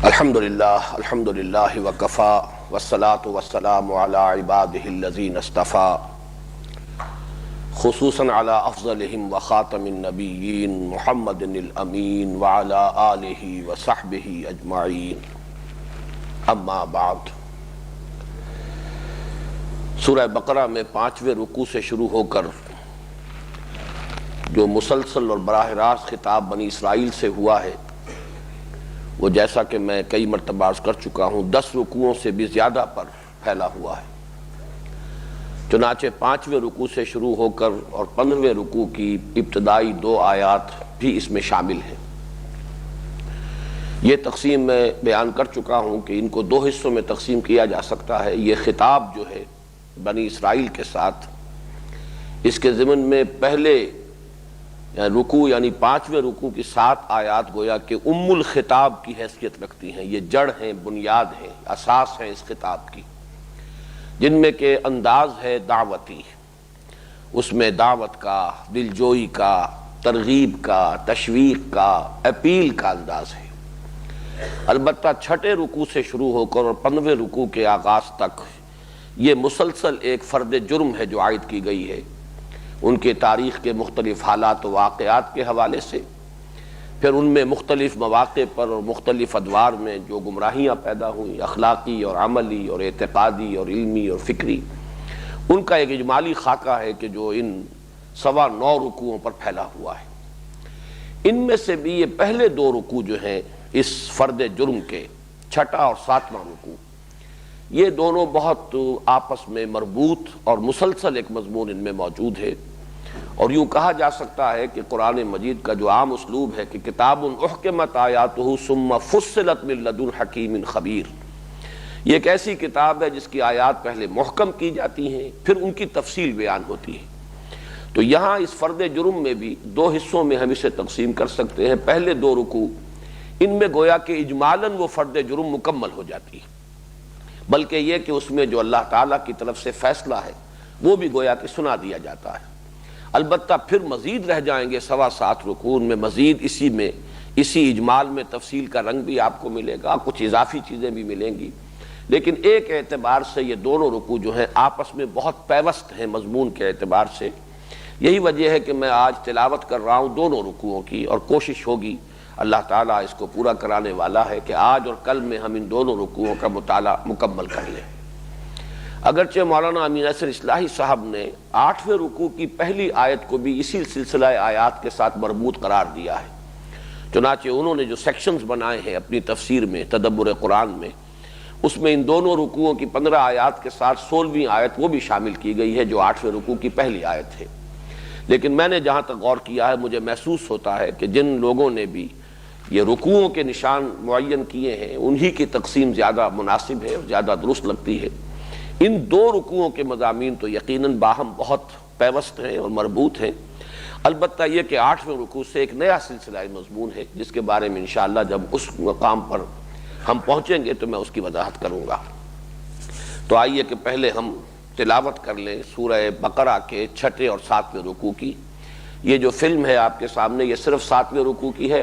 الحمدللہ وکفا والصلاة والسلام علی عبادہ الذین اصطفا خصوصاً علی افضلہم وخاتم النبیین محمد الامین وعلی آلہ وصحبہ اجمعین اما بعد۔ سورہ بقرہ میں 5ویں رکوع سے شروع ہو کر جو مسلسل اور براہ راست خطاب بنی اسرائیل سے ہوا ہے وہ جیسا کہ میں کئی مرتبہ عرض کر چکا ہوں 10 رکوعوں سے بھی زیادہ پر پھیلا ہوا ہے۔ چنانچہ 5ویں رکوع سے شروع ہو کر اور 15ویں رکوع کی ابتدائی 2 آیات بھی اس میں شامل ہیں۔ یہ تقسیم میں بیان کر چکا ہوں کہ ان کو 2 حصوں میں تقسیم کیا جا سکتا ہے۔ یہ خطاب جو ہے بنی اسرائیل کے ساتھ، اس کے ضمن میں پہلے رکوع یعنی 5ویں رکوع کی 7 آیات گویا کہ ام الخطاب کی حیثیت رکھتی ہیں۔ یہ جڑ ہیں، بنیاد ہیں، اساس ہیں اس خطاب کی، جن میں کہ انداز ہے دعوتی، اس میں دعوت کا، دلجوئی کا، ترغیب کا، تشویق کا، اپیل کا انداز ہے۔ البتہ 6 رکوع سے شروع ہو کر اور 15ویں رکوع کے آغاز تک یہ مسلسل ایک فرد جرم ہے جو عائد کی گئی ہے، ان کے تاریخ کے مختلف حالات و واقعات کے حوالے سے، پھر ان میں مختلف مواقع پر اور مختلف ادوار میں جو گمراہیاں پیدا ہوئیں، اخلاقی اور عملی اور اعتقادی اور علمی اور فکری، ان کا ایک اجمالی خاکہ ہے کہ جو ان 9.25 رکوعوں پر پھیلا ہوا ہے۔ ان میں سے بھی یہ پہلے 2 رکوع جو ہیں اس فرد جرم کے، 6 اور 7واں رکوع، یہ دونوں بہت آپس میں مربوط اور مسلسل ایک مضمون ان میں موجود ہے، اور یوں کہا جا سکتا ہے کہ قرآن مجید کا جو عام اسلوب ہے کہ کتاب احکمت آیاتہ ثم فصلت من لدن حکیم خبیر، یہ ایک ایسی کتاب ہے جس کی آیات پہلے محکم کی جاتی ہیں پھر ان کی تفصیل بیان ہوتی ہے۔ تو یہاں اس فرد جرم میں بھی 2 حصوں میں ہم اسے تقسیم کر سکتے ہیں۔ پہلے 2 رکوع ان میں گویا کہ اجمالاً وہ فرد جرم مکمل ہو جاتی ہے، بلکہ یہ کہ اس میں جو اللہ تعالیٰ کی طرف سے فیصلہ ہے وہ بھی گویا کہ سنا دیا جاتا ہے۔ البتہ پھر مزید رہ جائیں گے 7.25 رکوع، ان میں مزید اسی اجمال میں تفصیل کا رنگ بھی آپ کو ملے گا، کچھ اضافی چیزیں بھی ملیں گی، لیکن ایک اعتبار سے یہ دونوں رکوع جو ہیں آپس میں بہت پیوست ہیں مضمون کے اعتبار سے۔ یہی وجہ ہے کہ میں آج تلاوت کر رہا ہوں دونوں رکوعوں کی، اور کوشش ہوگی، اللہ تعالیٰ اس کو پورا کرانے والا ہے، کہ آج اور کل میں ہم ان دونوں رکوعوں کا مطالعہ مکمل کر لیں۔ اگرچہ مولانا امین اصغر اصلاحی صاحب نے 8ویں رکوع کی پہلی آیت کو بھی اسی سلسلہ آیات کے ساتھ مربوط قرار دیا ہے، چنانچہ انہوں نے جو سیکشنز بنائے ہیں اپنی تفسیر میں، تدبر قرآن میں، اس میں ان دونوں رکوعوں کی 15 آیات کے ساتھ 16ویں آیت وہ بھی شامل کی گئی ہے جو 8ویں رکوع کی پہلی آیت ہے۔ لیکن میں نے جہاں تک غور کیا ہے، مجھے محسوس ہوتا ہے کہ جن لوگوں نے بھی یہ رکوعوں کے نشان معین کیے ہیں انہی کی تقسیم زیادہ مناسب ہے اور زیادہ درست لگتی ہے۔ ان 2 رکوعوں کے مضامین تو یقیناً باہم بہت پیوست ہیں اور مربوط ہیں، البتہ یہ کہ 8ویں رکوع سے ایک نیا سلسلہ مضمون ہے جس کے بارے میں انشاءاللہ جب اس مقام پر ہم پہنچیں گے تو میں اس کی وضاحت کروں گا۔ تو آئیے کہ پہلے ہم تلاوت کر لیں سورہ بقرہ کے 6 اور 7ویں رکوع کی۔ یہ جو فلم ہے آپ کے سامنے یہ صرف 7ویں رکوع کی ہے،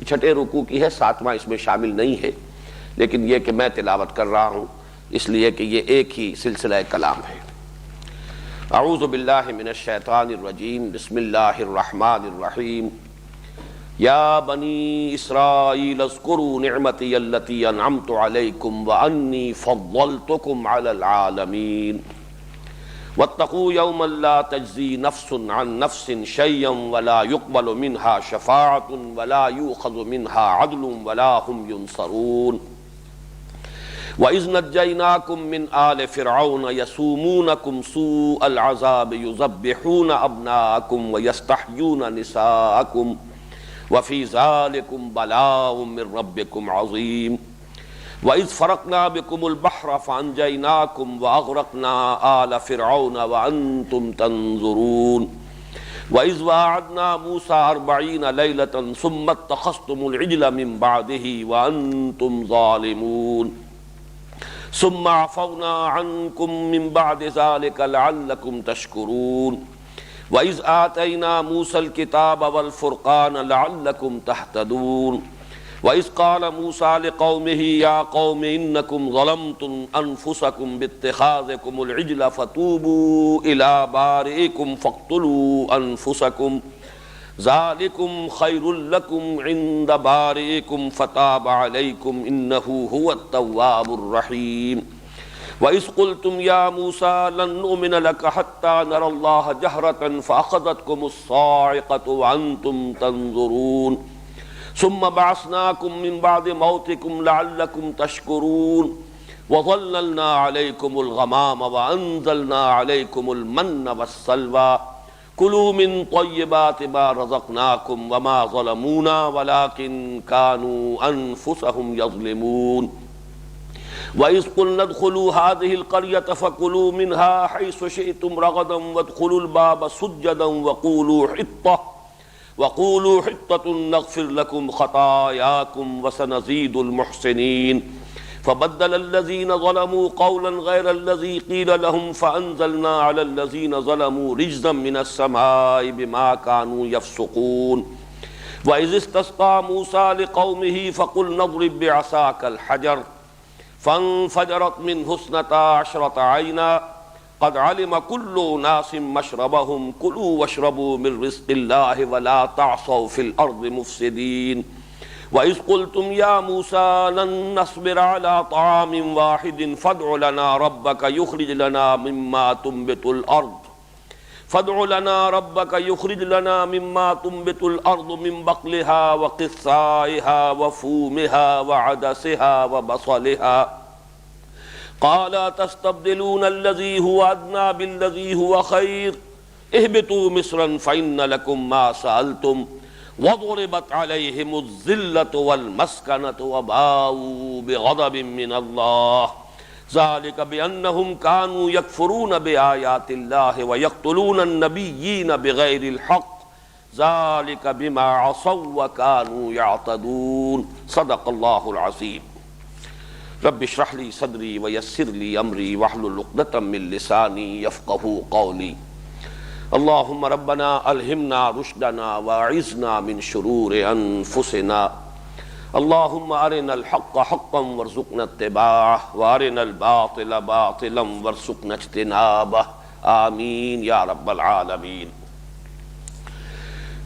6 رکوع کی ہے، 7واں اس میں شامل نہیں ہے، لیکن یہ کہ میں تلاوت کر رہا ہوں اس لیے کہ یہ ایک ہی سلسلہ کلام ہے۔ اعوذ باللہ من الشیطان الرجیم، بسم اللہ الرحمن الرحیم۔ یا بنی اسرائیل اذکروا نعمتی التی انعمت علیکم وانی فضلتکم علی العالمین واتقوا یوما لا تجزی نفس عن نفس شیئا ولا يقبل منها شفاعة ولا یؤخذ منها عدل ولا هم ينصرون وَإِذْ نَجَّيْنَاكُمْ مِنْ آلِ فِرْعَوْنَ يَسُومُونَكُمْ سُوءَ الْعَذَابِ يُذَبِّحُونَ أَبْنَاءَكُمْ وَيَسْتَحْيُونَ نِسَاءَكُمْ وَفِي ذَلِكُمْ بَلَاءٌ مِّن رَّبِّكُمْ عَظِيمٌ وَإِذْ فَرَقْنَا بِكُمُ الْبَحْرَ فَأَنجَيْنَاكُمْ وَأَغْرَقْنَا آلَ فِرْعَوْنَ وَأَنتُمْ تَنظُرُونَ وَإِذْ وَاعَدْنَا مُوسَىٰ 40 لَيْلَةً ثُمَّ اتَّخَذْتُمُ الْعِجْلَ مِن بَعْدِهِ وَأَنتُمْ ظَالِمُونَ ثم عفونا عنكم من بعد ذلك لعلكم تشكرون وإذ آتينا موسى الكتاب والفرقان لعلكم تهتدون وَإِذْ قَالَ مُوسَىٰ لِقَوْمِهِ يَا قَوْمِ إِنَّكُمْ ظَلَمْتُمْ أَنفُسَكُمْ بِاتِّخَاذِكُمُ الْعِجْلَ فَتُوبُوا إِلَىٰ بَارِئِكُمْ فَاقْتُلُوا أَنفُسَكُمْ ذَٰلِكُمْ خَيْرٌ لَكُمْ عِندَ بَارِئِكُمْ فَتَابَ عَلَيْكُمْ إِنَّهُ هُوَ التَّوَّابُ الرَّحِيمُ وَإِذْ قُلْتُمْ يَا مُوسَىٰ لَن نُّؤْمِنَ لَكَ حَتَّىٰ نَرَى اللَّهَ جَهْرَةً فَأَخَذَتْكُمُ الصَّاعِقَةُ وَأَنتُمْ تَنظُرُونَ ثم بعثناكم من بعد موتكم لعلكم تشكرون وظللنا عليكم الغمام وأنزلنا عليكم المن والسلوى كلوا من طيبات ما رزقناكم وما ظلمونا ولكن كانوا أنفسهم يظلمون وَإِذْ قُلْنَا ادْخُلُوا هَٰذِهِ الْقَرْيَةَ فَكُلُوا مِنْهَا حَيْثُ شِئْتُمْ رَغَدًا وَادْخُلُوا الْبَابَ سُجَّدًا وَقُولُوا حِطَّةٌ نَغْفِرْ لَكُمْ خَطَايَاكُمْ وَسَنَزِيدُ الْمُحْسِنِينَ فَبَدَّلَ الَّذِينَ ظَلَمُوا قَوْلًا غَيْرَ الَّذِي قِيلَ لَهُمْ فَأَنزَلْنَا عَلَى الَّذِينَ ظَلَمُوا رِجْزًا مِّنَ السَّمَاءِ بِمَا كَانُوا يَفْسُقُونَ وَإِذِ اسْتَسْقَىٰ مُوسَىٰ لِقَوْمِهِ فَقُلْنَا اضْرِب بِّعَصَاكَ الْحَجَرَ فانفجرت منه 12 عينا قد علم كل أناس مشربهم كلوا واشربوا من رزق الله ولا تعصوا في الأرض مفسدين وإذ قلتم يا موسى لن نصبر على طعام واحد فادع لنا ربك يخرج لنا مما تنبت الأرض من بقلها وقثائها وفومها وعدسها وبصلها قال تستبدلون الذي هو أدنى بالذي هو خير اهبطوا مصرا فإن لكم ما سألتم وضربت عليهم الذلة والمسكنة وباءوا بغضب من الله ذلك بأنهم كانوا يكفرون بآيات الله ويقتلون النبيين بغير الحق ذلك بما عصوا وكانوا يعتدون صدق الله العظيم رب اشرح لي صدري ويسر لي أمري واحلل عقدة من لساني يفقهوا قولي اللهم ربنا ألهمنا رشدنا واعذنا من شرور أنفسنا اللهم أرنا الحق حقا وارزقنا اتباعه وأرنا الباطل باطلا وارزقنا اجتنابه آمین یا رب العالمین۔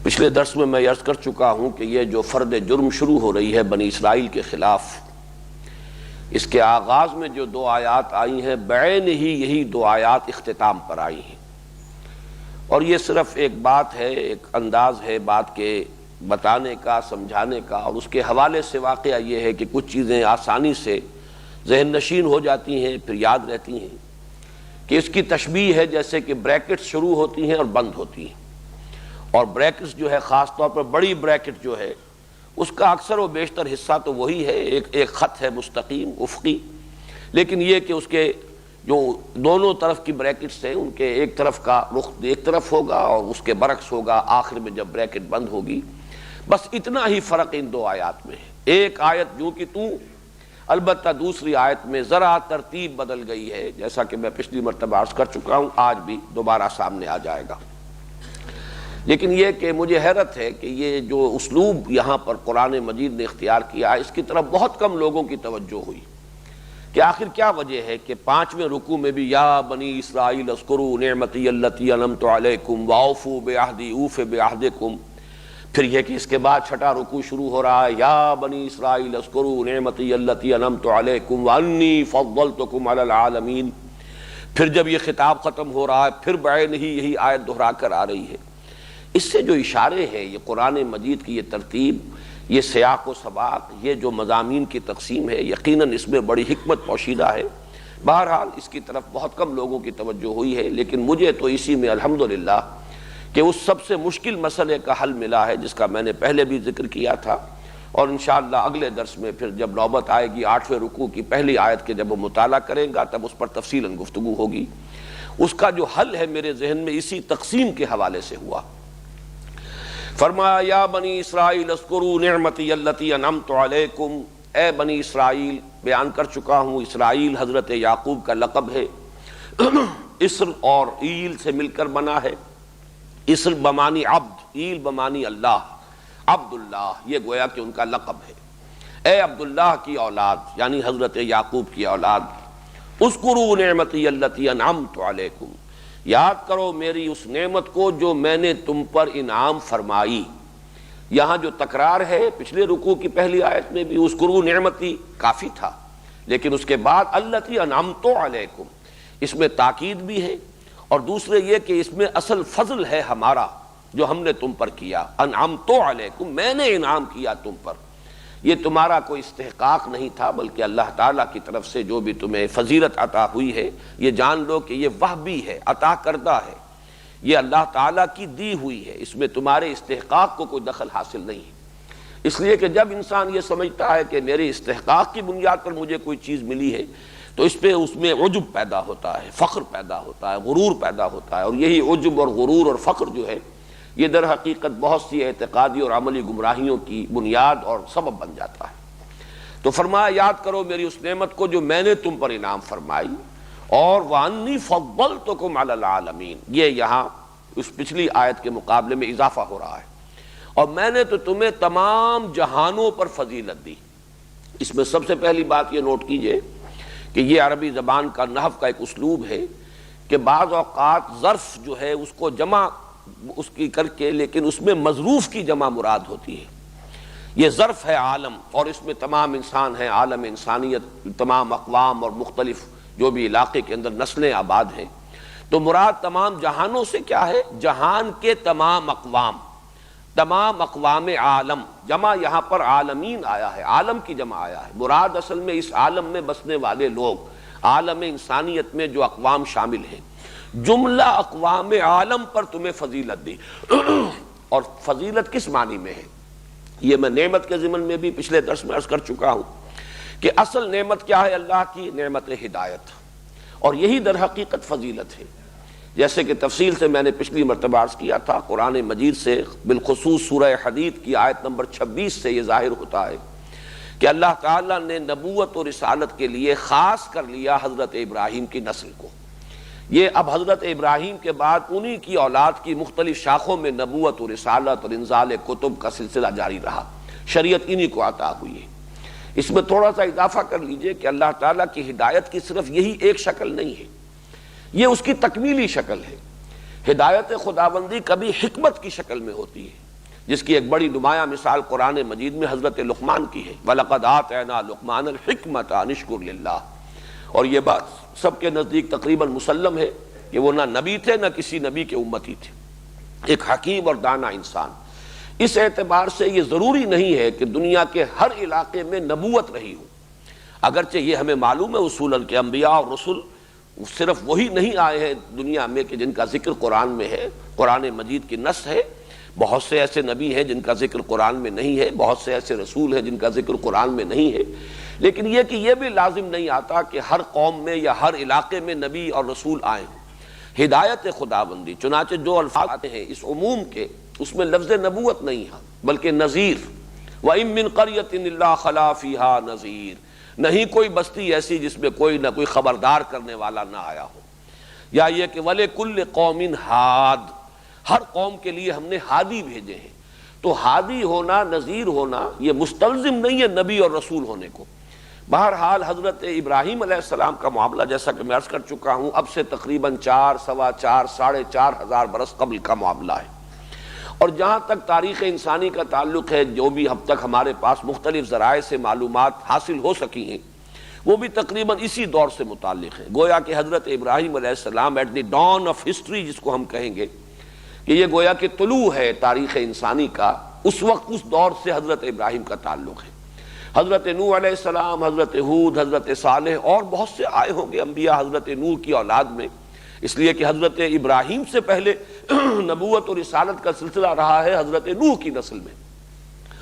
پچھلے درس میں عرض کر چکا ہوں کہ یہ جو فرد جرم شروع ہو رہی ہے بنی اسرائیل کے خلاف، اس کے آغاز میں جو 2 آیات آئی ہیں بعین ہی یہی 2 آیات اختتام پر آئی ہیں، اور یہ صرف ایک بات ہے، ایک انداز ہے بات کے بتانے کا، سمجھانے کا، اور اس کے حوالے سے واقعہ یہ ہے کہ کچھ چیزیں آسانی سے ذہن نشین ہو جاتی ہیں پھر یاد رہتی ہیں، کہ اس کی تشبیہ ہے جیسے کہ بریکٹس شروع ہوتی ہیں اور بند ہوتی ہیں، اور بریکٹس جو ہے خاص طور پر بڑی بریکٹ جو ہے اس کا اکثر و بیشتر حصہ تو وہی ہے، ایک خط ہے مستقیم افقی، لیکن یہ کہ اس کے جو دونوں طرف کی بریکٹس ہیں ان کے ایک طرف کا رخ ایک طرف ہوگا اور اس کے برعکس ہوگا آخر میں جب بریکٹ بند ہوگی۔ بس اتنا ہی فرق ان 2 آیات میں ہے، ایک آیت جو کہ تو، البتہ دوسری آیت میں ذرا ترتیب بدل گئی ہے، جیسا کہ میں پچھلی مرتبہ عرض کر چکا ہوں، آج بھی دوبارہ سامنے آ جائے گا۔ لیکن یہ کہ مجھے حیرت ہے کہ یہ جو اسلوب یہاں پر قرآن مجید نے اختیار کیا، اس کی طرف بہت کم لوگوں کی توجہ ہوئی کہ آخر کیا وجہ ہے کہ 5ویں رکوع میں بھی یا بنی اسرائیل اذکروا نعمتی التی انعمت علیکم واوفوا بعہدی اوف بعہدکم، پھر یہ کہ اس کے بعد 6واں رکوع شروع ہو رہا ہے یا بنی اسرائیل اذکروا نعمتی التی انعمت علیکم وانی فضلتکم علی العالمین، پھر جب یہ خطاب ختم ہو رہا ہے پھر بعین ہی یہی آیت دہرا کر آ رہی ہے۔ اس سے جو اشارے ہیں، یہ قرآن مجید کی یہ ترتیب، یہ سیاق و سباق، یہ جو مضامین کی تقسیم ہے، یقیناً اس میں بڑی حکمت پوشیدہ ہے۔ بہرحال اس کی طرف بہت کم لوگوں کی توجہ ہوئی ہے، لیکن مجھے تو اسی میں الحمدللہ کہ اس سب سے مشکل مسئلے کا حل ملا ہے جس کا میں نے پہلے بھی ذکر کیا تھا، اور انشاءاللہ اگلے درس میں پھر جب نوبت آئے گی 8ویں رکوع کی پہلی آیت کے جب وہ مطالعہ کریں گا تب اس پر تفصیلاً گفتگو ہوگی۔ اس کا جو حل ہے میرے ذہن میں اسی تقسیم کے حوالے سے ہوا۔ فرمایا یا بنی اسرائیل اذکروا نعمتی التی انعمت علیکم، اے بنی اسرائیل، بیان کر چکا ہوں اسرائیل حضرت یعقوب کا لقب ہے، اسر اور ایل سے مل کر بنا ہے، اسر بمانی عبد، ایل بمانی اللہ، عبد اللہ، یہ گویا کہ ان کا لقب ہے۔ اے عبداللہ کی اولاد یعنی حضرت یعقوب کی اولاد، اذکروا نعمتی التی انعمت علیکم، یاد کرو میری اس نعمت کو جو میں نے تم پر انعام فرمائی۔ یہاں جو تکرار ہے پچھلے رکوع کی پہلی آیت میں بھی اذکروا نعمتی کافی تھا، لیکن اس کے بعد التی انعمت علیکم، اس میں تاکید بھی ہے، اور دوسرے یہ کہ اس میں اصل فضل ہے ہمارا جو ہم نے تم پر کیا۔ انعمت علیکم، میں نے انعام کیا تم پر، یہ تمہارا کوئی استحقاق نہیں تھا بلکہ اللہ تعالیٰ کی طرف سے جو بھی تمہیں فضیلت عطا ہوئی ہے، یہ جان لو کہ یہ وہبی ہے، عطا کردہ ہے، یہ اللہ تعالیٰ کی دی ہوئی ہے، اس میں تمہارے استحقاق کو کوئی دخل حاصل نہیں ہے۔ اس لیے کہ جب انسان یہ سمجھتا ہے کہ میرے استحقاق کی بنیاد پر مجھے کوئی چیز ملی ہے تو اس میں عجب پیدا ہوتا ہے، فخر پیدا ہوتا ہے، غرور پیدا ہوتا ہے، اور یہی عجب اور غرور اور فخر جو ہے یہ در حقیقت بہت سی اعتقادی اور عملی گمراہیوں کی بنیاد اور سبب بن جاتا ہے۔ تو فرمایا یاد کرو میری اس نعمت کو جو میں نے تم پر انعام فرمائی، اور وَأَنِّي فَضَّلْتُكُمْ عَلَى الْعَالَمِينَ، یہ یہاں اس پچھلی آیت کے مقابلے میں اضافہ ہو رہا ہے، اور میں نے تو تمہیں تمام جہانوں پر فضیلت دی۔ اس میں سب سے پہلی بات یہ نوٹ کیجئے کہ یہ عربی زبان کا نحو کا ایک اسلوب ہے کہ بعض اوقات ظرف جو ہے اس کو جمع اس کی کر کے، لیکن اس میں مظروف کی جمع مراد ہوتی ہے۔ یہ ظرف ہے عالم، اور اس میں تمام انسان ہیں، عالم انسانیت، تمام اقوام اور مختلف جو بھی علاقے کے اندر نسلیں آباد ہیں، تو مراد تمام جہانوں سے کیا ہے؟ جہان کے تمام اقوام، تمام اقوام عالم، جمع یہاں پر عالمین آیا ہے، عالم کی جمع آیا ہے، مراد اصل میں اس عالم میں بسنے والے لوگ، عالم انسانیت میں جو اقوام شامل ہیں، جملہ اقوام عالم پر تمہیں فضیلت دی۔ اور فضیلت کس معنی میں ہے؟ یہ میں نعمت کے ضمن میں بھی پچھلے درس میں عرض کر چکا ہوں کہ اصل نعمت کیا ہے اللہ کی؟ نعمت ہدایت، اور یہی در حقیقت فضیلت ہے۔ جیسے کہ تفصیل سے میں نے پچھلی مرتبہ عرض کیا تھا، قرآن مجید سے بالخصوص سورہ حدید کی آیت نمبر 26 سے یہ ظاہر ہوتا ہے کہ اللہ تعالیٰ نے نبوت اور رسالت کے لیے خاص کر لیا حضرت ابراہیم کی نسل کو۔ یہ اب حضرت ابراہیم کے بعد انہی کی اولاد کی مختلف شاخوں میں نبوت و رسالت اور انزال کتب کا سلسلہ جاری رہا، شریعت انہی کو عطا ہوئی ہے۔ اس میں تھوڑا سا اضافہ کر لیجئے کہ اللہ تعالیٰ کی ہدایت کی صرف یہی ایک شکل نہیں ہے، یہ اس کی تکمیلی شکل ہے۔ ہدایت خداوندی کبھی حکمت کی شکل میں ہوتی ہے، جس کی ایک بڑی نمایاں مثال قرآن مجید میں حضرت لقمان کی ہے، وَلَقَدْ آتَيْنَا لُقْمَانَ الْحِكْمَةَ أَنِ اشْكُرْ لِلَّهِ، اور یہ بات سب کے نزدیک تقریباً مسلم ہے کہ وہ نہ نبی تھے نہ کسی نبی کے امتی تھے، ایک حکیم اور دانا انسان۔ اس اعتبار سے یہ ضروری نہیں ہے کہ دنیا کے ہر علاقے میں نبوت رہی ہو، اگرچہ یہ ہمیں معلوم ہے اصولاً کہ انبیاء اور رسل صرف وہی نہیں آئے ہیں دنیا میں کہ جن کا ذکر قرآن میں ہے، قرآن مجید کی نص ہے، بہت سے ایسے نبی ہیں جن کا ذکر قرآن میں نہیں ہے، بہت سے ایسے رسول ہیں جن کا ذکر قرآن میں نہیں ہے، لیکن یہ کہ یہ بھی لازم نہیں آتا کہ ہر قوم میں یا ہر علاقے میں نبی اور رسول آئے ہوں۔ ہدایت خداوندی، چنانچہ جو الفاظ آتے ہیں اس عموم کے، اس میں لفظ نبوت نہیں ہے بلکہ نذیر، وَإِن مِّن قَرْيَةٍ إِلَّا خَلَا فِيهَا نَذِيرٌ، نہیں کوئی بستی ایسی جس میں کوئی نہ کوئی خبردار کرنے والا نہ آیا ہو۔ یا یہ کہ وَلِكُلِّ قَوْمٍ ہاد، ہر قوم کے لیے ہم نے ہادی بھیجے ہیں۔ تو ہادی ہونا، نذیر ہونا، یہ مستلزم نہیں ہے نبی اور رسول ہونے کو۔ بہرحال حضرت ابراہیم علیہ السلام کا معاملہ جیسا کہ میں عرض کر چکا ہوں، اب سے تقریباً 4، سوا 4، 4,500 برس قبل کا معاملہ ہے، اور جہاں تک تاریخ انسانی کا تعلق ہے، جو بھی اب تک ہمارے پاس مختلف ذرائع سے معلومات حاصل ہو سکی ہیں، وہ بھی تقریباً اسی دور سے متعلق ہے۔ گویا کہ حضرت ابراہیم علیہ السلام at the dawn of history جس کو ہم کہیں گے، کہ یہ گویا کہ طلوع ہے تاریخ انسانی کا، اس وقت اس دور سے حضرت ابراہیم کا تعلق ہے۔ حضرت نوح علیہ السلام، حضرت ہود، حضرت صالح اور بہت سے آئے ہوں گے انبیاء حضرت نوح کی اولاد میں، اس لیے کہ حضرت ابراہیم سے پہلے نبوت اور رسالت کا سلسلہ رہا ہے حضرت نوح کی نسل میں،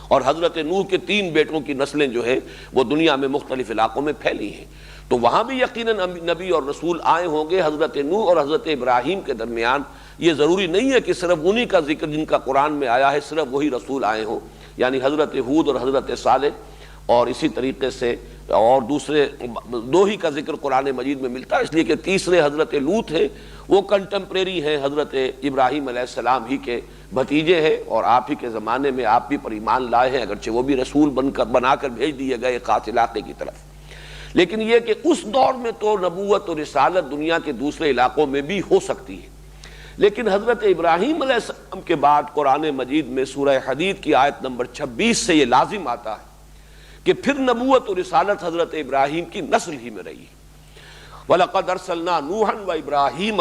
اور حضرت نوح کے 3 بیٹوں کی نسلیں جو ہیں وہ دنیا میں مختلف علاقوں میں پھیلی ہیں، تو وہاں بھی یقیناً نبی اور رسول آئے ہوں گے۔ حضرت نوح اور حضرت ابراہیم کے درمیان یہ ضروری نہیں ہے کہ صرف انہی کا ذکر جن کا قرآن میں آیا ہے صرف وہی رسول آئے ہوں، یعنی حضرت ہود اور حضرت صالح، اور اسی طریقے سے اور دوسرے دو ہی کا ذکر قرآن مجید میں ملتا ہے، اس لیے کہ تیسرے حضرت لوط ہیں، وہ کنٹمپریری ہیں حضرت ابراہیم علیہ السلام ہی کے بھتیجے ہیں، اور آپ ہی کے زمانے میں آپ بھی پر ایمان لائے ہیں، اگرچہ وہ بھی رسول بنا کر بھیج دیے گئے خاص علاقے کی طرف۔ لیکن یہ کہ اس دور میں تو نبوت اور رسالت دنیا کے دوسرے علاقوں میں بھی ہو سکتی ہے، لیکن حضرت ابراہیم علیہ السلام کے بعد قرآن مجید میں سورہ حدید کی آیت نمبر 26 سے یہ لازم آتا ہے کہ پھر نبوت اور رسالت حضرت ابراہیم کی نسل ہی میں رہی۔ وَلَقَدْ أَرْسَلْنَا نُوحًا وَإِبْرَاهِيمَ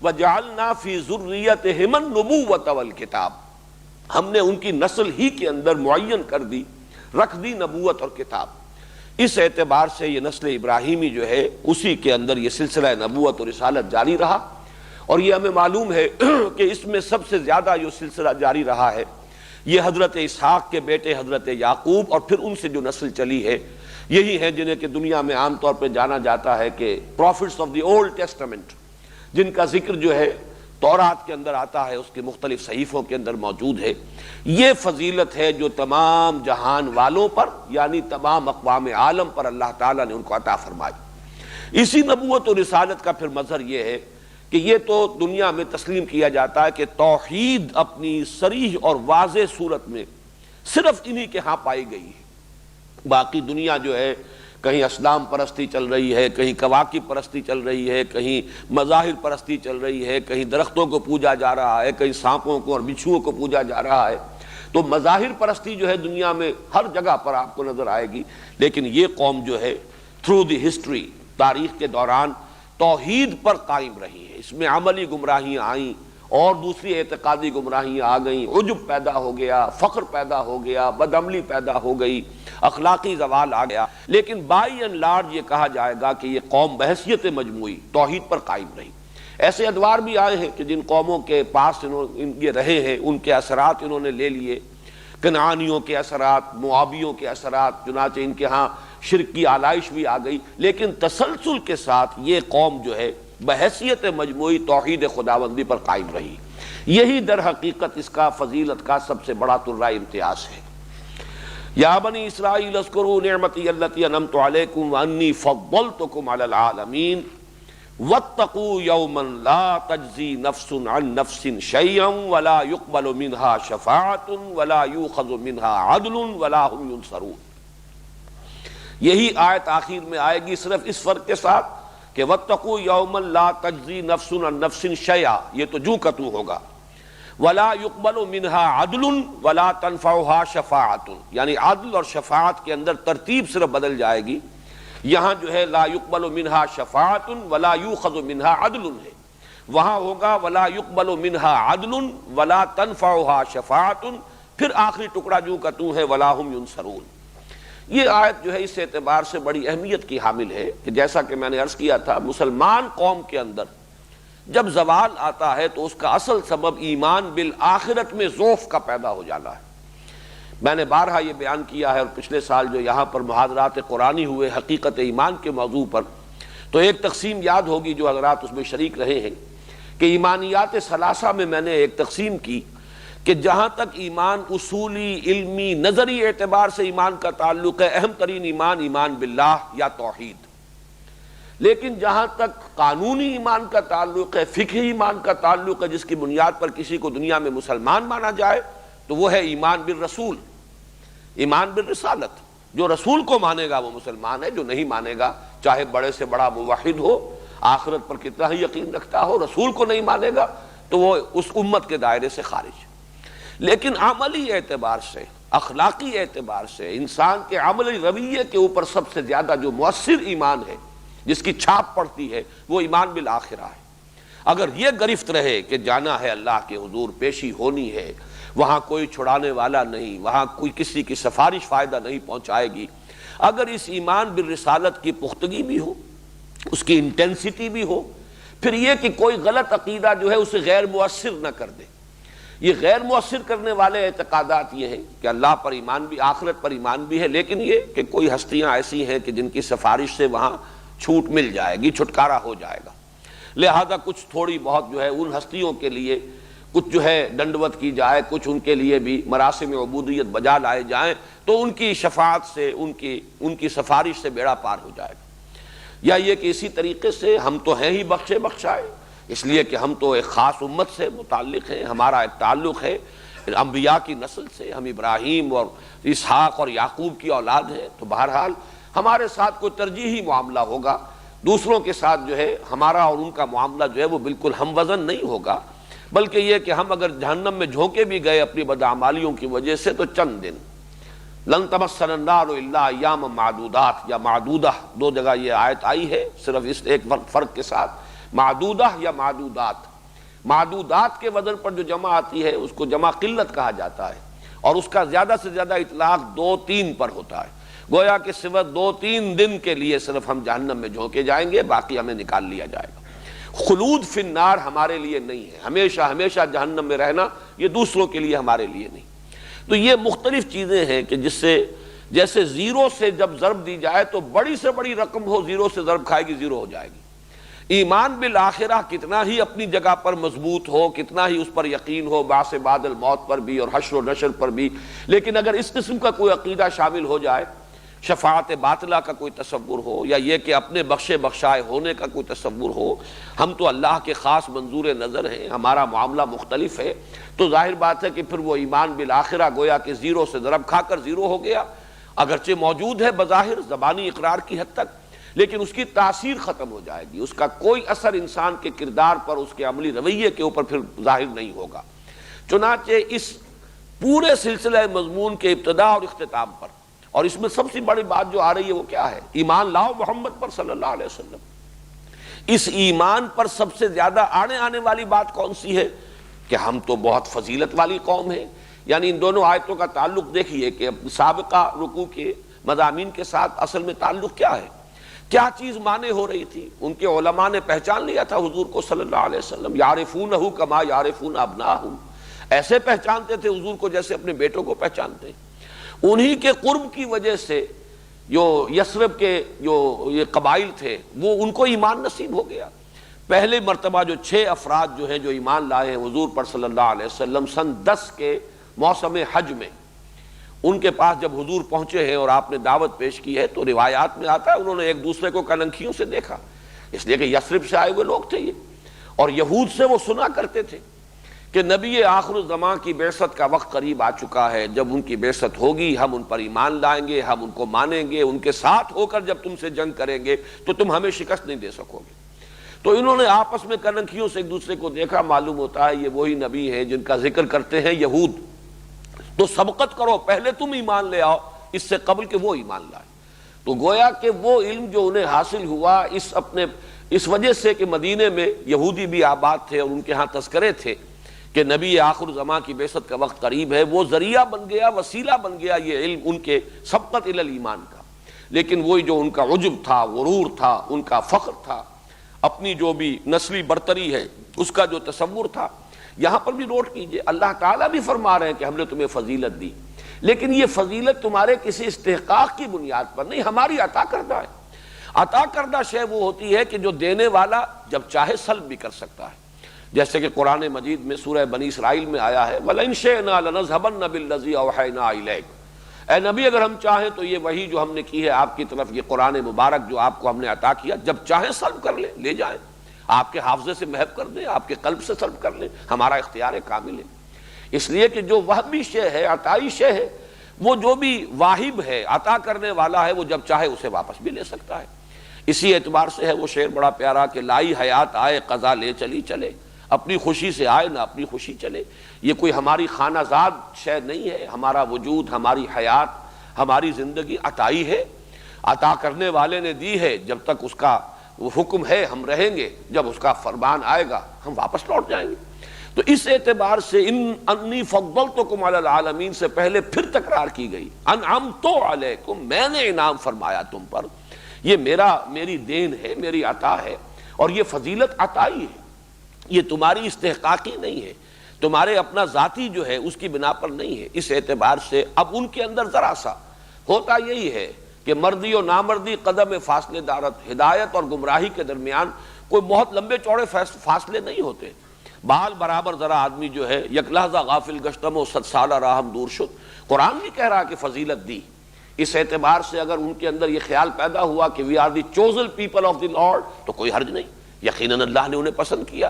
وَجَعَلْنَا فِي ذُرِّيَّتِهِمَا النُّبُوَّةَ وَالْكِتَابَ، ہم نے ان کی نسل ہی کے اندر معین کر دی، رکھ دی نبوت اور کتاب۔ اس اعتبار سے یہ نسل ابراہیمی جو ہے اسی کے اندر یہ سلسلہ نبوت اور رسالت جاری رہا، اور یہ ہمیں معلوم ہے کہ اس میں سب سے زیادہ جو سلسلہ جاری رہا ہے یہ حضرت اسحاق کے بیٹے حضرت یعقوب، اور پھر ان سے جو نسل چلی ہے یہی ہے جنہیں کہ دنیا میں عام طور پہ جانا جاتا ہے کہ prophets of the old testament, جن کا ذکر جو ہے تورات کے اندر آتا ہے، اس کے مختلف صحیفوں کے اندر موجود ہے۔ یہ فضیلت ہے جو تمام جہان والوں پر یعنی تمام اقوام عالم پر اللہ تعالیٰ نے ان کو عطا فرمائی۔ اسی نبوت اور رسالت کا پھر مظہر یہ ہے کہ یہ تو دنیا میں تسلیم کیا جاتا ہے کہ توحید اپنی صریح اور واضح صورت میں صرف انہی کے ہاں پائی گئی ہے۔ باقی دنیا جو ہے کہیں اسلام پرستی چل رہی ہے، کہیں کواکب پرستی چل رہی ہے، کہیں مظاہر پرستی چل رہی ہے، کہیں درختوں کو پوجا جا رہا ہے، کہیں سانپوں کو اور بچھوؤں کو پوجا جا رہا ہے۔ تو مظاہر پرستی جو ہے دنیا میں ہر جگہ پر آپ کو نظر آئے گی، لیکن یہ قوم جو ہے تھرو دی ہسٹری، تاریخ کے دوران توحید پر قائم رہی ہے۔ اس میں عملی گمراہیاں آئیں اور دوسری اعتقادی گمراہیاں آ گئیں، عجب پیدا ہو گیا، فخر پیدا ہو گیا، بدعملی پیدا ہو گئی، اخلاقی زوال آ گیا، لیکن بائی اینڈ لارج یہ کہا جائے گا کہ یہ قوم بحیثیت مجموعی توحید پر قائم رہی۔ ایسے ادوار بھی آئے ہیں کہ جن قوموں کے پاس یہ رہے ہیں ان کے اثرات انہوں نے لے لیے، کنعانیوں کے اثرات، موابیوں کے اثرات، چنانچہ ان کے ہاں شرک کی آلائش بھی آ گئی، لیکن تسلسل کے ساتھ یہ قوم جو ہے بحیثیت مجموعی توحید خداوندی پر قائم رہی۔ یہی در حقیقت اس کا فضیلت کا سب سے بڑا ترہ امتیاز ہے۔ یا بنی اسرائیل اذکروا نعمتی التی انعمت علیکم وانی فضلتکم علی العالمین واتقوا یوما لا تجزی نفس عن نفس شیئا ولا یقبل منها شفاعۃ ولا یؤخذ منها عدل ولا هم ینصرون۔ یہی آیت آخر میں آئے گی صرف اس فرق کے ساتھ کہ واتقوا یوما لا تجزی نفس عن نفس شیئا، یہ تو جو کا تو ہوگا، ولا يقبل منها عدل ولا تنفعها شفاعت، یعنی عدل اور شفاعت کے اندر ترتیب صرف بدل جائے گی۔ یہاں جو ہے لا يقبل منها شفاعت ولا يؤخذ منها عدل ہے، وہاں ہوگا ولا يقبل منها عدل ولا تنفعها شفاعت، پھر آخری ٹکڑا جو کا تو ہے ولا هم ينصرون۔ یہ آیت جو ہے اس اعتبار سے بڑی اہمیت کی حامل ہے کہ جیسا کہ میں نے عرض کیا تھا، مسلمان قوم کے اندر جب زوال آتا ہے تو اس کا اصل سبب ایمان بالآخرت میں ضعف کا پیدا ہو جانا ہے۔ میں نے بارہا یہ بیان کیا ہے، اور پچھلے سال جو یہاں پر محاضرات قرآنی ہوئے حقیقت ایمان کے موضوع پر، تو ایک تقسیم یاد ہوگی جو حضرات اس میں شریک رہے ہیں کہ ایمانیات ثلاثہ میں میں نے ایک تقسیم کی کہ جہاں تک ایمان اصولی، علمی، نظری اعتبار سے ایمان کا تعلق ہے، اہم ترین ایمان ایمان باللہ یا توحید، لیکن جہاں تک قانونی ایمان کا تعلق ہے، فقہی ایمان کا تعلق ہے، جس کی بنیاد پر کسی کو دنیا میں مسلمان مانا جائے، تو وہ ہے ایمان بالرسول، ایمان بالرسالت۔ جو رسول کو مانے گا وہ مسلمان ہے، جو نہیں مانے گا چاہے بڑے سے بڑا موحد ہو، آخرت پر کتنا ہی یقین رکھتا ہو، رسول کو نہیں مانے گا تو وہ اس امت کے دائرے سے خارج۔ لیکن عملی اعتبار سے، اخلاقی اعتبار سے، انسان کے عملی رویے کے اوپر سب سے زیادہ جو مؤثر ایمان ہے، جس کی چھاپ پڑتی ہے، وہ ایمان بالآخرہ ہے۔ اگر یہ گرفت رہے کہ جانا ہے اللہ کے حضور، پیشی ہونی ہے، وہاں کوئی چھڑانے والا نہیں، وہاں کوئی کسی کی سفارش فائدہ نہیں پہنچائے گی، اگر اس ایمان بالرسالت کی پختگی بھی ہو، اس کی انٹینسٹی بھی ہو، پھر یہ کہ کوئی غلط عقیدہ جو ہے اسے غیر مؤثر نہ کر دے۔ یہ غیر مؤثر کرنے والے اعتقادات یہ ہیں کہ اللہ پر ایمان بھی، آخرت پر ایمان بھی ہے، لیکن یہ کہ کوئی ہستیاں ایسی ہیں کہ جن کی سفارش سے وہاں چھوٹ مل جائے گی، چھٹکارا ہو جائے گا، لہذا کچھ تھوڑی بہت جو ہے ان ہستیوں کے لیے کچھ جو ہے ڈنڈوت کی جائے، کچھ ان کے لیے بھی مراسم عبودیت بجا لائے جائیں، تو ان کی شفاعت سے، ان کی سفارش سے بیڑا پار ہو جائے گا۔ یا یہ کہ اسی طریقے سے ہم تو ہیں ہی بخشے بخشائے، اس لیے کہ ہم تو ایک خاص امت سے متعلق ہیں، ہمارا ایک تعلق ہے انبیاء کی نسل سے، ہم ابراہیم اور اسحاق اور یعقوب کی اولاد ہیں، تو بہرحال ہمارے ساتھ کوئی ترجیحی معاملہ ہوگا، دوسروں کے ساتھ جو ہے ہمارا اور ان کا معاملہ جو ہے وہ بالکل ہم وزن نہیں ہوگا، بلکہ یہ کہ ہم اگر جہنم میں جھونکے بھی گئے اپنی بدعمالیوں کی وجہ سے تو چند دن، لن تمسنا النار الا ایاما معدودات یا معدودہ، دو جگہ یہ آیت آئی ہے صرف اس ایک فرق کے ساتھ، معدودہ یا معدودات۔ معدودات کے وزن پر جو جمع آتی ہے اس کو جمع قلت کہا جاتا ہے، اور اس کا زیادہ سے زیادہ اطلاق 2-3 پر ہوتا ہے، گویا کہ صرف 2-3 دن کے لیے صرف ہم جہنم میں جھونکے جائیں گے، باقی ہمیں نکال لیا جائے گا۔ خلود فی النار ہمارے لیے نہیں ہے، ہمیشہ ہمیشہ جہنم میں رہنا یہ دوسروں کے لیے ہمارے لیے نہیں۔ تو یہ مختلف چیزیں ہیں کہ جس سے جیسے زیرو سے جب ضرب دی جائے تو بڑی سے بڑی رقم ہو، زیرو سے ضرب کھائے گی زیرو ہو جائے گی۔ ایمان بالآخرہ کتنا ہی اپنی جگہ پر مضبوط ہو، کتنا ہی اس پر یقین ہو، بعث بعد الموت پر بھی اور حشر و نشر پر بھی، لیکن اگر اس قسم کا کوئی عقیدہ شامل ہو جائے، شفاعت باطلہ کا کوئی تصور ہو، یا یہ کہ اپنے بخشے بخشائے ہونے کا کوئی تصور ہو، ہم تو اللہ کے خاص منظور نظر ہیں، ہمارا معاملہ مختلف ہے، تو ظاہر بات ہے کہ پھر وہ ایمان بالآخرہ گویا کہ زیرو سے ضرب کھا کر زیرو ہو گیا، اگرچہ موجود ہے بظاہر زبانی اقرار کی حد تک، لیکن اس کی تاثیر ختم ہو جائے گی، اس کا کوئی اثر انسان کے کردار پر، اس کے عملی رویے کے اوپر پھر ظاہر نہیں ہوگا۔ چنانچہ اس پورے سلسلہ مضمون کے ابتدا اور اختتام پر، اور اس میں سب سے بڑی بات جو آ رہی ہے وہ کیا ہے؟ ایمان لاؤ محمد پر صلی اللہ علیہ وسلم۔ اس ایمان پر سب سے زیادہ آنے والی بات کون سی ہے؟ کہ ہم تو بہت فضیلت والی قوم ہیں۔ یعنی ان دونوں آیتوں کا تعلق دیکھیے کہ سابقہ رکوع کے مضامین کے ساتھ اصل میں تعلق کیا ہے، کیا چیز مانے ہو رہی تھی۔ ان کے علماء نے پہچان لیا تھا حضور کو صلی اللہ علیہ وسلم، یعرفونہ کما یعرفون ابناہم، ایسے پہچانتے تھے حضور کو جیسے اپنے بیٹوں کو پہچانتے ہیں۔ انہی کے قرب کی وجہ سے جو یثرب کے جو یہ قبائل تھے وہ ان کو ایمان نصیب ہو گیا۔ پہلے مرتبہ جو 6 افراد جو ہیں جو ایمان لائے ہیں حضور پر صلی اللہ علیہ وسلم سن 10 کے موسم حج میں، ان کے پاس جب حضور پہنچے ہیں اور آپ نے دعوت پیش کی ہے تو روایات میں آتا ہے انہوں نے ایک دوسرے کو کلنکھیوں سے دیکھا، اس لیے کہ یثرب سے آئے ہوئے لوگ تھے یہ، اور یہود سے وہ سنا کرتے تھے کہ نبی آخر الزمان کی بعثت کا وقت قریب آ چکا ہے، جب ان کی بعثت ہوگی ہم ان پر ایمان لائیں گے، ہم ان کو مانیں گے، ان کے ساتھ ہو کر جب تم سے جنگ کریں گے تو تم ہمیں شکست نہیں دے سکو گے۔ تو انہوں نے آپس میں کلنکھیوں سے ایک دوسرے کو دیکھا، معلوم ہوتا ہے یہ وہی نبی ہیں جن کا ذکر کرتے ہیں یہود، تو سبقت کرو، پہلے تم ایمان لے آؤ اس سے قبل کہ وہ ایمان لائے۔ تو گویا کہ وہ علم جو انہیں حاصل ہوا اس وجہ سے کہ مدینے میں یہودی بھی آباد تھے اور ان کے ہاں تذکرے تھے کہ نبی آخر زمان کی بعثت کا وقت قریب ہے، وہ ذریعہ بن گیا، وسیلہ بن گیا یہ علم ان کے سبقت الی الایمان کا۔ لیکن وہی جو ان کا عجب تھا، غرور تھا، ان کا فخر تھا، اپنی جو بھی نسلی برتری ہے اس کا جو تصور تھا، یہاں پر بھی نوٹ کیجئے اللہ تعالیٰ بھی فرما رہے ہیں کہ ہم نے تمہیں فضیلت دی، لیکن یہ فضیلت تمہارے کسی استحقاق کی بنیاد پر نہیں، ہماری عطا کردہ ہے۔ عطا کردہ شے وہ ہوتی ہے کہ جو دینے والا جب چاہے سلب بھی کر سکتا ہے، جیسے کہ قرآن مجید میں سورہ بنی اسرائیل میں آیا ہے وَلَئِن شِئْنَا لَنَذْهَبَنَّ بِالَّذِي أَوْحَيْنَا إِلَيْكَ، اے نبی اگر ہم چاہیں تو یہ وحی جو ہم نے کی ہے آپ کی طرف، یہ قرآن مبارک جو آپ کو ہم نے عطا کیا، جب چاہیں سلب کر لیں، لے جائیں، آپ کے حافظے سے محو کر دیں، آپ کے قلب سے سلب کر لیں، ہمارا اختیار کامل ہے۔ اس لیے کہ جو وہبی شے ہے، عطائی شے ہے، وہ جو بھی واہب ہے، عطا کرنے والا ہے، وہ جب چاہے اسے واپس بھی لے سکتا ہے۔ اسی اعتبار سے ہے وہ شعر بڑا پیارا کہ لائی حیات آئے قضا لے چلی چلے، اپنی خوشی سے آئے نہ اپنی خوشی چلے۔ یہ کوئی ہماری خانہ زاد شے نہیں ہے، ہمارا وجود، ہماری حیات، ہماری زندگی عطائی ہے، عطا کرنے والے نے دی ہے، جب تک اس کا وہ حکم ہے ہم رہیں گے، جب اس کا فرمان آئے گا ہم واپس لوٹ جائیں گے۔ تو اس اعتبار سے انی فضلتکم علی العالمین سے پہلے پھر تکرار کی گئی، انعمت علیکم، میں نے انعام فرمایا تم پر، یہ میری دین ہے، میری عطا ہے، اور یہ فضیلت عطائی ہے، یہ تمہاری استحقاقی نہیں ہے، تمہارے اپنا ذاتی جو ہے اس کی بنا پر نہیں ہے۔ اس اعتبار سے اب ان کے اندر ذرا سا ہوتا یہی ہے کہ مردی و نامردی قدم فاصلے دارت، ہدایت اور گمراہی کے درمیان کوئی بہت لمبے چوڑے فاصلے نہیں ہوتے، بال برابر ذرا آدمی جو ہے یک لحظہ غافل گشتم و 100 سالہ راہم دور شد. قرآن بھی کہہ رہا کہ فضیلت دی. اس اعتبار سے اگر ان کے اندر یہ خیال پیدا ہوا کہ we are the chosen people of the lord تو کوئی حرج نہیں. یقیناً اللہ نے انہیں پسند کیا.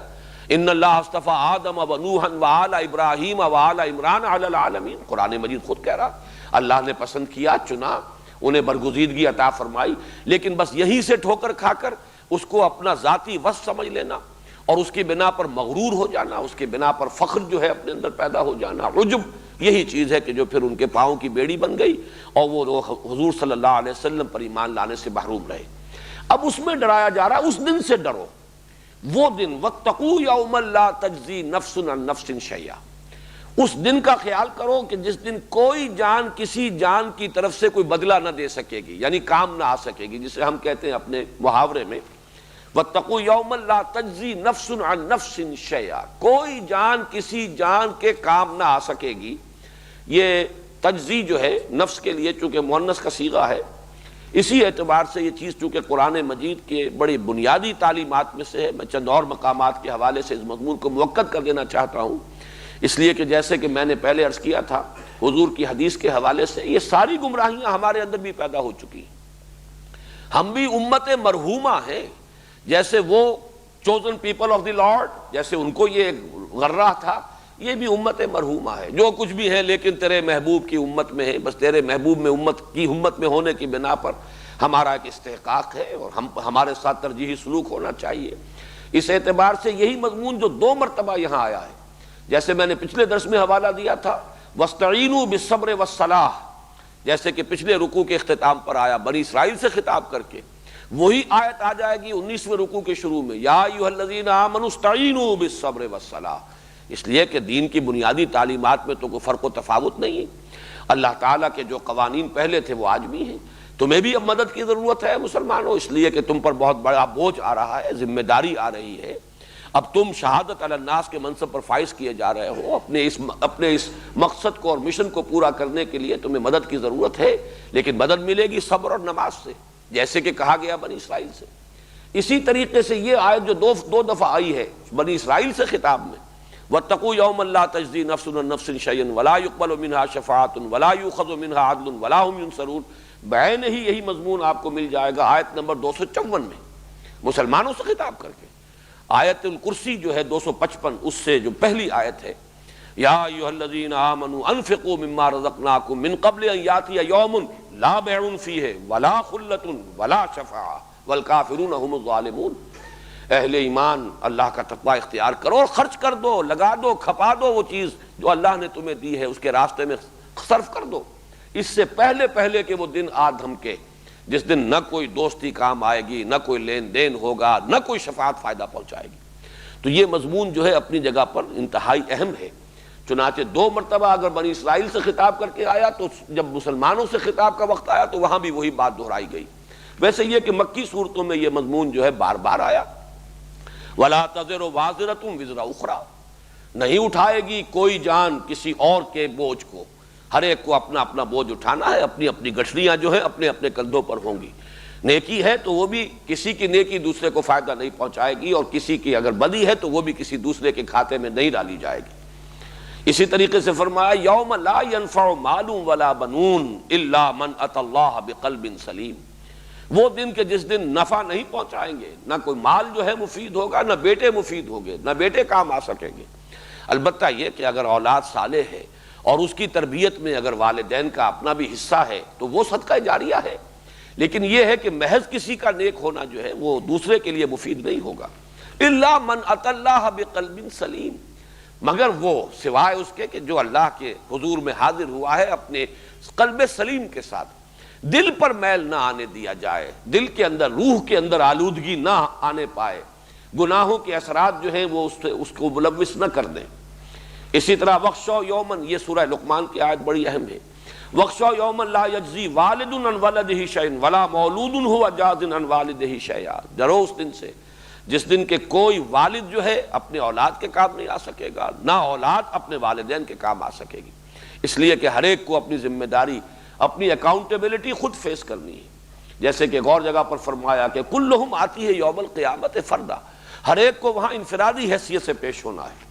ان اللہ اصطفیٰ آدم و نوحا و آل ابراہیم و آل عمران علی العالمین. قرآن مجید خود کہہ رہا اللہ نے پسند کیا، چنا، انہیں برگزیدگی عطا فرمائی. لیکن بس یہیں سے ٹھوکر کھا کر اس کو اپنا ذاتی وصف سمجھ لینا اور اس کی بنا پر مغرور ہو جانا، اس کی بنا پر فخر جو ہے اپنے اندر پیدا ہو جانا، عجب، یہی چیز ہے کہ جو پھر ان کے پاؤں کی بیڑی بن گئی اور وہ حضور صلی اللہ علیہ وسلم پر ایمان لانے سے محروم رہے. اب اس میں ڈرایا جا رہا ہے اس دن سے ڈرو، وہ دن واتقوا یوما لا تجزی نفس عن نفس شیئا. اس دن کا خیال کرو کہ جس دن کوئی جان کسی جان کی طرف سے کوئی بدلہ نہ دے سکے گی، یعنی کام نہ آ سکے گی، جسے ہم کہتے ہیں اپنے محاورے میں واتقوا یوما لا تجزی نفس عن نفس شیئا. کوئی جان کسی جان کے کام نہ آ سکے گی. یہ تجزی جو ہے نفس کے لیے چونکہ مؤنث کا صیغہ ہے، اسی اعتبار سے یہ چیز چونکہ قرآن مجید کے بڑی بنیادی تعلیمات میں سے ہے. میں چند اور مقامات کے حوالے سے اس مضمون کو موقت کر دینا چاہتا ہوں، اس لیے کہ جیسے کہ میں نے پہلے عرض کیا تھا حضور کی حدیث کے حوالے سے یہ ساری گمراہیاں ہمارے اندر بھی پیدا ہو چکی ہیں. ہم بھی امت مرحومہ ہیں، جیسے وہ chosen people of the lord, جیسے ان کو یہ غرہ تھا، یہ بھی امت مرحومہ ہے. جو کچھ بھی ہے لیکن تیرے محبوب کی امت میں ہے، بس تیرے محبوب میں امت میں ہونے کی بنا پر ہمارا ایک استحقاق ہے اور ہمارے ساتھ ترجیحی سلوک ہونا چاہیے. اس اعتبار سے یہی مضمون جو 2 مرتبہ یہاں آیا ہے، جیسے میں نے پچھلے درس میں حوالہ دیا تھا وَاسْتَعِینُوا بِالصَّبْرِ وَالصَّلَاحِ، جیسے کہ پچھلے رکوع کے اختتام پر آیا بنی اسرائیل سے خطاب کر کے، وہی آیت آ جائے گی 19ویں رکوع کے شروع میں یا ایھا الذین آمنوا استعینوا بالصبر والصلاح. اس لیے کہ دین کی بنیادی تعلیمات میں تو کوئی فرق و تفاوت نہیں ہے. اللہ تعالیٰ کے جو قوانین پہلے تھے وہ آج بھی ہیں. تمہیں بھی اب مدد کی ضرورت ہے مسلمانوں، اس لیے کہ تم پر بہت بڑا بوجھ آ رہا ہے، ذمہ داری آ رہی ہے. اب تم شہادت علی الناس کے منصب پر فائز کیے جا رہے ہو. اپنے اس مقصد کو اور مشن کو پورا کرنے کے لیے تمہیں مدد کی ضرورت ہے، لیکن مدد ملے گی صبر اور نماز سے، جیسے کہ کہا گیا بنی اسرائیل سے. اسی طریقے سے یہ آیت جو دو دفعہ آئی ہے بنی اسرائیل سے خطاب میں وَاتَّقُوا يَوْمًا لَا تَجْزِي نَفْسٌ عَن نَفْسٍ شَيْئًا وَلَا يُقْبَلُ مِنْهَا شَفَاعَةٌ وَلَا يُؤْخَذُ مِنْهَا عَدْلٌ وَلَا هُمْ يُنصَرُونَ. بعین ہی یہی مضمون آپ کو مل جائے گا آیت نمبر 254 میں مسلمانوں سے خطاب کر کے. آیت الکرسی جو ہے 255 اس سے جو پہلی آیت ہے یا ایھا الذین آمنوا انفقوا مما رزقناکم من قبل ان یاتی یوم لا بیع فیہ ولا خلۃ ولا شفاعۃ والکافرون هم الظالمون. اہل ایمان اللہ کا تقوی اختیار کرو اور خرچ کر دو، لگا دو، کھپا دو، وہ چیز جو اللہ نے تمہیں دی ہے اس کے راستے میں صرف کر دو، اس سے پہلے کہ وہ دن آ دھمکے جس دن نہ کوئی دوستی کام آئے گی، نہ کوئی لین دین ہوگا، نہ کوئی شفاعت فائدہ پہنچائے گی. تو یہ مضمون جو ہے اپنی جگہ پر انتہائی اہم ہے. چنانچہ 2 مرتبہ اگر بنی اسرائیل سے خطاب کر کے آیا تو جب مسلمانوں سے خطاب کا وقت آیا تو وہاں بھی وہی بات دہرائی گئی. ویسے یہ کہ مکی صورتوں میں یہ مضمون جو ہے بار بار آیا وَلَا تَزِرُ وَازِرَةٌ وِزْرَ أُخْرَىٰ، نہیں اٹھائے گی کوئی جان کسی اور کے بوجھ کو. ہر ایک کو اپنا اپنا بوجھ اٹھانا ہے، اپنی اپنی گٹھلیاں جو ہیں اپنے اپنے کندھوں پر ہوں گی. نیکی ہے تو وہ بھی کسی کی نیکی دوسرے کو فائدہ نہیں پہنچائے گی، اور کسی کی اگر بدی ہے تو وہ بھی کسی دوسرے کے کھاتے میں نہیں ڈالی جائے گی. اسی طریقے سے فرمایا یوم لا ينفع مال ولا بنون الا من اتى اللہ بقلب سلیم. وہ دن کہ جس دن نفع نہیں پہنچائیں گے، نہ کوئی مال جو ہے مفید ہوگا، نہ بیٹے مفید ہوگے، نہ بیٹے کام آ سکیں گے. البتہ یہ کہ اگر اولاد صالح ہے اور اس کی تربیت میں اگر والدین کا اپنا بھی حصہ ہے تو وہ صدقہ جاریہ ہے. لیکن یہ ہے کہ محض کسی کا نیک ہونا جو ہے وہ دوسرے کے لیے مفید نہیں ہوگا. الا من اتى اللہ بقلب سلیم، مگر وہ سوائے اس کے کہ جو اللہ کے حضور میں حاضر ہوا ہے اپنے قلب سلیم کے ساتھ. دل پر میل نہ آنے دیا جائے، دل کے اندر، روح کے اندر آلودگی نہ آنے پائے، گناہوں کے اثرات جو ہیں وہ اس کو ملوث نہ کر دیں. اسی طرح وَاخْشَوْا یوماً، یہ سورہ لقمان کی آیت بڑی اہم ہے. وَاخْشَوْا یوماً لا یجزی والد عن ولدہ شیئا ولا مولود هو جاز عن والدہ شیئا. ڈرو اس دن سے جس دن کے کوئی والد جو ہے اپنے اولاد کے کام نہیں آ سکے گا، نہ اولاد اپنے والدین کے کام آ سکے گی. اس لیے کہ ہر ایک کو اپنی ذمہ داری، اپنی اکاؤنٹیبلٹی خود فیس کرنی ہے. جیسے کہ ایک اور جگہ پر فرمایا کہ کلہم آتی ہے یوم القیامت فردا، ہر ایک کو وہاں انفرادی حیثیت سے پیش ہونا ہے،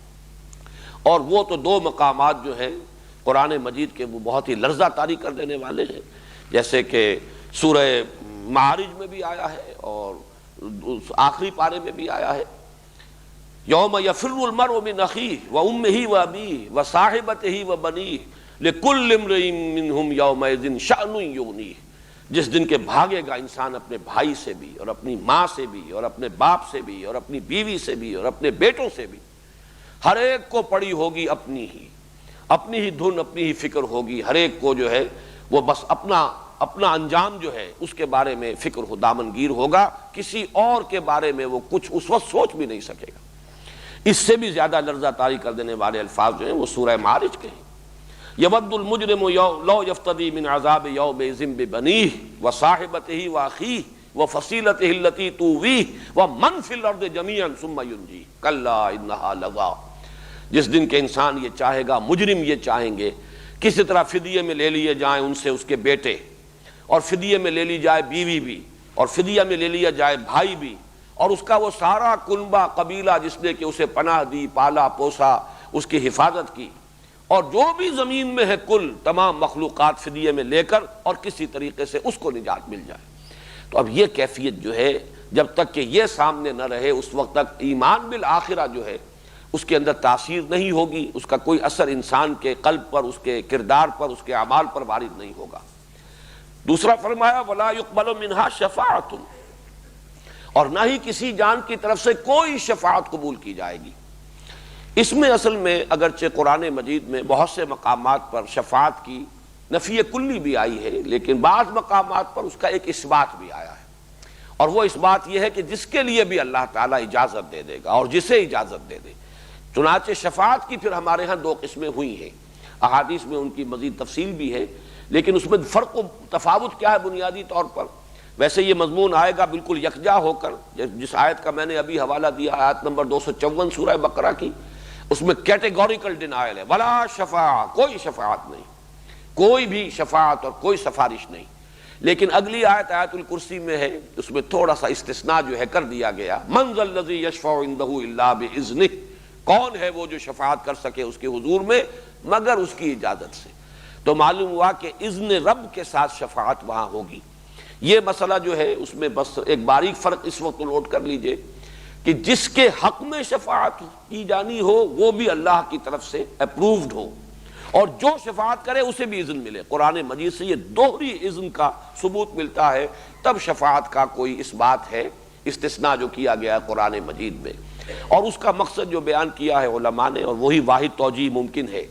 اور وہ تو دو مقامات جو ہیں قرآن مجید کے وہ بہت ہی لرزہ طاری کر دینے والے ہیں، جیسے کہ سورہ معارج میں بھی آیا ہے اور آخری پارے میں بھی آیا ہے، یوم یفر المرء من اخیہ وامہ وابیہ وصاحبتہ وبنیہ لکل امرئ منہم یومئذ شأن یغنیہ، جس دن کے بھاگے گا انسان اپنے بھائی سے بھی اور اپنی ماں سے بھی اور اپنے باپ سے بھی اور اپنی بیوی سے بھی اور اپنے بیٹوں سے بھی، ہر ایک کو پڑی ہوگی اپنی ہی دھن، اپنی ہی فکر ہوگی، ہر ایک کو جو ہے وہ بس اپنا انجام جو ہے اس کے بارے میں فکر ہو، دامنگیر ہوگا، کسی اور کے بارے میں وہ کچھ اس وقت سوچ بھی نہیں سکے گا۔ اس سے بھی زیادہ لرزہ طاری کر دینے والے الفاظ جو ہیں وہ سورہ معارج کے ہیں، یود المجرم لو یفتدی من عذاب یومئذ ببنیہ وصاحبتہ واخیہ وفصیلتہ التی تؤویہ ومن فی الارض جمیعا ثم ینجیہ کلا انہا لظی، جس دن کے انسان یہ چاہے گا، مجرم یہ چاہیں گے کسی طرح فدیے میں لے لیے جائیں ان سے اس کے بیٹے، اور فدیے میں لے لی جائے بیوی بھی، اور فدیہ میں لے لیا جائے بھائی بھی، اور اس کا وہ سارا کنبہ قبیلہ جس نے کہ اسے پناہ دی، پالا پوسا، اس کی حفاظت کی، اور جو بھی زمین میں ہے کل تمام مخلوقات فدیے میں لے کر اور کسی طریقے سے اس کو نجات مل جائے۔ تو اب یہ کیفیت جو ہے جب تک کہ یہ سامنے نہ رہے اس وقت تک ایمان بالآخرہ جو ہے اس کے اندر تاثیر نہیں ہوگی، اس کا کوئی اثر انسان کے قلب پر، اس کے کردار پر، اس کے اعمال پر وارد نہیں ہوگا۔ دوسرا فرمایا وَلَا يُقْبَلُ مِنْهَا شَفَاعَةٌ، اور نہ ہی کسی جان کی طرف سے کوئی شفاعت قبول کی جائے گی۔ اس میں اصل میں اگرچہ قرآن مجید میں بہت سے مقامات پر شفاعت کی نفی کلی بھی آئی ہے، لیکن بعض مقامات پر اس کا ایک اثبات بھی آیا ہے، اور وہ اثبات یہ ہے کہ جس کے لیے بھی اللہ تعالیٰ اجازت دے دے گا اور جسے اجازت دے دے۔ چنانچہ شفاعت کی پھر ہمارے ہاں دو قسمیں ہوئی ہیں، احادیث میں ان کی مزید تفصیل بھی ہے، لیکن اس میں فرق و تفاوت کیا ہے بنیادی طور پر؟ ویسے یہ مضمون آئے گا بالکل یکجا ہو کر، جس آیت کا میں نے ابھی حوالہ دیا آیت نمبر 254 سورہ بقرہ کی، اس میں کیٹیگوریکل ڈینائل ہے، ولا شفاعہ، کوئی شفاعت نہیں، کوئی بھی شفاعت اور کوئی سفارش نہیں۔ لیکن اگلی آیت آیت الکرسی میں ہے، اس میں تھوڑا سا استثناء جو ہے کر دیا گیا، من ذا الذی یشفع عندہ الا باذنہ، کون ہے وہ جو شفاعت کر سکے اس کے حضور میں مگر اس کی اجازت سے۔ تو معلوم ہوا کہ اذن رب کے ساتھ شفاعت وہاں ہوگی۔ یہ مسئلہ جو ہے اس میں بس ایک باریک فرق اس وقت نوٹ کر لیجئے کہ جس کے حق میں شفاعت کی جانی ہو وہ بھی اللہ کی طرف سے اپرووڈ ہو، اور جو شفاعت کرے اسے بھی اذن ملے۔ قرآن مجید سے یہ دوہری اذن کا ثبوت ملتا ہے، تب شفاعت کا کوئی اس بات ہے، استثناء جو کیا گیا ہے قرآن مجید میں، اور اس کا مقصد جو بیان کیا ہے علماء نے، اور وہی واحد توجیہ ممکن ہے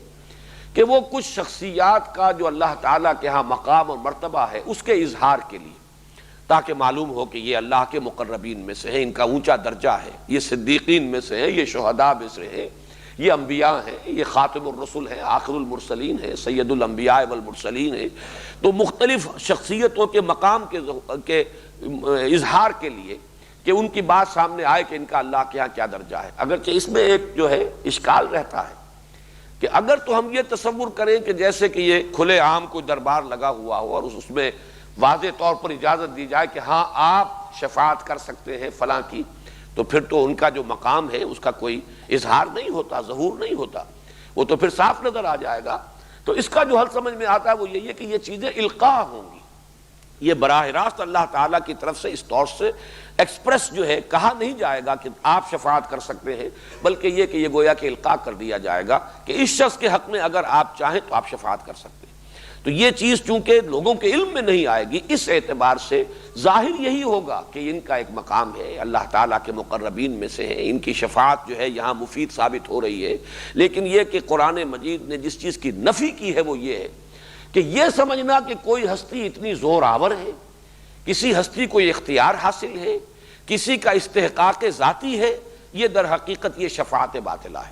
کہ وہ کچھ شخصیات کا جو اللہ تعالیٰ کے ہاں مقام اور مرتبہ ہے اس کے اظہار کے لیے، تاکہ معلوم ہو کہ یہ اللہ کے مقربین میں سے ہیں، ان کا اونچا درجہ ہے، یہ صدیقین میں سے ہیں، یہ شہداء میں سے ہیں، یہ انبیاء ہیں، یہ خاتم الرسل ہیں، آخر المرسلین ہیں، سید الانبیاء والمرسلین ہیں۔ تو مختلف شخصیتوں کے مقام کے اظہار کے لیے کہ ان کی بات سامنے آئے کہ ان کا اللہ کے ہاں کیا درجہ ہے۔ اگرچہ اس میں ایک جو ہے اشکال رہتا ہے کہ اگر تو ہم یہ تصور کریں کہ جیسے کہ یہ کھلے عام کوئی دربار لگا ہوا ہو اور اس میں واضح طور پر اجازت دی جائے کہ ہاں آپ شفاعت کر سکتے ہیں فلاں کی، تو پھر تو ان کا جو مقام ہے اس کا کوئی اظہار نہیں ہوتا، ظہور نہیں ہوتا، وہ تو پھر صاف نظر آ جائے گا۔ تو اس کا جو حل سمجھ میں آتا ہے وہ یہی ہے کہ یہ چیزیں القاء ہوں گی، یہ براہ راست اللہ تعالیٰ کی طرف سے اس طور سے ایکسپریس جو ہے کہا نہیں جائے گا کہ آپ شفاعت کر سکتے ہیں، بلکہ یہ کہ یہ گویا کہ القاء کر دیا جائے گا کہ اس شخص کے حق میں اگر آپ چاہیں تو آپ شفاعت کر سکتے ہیں۔ تو یہ چیز چونکہ لوگوں کے علم میں نہیں آئے گی، اس اعتبار سے ظاہر یہی ہوگا کہ ان کا ایک مقام ہے، اللہ تعالیٰ کے مقربین میں سے ہیں، ان کی شفاعت جو ہے یہاں مفید ثابت ہو رہی ہے۔ لیکن یہ کہ قرآن مجید نے جس چیز کی نفی کی ہے وہ یہ ہے کہ یہ سمجھنا کہ کوئی ہستی اتنی زور آور ہے، کسی ہستی کو اختیار حاصل ہے، کسی کا استحقاق ذاتی ہے، یہ در حقیقت یہ شفاعت باطلہ ہے۔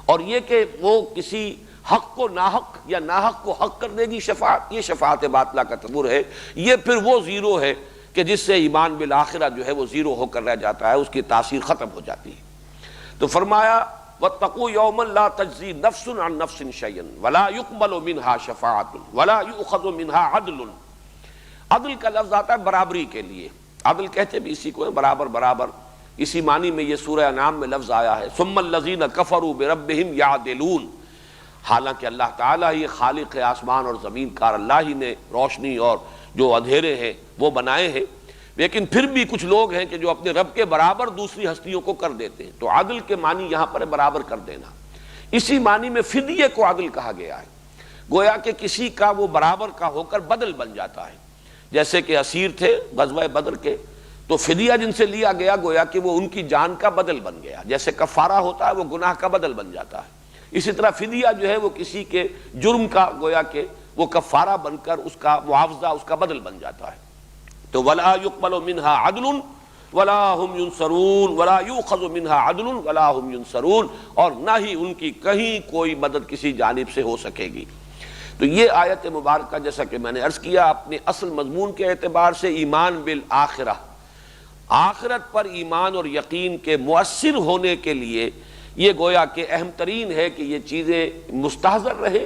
اور یہ کہ وہ کسی حق کو ناحق یا ناحق کو حق کر دے گی شفاعت، یہ شفاعت باطلہ کا تصور ہے، یہ پھر وہ زیرو ہے کہ جس سے ایمان بالآخرہ جو ہے وہ زیرو ہو کر رہ جاتا ہے، اس کی تاثیر ختم ہو جاتی ہے۔ تو فرمایا وَاتَّقُوا يَوْمًا لَا تَجْزِي نَفْسٌ عَن نَفْسٍ شَيْئًا وَلَا يُقْبَلُ مِنْهَا شَفَاعَةٌ وَلَا يُؤْخَذُ مِنْهَا عَدْلٌ۔ عدل کا لفظ آتا ہے برابری کے لیے، عدل کہتے بھی اسی کو ہے، برابر برابر اسی معنی میں یہ سورہ انعام میں لفظ آیا ہے ثم الذین کفروا بربہم یعدلون، حالانکہ اللہ تعالیٰ ہی خالق آسمان اور زمین کا، اللہ ہی نے روشنی اور جو اندھیرے ہیں وہ بنائے ہیں، لیکن پھر بھی کچھ لوگ ہیں کہ جو اپنے رب کے برابر دوسری ہستیوں کو کر دیتے ہیں۔ تو عدل کے معنی یہاں پر برابر کر دینا، اسی معنی میں فدیے کو عدل کہا گیا ہے، گویا کہ کسی کا وہ برابر کا ہو کر بدل بن جاتا ہے۔ جیسے کہ اسیر تھے غزوہ بدر کے، تو فدیہ جن سے لیا گیا گویا کہ وہ ان کی جان کا بدل بن گیا، جیسے کفارہ ہوتا ہے وہ گناہ کا بدل بن جاتا ہے، اسی طرح فدیہ جو ہے وہ کسی کے جرم کا گویا کہ وہ کفارہ بن کر اس کا معاوضہ، اس کا بدل بن جاتا ہے۔ تو ولا يقبل منها عدل ولا هم ينصرون ولا يؤخذ منها عدل ولا هم ينصرون، اور نہ ہی ان کی کہیں کوئی مدد کسی جانب سے ہو سکے گی۔ تو یہ آیت مبارکہ جیسا کہ میں نے عرض کیا اپنے اصل مضمون کے اعتبار سے ایمان بالآخرہ، آخرت پر ایمان اور یقین کے مؤثر ہونے کے لیے یہ گویا کہ اہم ترین ہے کہ یہ چیزیں مستحضر رہے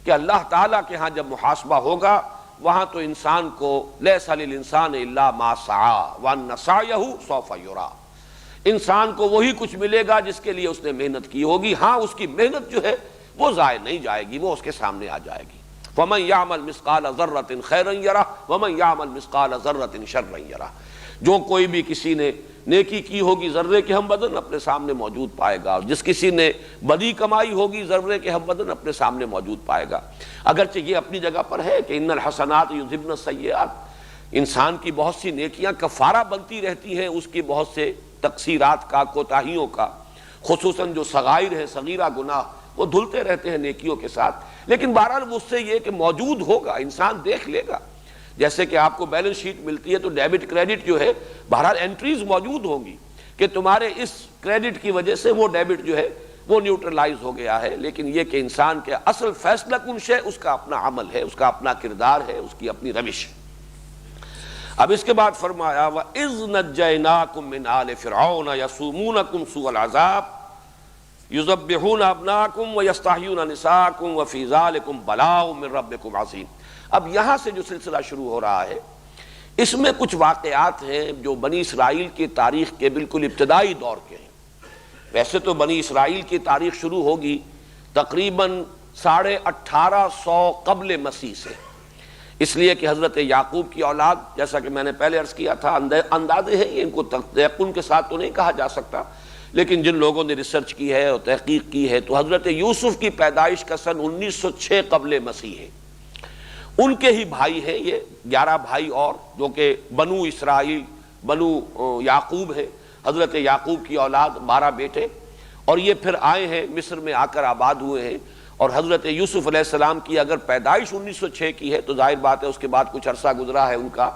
کہ اللہ تعالیٰ کے ہاں جب محاسبہ ہوگا وہاں تو انسان کو لیس للانسان الا ما سعی وان سعیہ سوف یری، انسان کو وہی کچھ ملے گا جس کے لیے اس نے محنت کی ہوگی، ہاں اس کی محنت جو ہے وہ ضائع نہیں جائے گی، وہ اس کے سامنے آ جائے گی۔ فمن یعمل مثقال ذرۃ خیرا یرہ ومن یعمل مثقال ذرۃ شرا یرہ، جو کوئی بھی کسی نے نیکی کی ہوگی ذرے کے ہم وزن اپنے سامنے موجود پائے گا، اور جس کسی نے بدی کمائی ہوگی ذرے کے ہم وزن اپنے سامنے موجود پائے گا۔ اگرچہ یہ اپنی جگہ پر ہے کہ ان الحسنات یذھبن السیئات، انسان کی بہت سی نیکیاں کفارہ بنتی رہتی ہیں اس کی بہت سے تقصیرات کا، کوتاہیوں کا، خصوصاً جو صغائر ہیں، صغیرہ گناہ وہ دھلتے رہتے ہیں نیکیوں کے ساتھ، لیکن بہرحال اس سے یہ کہ موجود ہوگا، انسان دیکھ لے گا۔ جیسے کہ آپ کو بیلنس شیٹ ملتی ہے تو ڈیبٹ کریڈٹ جو ہے بہرحال انٹریز موجود ہوں گی کہ تمہارے اس کریڈٹ کی وجہ سے وہ ڈیبٹ جو ہے وہ نیوٹرلائز ہو گیا ہے، لیکن یہ کہ انسان کے اصل فیصلہ کن شے اس کا اپنا عمل ہے، اس کا اپنا کردار ہے، اس کی اپنی روش۔ اب اس کے بعد فرمایا وَإِذْ نَجَّيْنَاكُمْ مِنْ آلِ فِرْعَوْنَ يَسُومُونَكُمْ سُوءَ الْعَذَابِ يُذَبِّحُونَ أَبْنَاءَكُمْ وَيَسْتَحْيُونَ نِسَاءَكُمْ وَفِي ذَلِكُمْ بَلَاءٌ مِّن رَّبِّكُمْ عَظِيمٌ۔ اب یہاں سے جو سلسلہ شروع ہو رہا ہے اس میں کچھ واقعات ہیں جو بنی اسرائیل کی تاریخ کے بالکل ابتدائی دور کے ہیں۔ ویسے تو بنی اسرائیل کی تاریخ شروع ہوگی تقریباً 1850 قبل مسیح سے، اس لیے کہ حضرت یعقوب کی اولاد، جیسا کہ میں نے پہلے عرض کیا تھا، اندازے ہیں، ان کو تیقن کے ساتھ تو نہیں کہا جا سکتا، لیکن جن لوگوں نے ریسرچ کی ہے اور تحقیق کی ہے تو حضرت یوسف کی پیدائش کا سن 1906 قبل مسیح ہے۔ ان کے ہی بھائی ہیں یہ 11 بھائی اور، جو کہ بنو اسرائیل، بنو یعقوب ہے، حضرت یعقوب کی اولاد 12 بیٹے، اور یہ پھر آئے ہیں مصر میں آ کر آباد ہوئے ہیں۔ اور حضرت یوسف علیہ السلام کی اگر پیدائش 1906 کی ہے تو ظاہر بات ہے اس کے بعد کچھ عرصہ گزرا ہے ان کا،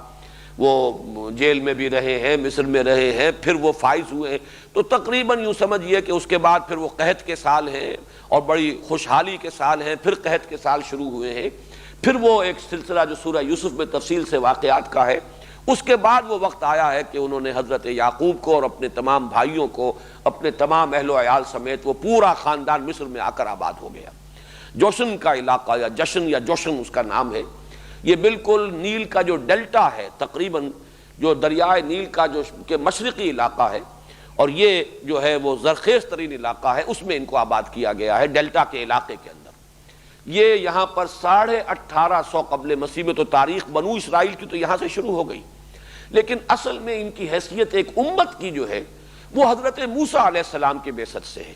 وہ جیل میں بھی رہے ہیں، مصر میں رہے ہیں، پھر وہ فائز ہوئے ہیں، تو تقریباً یوں سمجھیے کہ اس کے بعد پھر وہ قحط کے سال ہیں اور بڑی خوشحالی کے سال ہیں، پھر قحط کے سال شروع ہوئے ہیں، پھر وہ ایک سلسلہ جو سورہ یوسف میں تفصیل سے واقعات کا ہے۔ اس کے بعد وہ وقت آیا ہے کہ انہوں نے حضرت یعقوب کو اور اپنے تمام بھائیوں کو، اپنے تمام اہل و عیال سمیت وہ پورا خاندان مصر میں آ کر آباد ہو گیا۔ جوشن کا علاقہ یا جشن یا جوشن اس کا نام ہے، یہ بالکل نیل کا جو ڈیلٹا ہے، تقریباً جو دریائے نیل کا جو کہ مشرقی علاقہ ہے، اور یہ جو ہے وہ زرخیز ترین علاقہ ہے، اس میں ان کو آباد کیا گیا ہے، ڈیلٹا کے علاقے کے اندر۔ یہ یہاں پر 1850 قبل مسیح میں، تو تاریخ بنو اسرائیل کی تو یہاں سے شروع ہو گئی، لیکن اصل میں ان کی حیثیت ایک امت کی جو ہے وہ حضرت موسیٰ علیہ السلام کی بعثت سے ہے۔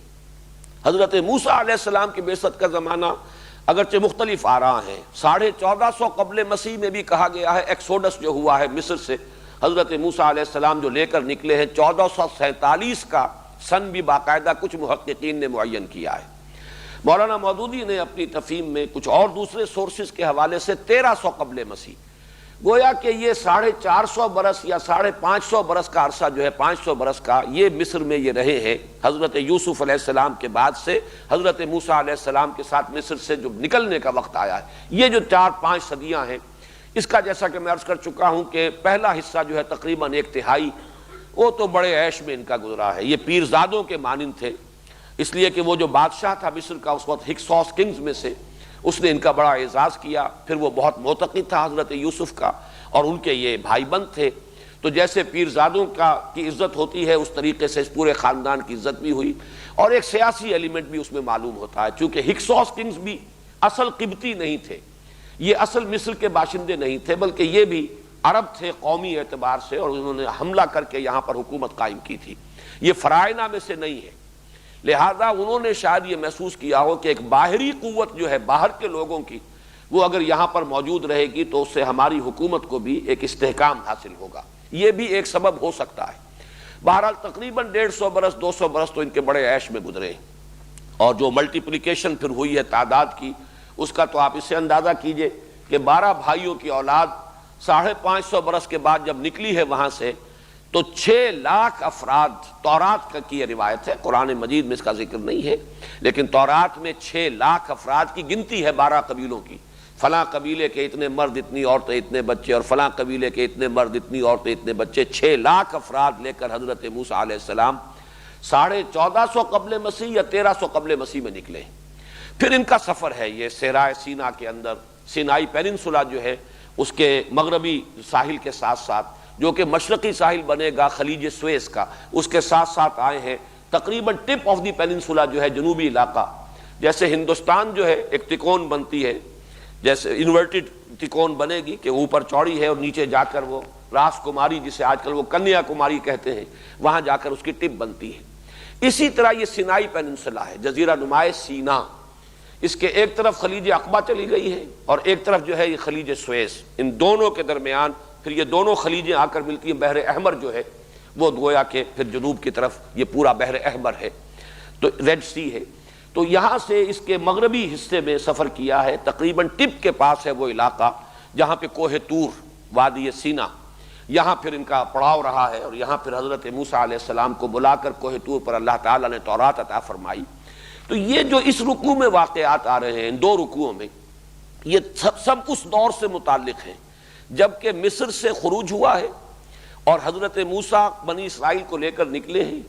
حضرت موسیٰ علیہ السلام کی بعثت کا زمانہ اگرچہ مختلف آراء ہیں، 1450 قبل مسیح میں بھی کہا گیا ہے، ایکسوڈس جو ہوا ہے مصر سے حضرت موسیٰ علیہ السلام جو لے کر نکلے ہیں، 1447 کا سن بھی باقاعدہ کچھ محققین نے معین کیا ہے۔ مولانا مودودی نے اپنی تفہیم میں کچھ اور دوسرے سورسز کے حوالے سے 1300 قبل مسیح، گویا کہ یہ 450 برس یا 550 برس کا عرصہ جو ہے، 500 برس کا، یہ مصر میں یہ رہے ہیں حضرت یوسف علیہ السلام کے بعد سے حضرت موسیٰ علیہ السلام کے ساتھ مصر سے جو نکلنے کا وقت آیا ہے۔ یہ جو 4-5 صدیاں ہیں، اس کا جیسا کہ میں عرض کر چکا ہوں کہ پہلا حصہ جو ہے تقریباً 1/3 وہ تو بڑے عیش میں ان کا گزرا ہے، یہ پیرزادوں کے مانند تھے، اس لیے کہ وہ جو بادشاہ تھا مصر کا اس وقت ہکسوس کنگز میں سے، اس نے ان کا بڑا اعزاز کیا، پھر وہ بہت معتقد تھا حضرت یوسف کا، اور ان کے یہ بھائی بند تھے، تو جیسے پیرزادوں کی عزت ہوتی ہے اس طریقے سے اس پورے خاندان کی عزت بھی ہوئی، اور ایک سیاسی ایلیمنٹ بھی اس میں معلوم ہوتا ہے، چونکہ ہکسوس کنگز بھی اصل قبطی نہیں تھے، یہ اصل مصر کے باشندے نہیں تھے، بلکہ یہ بھی عرب تھے قومی اعتبار سے، اور انہوں نے حملہ کر کے یہاں پر حکومت قائم کی تھی، یہ فرائض میں سے نہیں ہے۔ لہذا انہوں نے شاید یہ محسوس کیا ہو کہ ایک باہری قوت جو ہے باہر کے لوگوں کی، وہ اگر یہاں پر موجود رہے گی تو اس سے ہماری حکومت کو بھی ایک استحکام حاصل ہوگا، یہ بھی ایک سبب ہو سکتا ہے۔ بہرحال تقریباً 150 برس 200 برس تو ان کے بڑے عیش میں گزرے، اور جو ملٹیپلیکیشن پھر ہوئی ہے تعداد کی، اس کا تو آپ اس سے اندازہ کیجئے کہ 12 بھائیوں کی اولاد 550 برس کے بعد جب نکلی ہے وہاں سے، تو 6 لاکھ افراد، تورات کی یہ روایت ہے، قرآن مجید میں اس کا ذکر نہیں ہے، لیکن تورات میں 6 لاکھ افراد کی گنتی ہے 12 قبیلوں کی، فلاں قبیلے کے اتنے مرد اتنی عورتیں اتنے بچے، اور فلاں قبیلے کے اتنے مرد اتنی عورتیں اتنے بچے، 6 لاکھ افراد لے کر حضرت موسیٰ علیہ السلام 1450 قبل مسیح یا 1300 قبل مسیح میں نکلے۔ پھر ان کا سفر ہے یہ صحرائے سینا کے اندر، سینائی پیننسولا جو ہے اس کے مغربی ساحل کے ساتھ ساتھ، جو کہ مشرقی ساحل بنے گا خلیج سویس کا، اس کے ساتھ ساتھ آئے ہیں تقریباً ٹپ آف دی پیننسولا جو ہے جنوبی علاقہ، جیسے ہندوستان جو ہے ایک تکون بنتی ہے، جیسے انورٹڈ تکون بنے گی کہ اوپر چوڑی ہے اور نیچے جا کر وہ راس کماری، جسے آج کل وہ کنیا کماری کہتے ہیں، وہاں جا کر اس کی ٹپ بنتی ہے۔ اسی طرح یہ سینائی پیننسولا ہے، جزیرہ نمائے سینا، اس کے ایک طرف خلیج عقبہ چلی گئی ہے اور ایک طرف جو ہے یہ خلیج سویس، ان دونوں کے درمیان پھر یہ دونوں خلیجیں آ کر ملتی ہیں، بحر احمر جو ہے وہ گویا کہ پھر جنوب کی طرف یہ پورا بحر احمر ہے، تو ریڈ سی ہے۔ تو یہاں سے اس کے مغربی حصے میں سفر کیا ہے، تقریباً ٹپ کے پاس ہے وہ علاقہ جہاں پہ کوہ طور، وادی سینا، یہاں پھر ان کا پڑاؤ رہا ہے، اور یہاں پھر حضرت موسیٰ علیہ السلام کو بلا کر کوہ طور پر اللہ تعالیٰ نے تورات عطا فرمائی۔ تو یہ جو اس رکوع میں واقعات آ رہے ہیں، ان 2 رکوعوں میں، یہ سب اس دور سے متعلق ہیں جبکہ مصر سے خروج ہوا ہے اور حضرت موسیٰ بنی اسرائیل کو لے کر نکلے ہیں۔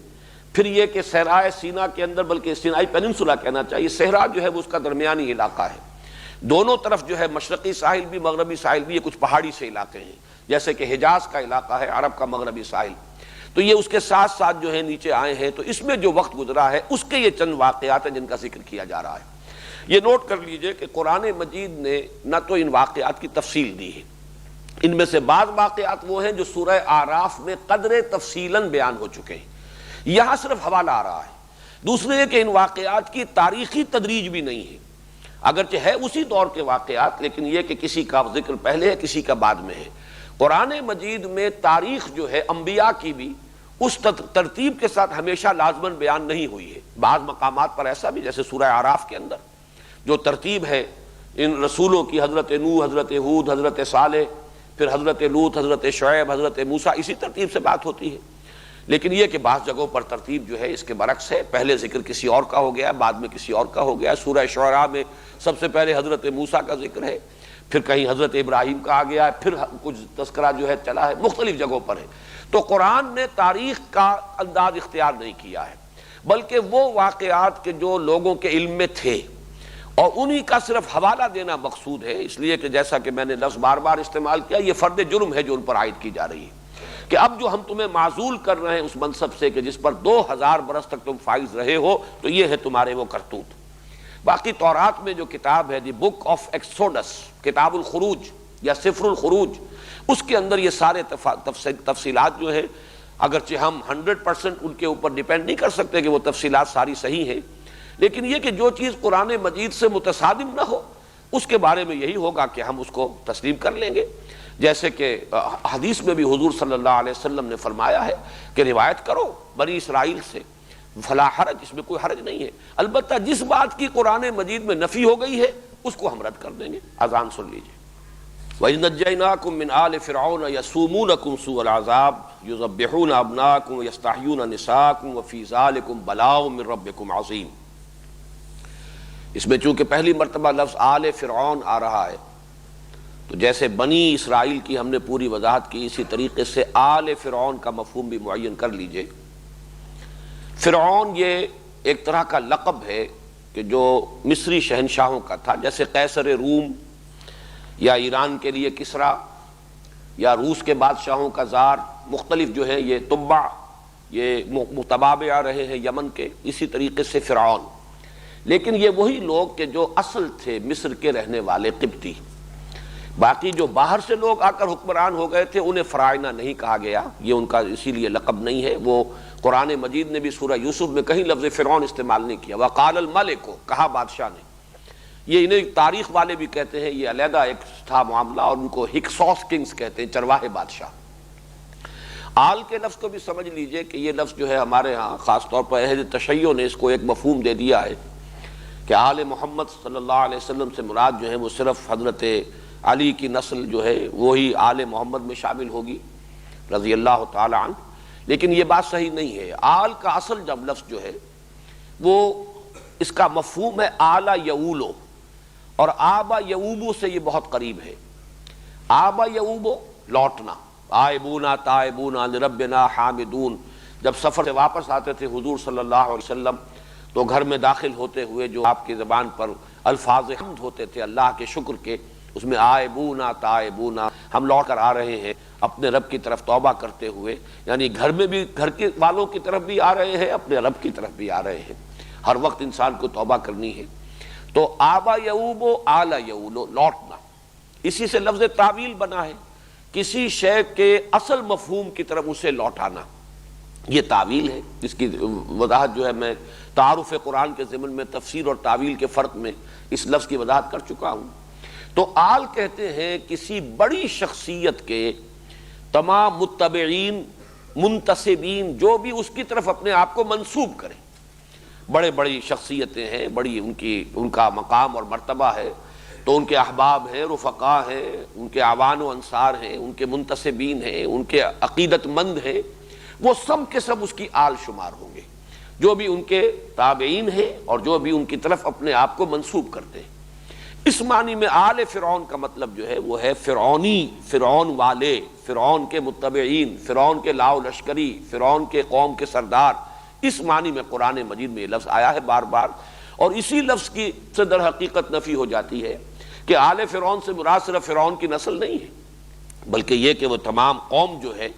پھر یہ کہ صحرائے سینا کے اندر، بلکہ سینائی پیننسولا کہنا چاہیے، صحرا جو ہے وہ اس کا درمیانی علاقہ ہے، دونوں طرف جو ہے مشرقی ساحل بھی مغربی ساحل بھی، یہ کچھ پہاڑی سے علاقے ہیں، جیسے کہ حجاز کا علاقہ ہے عرب کا مغربی ساحل، تو یہ اس کے ساتھ ساتھ جو ہے نیچے آئے ہیں۔ تو اس میں جو وقت گزرا ہے اس کے یہ چند واقعات ہیں جن کا ذکر کیا جا رہا ہے۔ یہ نوٹ کر لیجئے کہ قرآن مجید نے نہ تو ان واقعات کی تفصیل دی ہے، ان میں سے بعض واقعات وہ ہیں جو سورہ اعراف میں قدر تفصیلاً بیان ہو چکے ہیں، یہاں صرف حوالہ آ رہا ہے۔ دوسرے یہ کہ ان واقعات کی تاریخی تدریج بھی نہیں ہے، اگرچہ ہے اسی دور کے واقعات، لیکن یہ کہ کسی کا ذکر پہلے ہے کسی کا بعد میں ہے۔ قرآن مجید میں تاریخ جو ہے انبیاء کی بھی اس ترتیب کے ساتھ ہمیشہ لازماً بیان نہیں ہوئی ہے، بعض مقامات پر ایسا بھی، جیسے سورہ اعراف کے اندر جو ترتیب ہے ان رسولوں کی، حضرت نوح، حضرت ہود، حضرت صالح، پھر حضرت لوط، حضرت شعیب، حضرت موسیٰ، اسی ترتیب سے بات ہوتی ہے۔ لیکن یہ کہ بعض جگہوں پر ترتیب جو ہے اس کے برعکس ہے، پہلے ذکر کسی اور کا ہو گیا، بعد میں کسی اور کا ہو گیا۔ سورہ شعراء میں سب سے پہلے حضرت موسیٰ کا ذکر ہے، پھر کہیں حضرت ابراہیم کا آ گیا ہے، پھر کچھ تذکرہ جو ہے چلا ہے، مختلف جگہوں پر ہے۔ تو قرآن نے تاریخ کا انداز اختیار نہیں کیا ہے، بلکہ وہ واقعات کے جو لوگوں کے علم میں تھے اور انہی کا صرف حوالہ دینا مقصود ہے، اس لیے کہ جیسا کہ میں نے لفظ بار بار استعمال کیا، یہ فرد جرم ہے جو ان پر عائد کی جا رہی ہے، کہ اب جو ہم تمہیں معزول کر رہے ہیں اس منصب سے کہ جس پر 2000 برس تک تم فائز رہے ہو، تو یہ ہے تمہارے وہ کرتوت۔ باقی تورات میں جو کتاب ہے دی بک آف ایکسوڈس، کتاب الخروج یا سفر الخروج، اس کے اندر یہ سارے تفصیلات جو ہیں، اگرچہ ہم 100% ان کے اوپر ڈیپینڈ نہیں کر سکتے کہ وہ تفصیلات ساری صحیح ہیں، لیکن یہ کہ جو چیز قرآن مجید سے متصادم نہ ہو اس کے بارے میں یہی ہوگا کہ ہم اس کو تسلیم کر لیں گے۔ جیسے کہ حدیث میں بھی حضور صلی اللہ علیہ وسلم نے فرمایا ہے کہ روایت کرو بنی اسرائیل سے، فلا حرج، اس میں کوئی حرج نہیں ہے، البتہ جس بات کی قرآن مجید میں نفی ہو گئی ہے اس کو ہم رد کر دیں گے۔ اذان سن لیجیے۔ وَإِذْ نَجَّيْنَاكُمْ مِنْ آلِ فِرْعَوْنَ يَسُومُونَكُمْ سُوءَ الْعَذَابِ يُذَبِّحُونَ أَبْنَاءَكُمْ وَيَسْتَحْيُونَ نِسَاءَكُمْ وَفِي ذَلِكُمْ بَلَاءٌ مِّن رَبِّكُمْ عَظِيمٌ۔ اس میں چونکہ پہلی مرتبہ لفظ آل فرعون آ رہا ہے، تو جیسے بنی اسرائیل کی ہم نے پوری وضاحت کی، اسی طریقے سے آل فرعون کا مفہوم بھی معین کر لیجئے۔ فرعون یہ ایک طرح کا لقب ہے کہ جو مصری شہنشاہوں کا تھا، جیسے قیصر روم یا ایران کے لیے کسریٰ یا روس کے بادشاہوں کا زار مختلف جو ہے یہ تبع، یہ متبابع رہے ہیں یمن کے، اسی طریقے سے فرعون، لیکن یہ وہی لوگ کہ جو اصل تھے مصر کے رہنے والے قبطی۔ باقی جو باہر سے لوگ آ کر حکمران ہو گئے تھے انہیں فراعنہ نہیں کہا گیا، یہ ان کا اسی لیے لقب نہیں ہے۔ وہ قرآن مجید نے بھی سورہ یوسف میں کہیں لفظ فرعون استعمال نہیں کیا، وقال الملک، کہا بادشاہ نے۔ یہ انہیں تاریخ والے بھی کہتے ہیں یہ علیحدہ ایک تھا معاملہ، اور ان کو ہکسوس کنگز کہتے ہیں، چرواہے بادشاہ۔ آل کے لفظ کو بھی سمجھ لیجئے کہ یہ لفظ جو ہے ہمارے ہاں خاص طور پر اہل تشیع نے اس کو ایک مفہوم دے دیا ہے کہ آل محمد صلی اللہ علیہ وسلم سے مراد جو ہے وہ صرف حضرت علی کی نسل جو ہے وہی آل محمد میں شامل ہوگی رضی اللہ تعالی عنہ، لیکن یہ بات صحیح نہیں ہے۔ آل کا اصل جب لفظ جو ہے وہ اس کا مفہوم ہے آلا یعولو، اور آبا یعوبو سے یہ بہت قریب ہے۔ آبا یعوبو لوٹنا، آئبونا تائبونا لربنا حامدون، جب سفر سے واپس آتے تھے حضور صلی اللہ علیہ وسلم تو گھر میں داخل ہوتے ہوئے جو آپ کی زبان پر الفاظ حمد ہوتے تھے اللہ کے شکر کے، اس میں آئبونا تائبونا، ہم لوٹ کر آ رہے ہیں اپنے رب کی طرف توبہ کرتے ہوئے، یعنی گھر میں بھی گھر کے والوں کی طرف بھی آ رہے ہیں، اپنے رب کی طرف بھی آ رہے ہیں، ہر وقت انسان کو توبہ کرنی ہے۔ تو آبا یعوبو آلا یعولو، لوٹنا، اسی سے لفظ تعویل بنا ہے، کسی شے کے اصل مفہوم کی طرف اسے لوٹانا، یہ تعویل ہے۔ اس کی وضاحت جو ہے میں تعارف قرآن کے ضمن میں تفسیر اور تعویل کے فرق میں اس لفظ کی وضاحت کر چکا ہوں۔ تو آل کہتے ہیں کسی بڑی شخصیت کے تمام متبعین، منتسبین، جو بھی اس کی طرف اپنے آپ کو منسوب کریں، بڑے بڑی شخصیتیں ہیں، بڑی ان کا مقام اور مرتبہ ہے، تو ان کے احباب ہیں، رفقا ہیں، ان کے اعوان و انصار ہیں، ان کے منتسبین ہیں، ان کے عقیدت مند ہیں، وہ سب کے سب اس کی آل شمار ہوں گے، جو بھی ان کے تابعین ہیں اور جو بھی ان کی طرف اپنے آپ کو منسوب کرتے ہیں۔ اس معنی میں آل فرعون کا مطلب جو ہے وہ ہے فرعونی، فرعون والے، فرعون کے متبعین، فرعون کے لاؤ لشکری، فرعون کے قوم کے سردار، اس معنی میں قرآن مجید میں یہ لفظ آیا ہے بار بار، اور اسی لفظ کی سے در حقیقت نفی ہو جاتی ہے کہ آل فرعون سے مراد صرف فرعون کی نسل نہیں ہے، بلکہ یہ کہ وہ تمام قوم جو ہے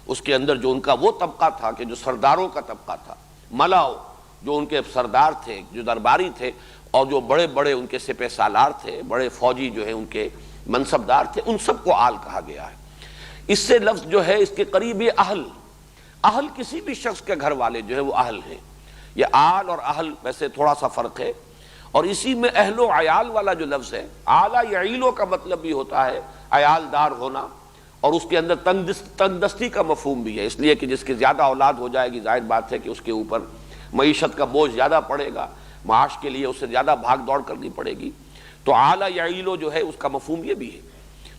اس کے اندر جو ان کا وہ طبقہ تھا کہ جو سرداروں کا طبقہ تھا، ملاؤ جو ان کے سردار تھے، جو درباری تھے، اور جو بڑے بڑے ان کے سپہ سالار تھے، بڑے فوجی جو ہیں ان کے منصبدار تھے، ان سب کو آل کہا گیا ہے۔ اس سے لفظ جو ہے اس کے قریب یہ اہل، اہل کسی بھی شخص کے گھر والے جو ہے وہ اہل ہیں۔ یہ آل اور اہل ویسے تھوڑا سا فرق ہے، اور اسی میں اہل و عیال والا جو لفظ ہے، آلہ یعیلو کا مطلب بھی ہوتا ہے عیال دار ہونا، اور اس کے اندر تنگ دستی کا مفہوم بھی ہے، اس لیے کہ جس کی زیادہ اولاد ہو جائے گی ظاہر بات ہے کہ اس کے اوپر معیشت کا بوجھ زیادہ پڑے گا، معاش کے لیے اسے زیادہ بھاگ دوڑ کرنی پڑے گی، تو آلہ یعیلو جو ہے اس کا مفہوم یہ بھی ہے۔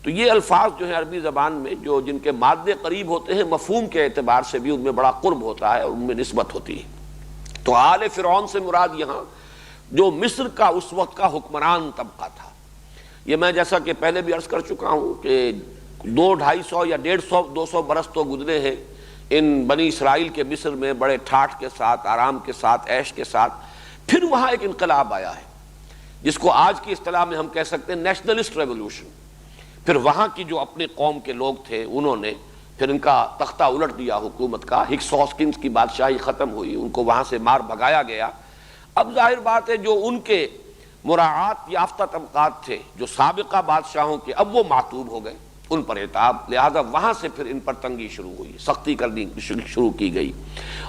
تو یہ الفاظ جو ہیں عربی زبان میں جو جن کے مادے قریب ہوتے ہیں، مفہوم کے اعتبار سے بھی ان میں بڑا قرب ہوتا ہے اور ان میں نسبت ہوتی ہے۔ تو آل فرعون سے مراد یہاں جو مصر کا اس وقت کا حکمران طبقہ تھا، یہ میں جیسا کہ پہلے بھی عرض کر چکا ہوں کہ 200-250 یا 150-200 برس تو گزرے ہیں ان بنی اسرائیل کے مصر میں بڑے ٹھاٹھ کے ساتھ، آرام کے ساتھ، عیش کے ساتھ۔ پھر وہاں ایک انقلاب آیا ہے جس کو آج کی اصطلاح میں ہم کہہ سکتے ہیں نیشنلسٹ ریولوشن۔ پھر وہاں کی جو اپنے قوم کے لوگ تھے انہوں نے پھر ان کا تختہ الٹ دیا حکومت کا، ہکسوس کنگز کی بادشاہی ختم ہوئی، ان کو وہاں سے مار بھگایا گیا۔ اب ظاہر بات ہے جو ان کے مراعات یافتہ طبقات تھے جو سابقہ بادشاہوں کے، اب وہ معتوب ہو گئے، ان پر عتاب، لہذا وہاں سے پھر ان پر تنگی شروع ہوئی، سختی کرنی شروع کی گئی،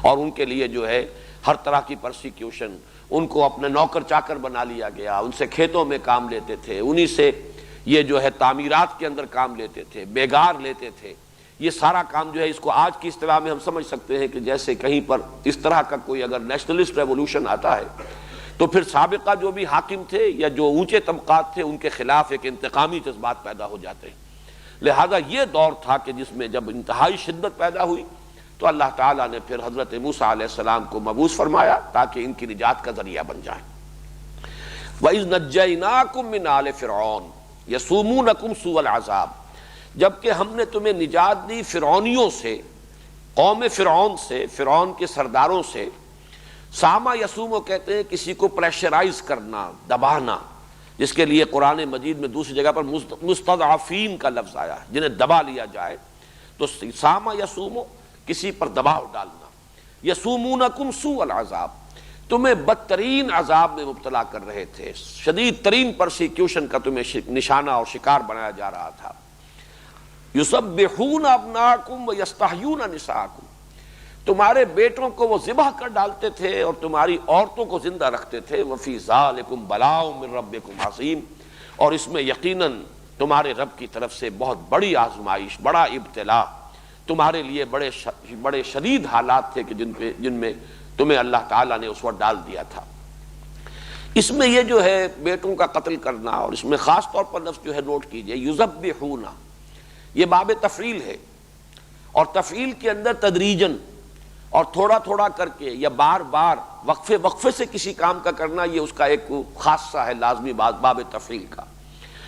اور ان کے لیے جو ہے ہر طرح کی پرسیکیوشن، ان کو اپنے نوکر چاکر بنا لیا گیا، ان سے کھیتوں میں کام لیتے تھے، انہی سے یہ جو ہے تعمیرات کے اندر کام لیتے تھے، بیگار لیتے تھے۔ یہ سارا کام جو ہے اس کو آج کی اصطلاح میں ہم سمجھ سکتے ہیں کہ جیسے کہیں پر اس طرح کا کوئی اگر نیشنلسٹ ریولوشن آتا ہے تو پھر سابقہ جو بھی حاکم تھے یا جو اونچے طبقات تھے ان کے خلاف ایک انتقامی جذبات پیدا ہو جاتے ہیں۔ لہذا یہ دور تھا کہ جس میں جب انتہائی شدت پیدا ہوئی تو اللہ تعالیٰ نے پھر حضرت موسیٰ علیہ السلام کو مبعوث فرمایا تاکہ ان کی نجات کا ذریعہ بن جائیں۔ وَإِذْ نَجَّيْنَاكُمْ مِنْ آلِ فِرْعَوْنَ يَسُومُونَكُمْ سُوءَ الْعَذَابِ، جبکہ ہم نے تمہیں نجات دی فرعونیوں سے، قوم فرعون سے، فرعون کے سرداروں سے۔ ساما یسومو کہتے ہیں کسی کو پریشرائز کرنا، دبانا، جس کے لیے قرآن مجید میں دوسری جگہ پر مستضعفین کا لفظ آیا ہے، جنہیں دبا لیا جائے۔ تو ساما یسومو کسی پر دباؤ ڈالنا، یسومونکم سوء العذاب تمہیں بدترین عذاب میں مبتلا کر رہے تھے، شدید ترین پرسیکیوشن کا تمہیں نشانہ اور شکار بنایا جا رہا تھا۔ یسبحون ابناکم ویستحیون نساءکم تمہارے بیٹوں کو وہ ذبح کر ڈالتے تھے اور تمہاری عورتوں کو زندہ رکھتے تھے۔ وفی ذالکم بلاء من ربکم عظیم اور اس میں یقیناً تمہارے رب کی طرف سے بہت بڑی آزمائش، بڑا ابتلا، تمہارے لیے بڑے شدید حالات تھے کہ جن میں تمہیں اللہ تعالیٰ نے اس وقت ڈال دیا تھا۔ اس میں یہ جو ہے بیٹوں کا قتل کرنا، اور اس میں خاص طور پر لفظ جو ہے نوٹ کیجئے یذبحون، یہ باب تفعیل ہے، اور تفعیل کے اندر تدریجن اور تھوڑا تھوڑا کر کے یا بار بار وقفے سے کسی کام کا کرنا، یہ اس کا ایک خاصہ ہے لازمی باب تفعیل کا۔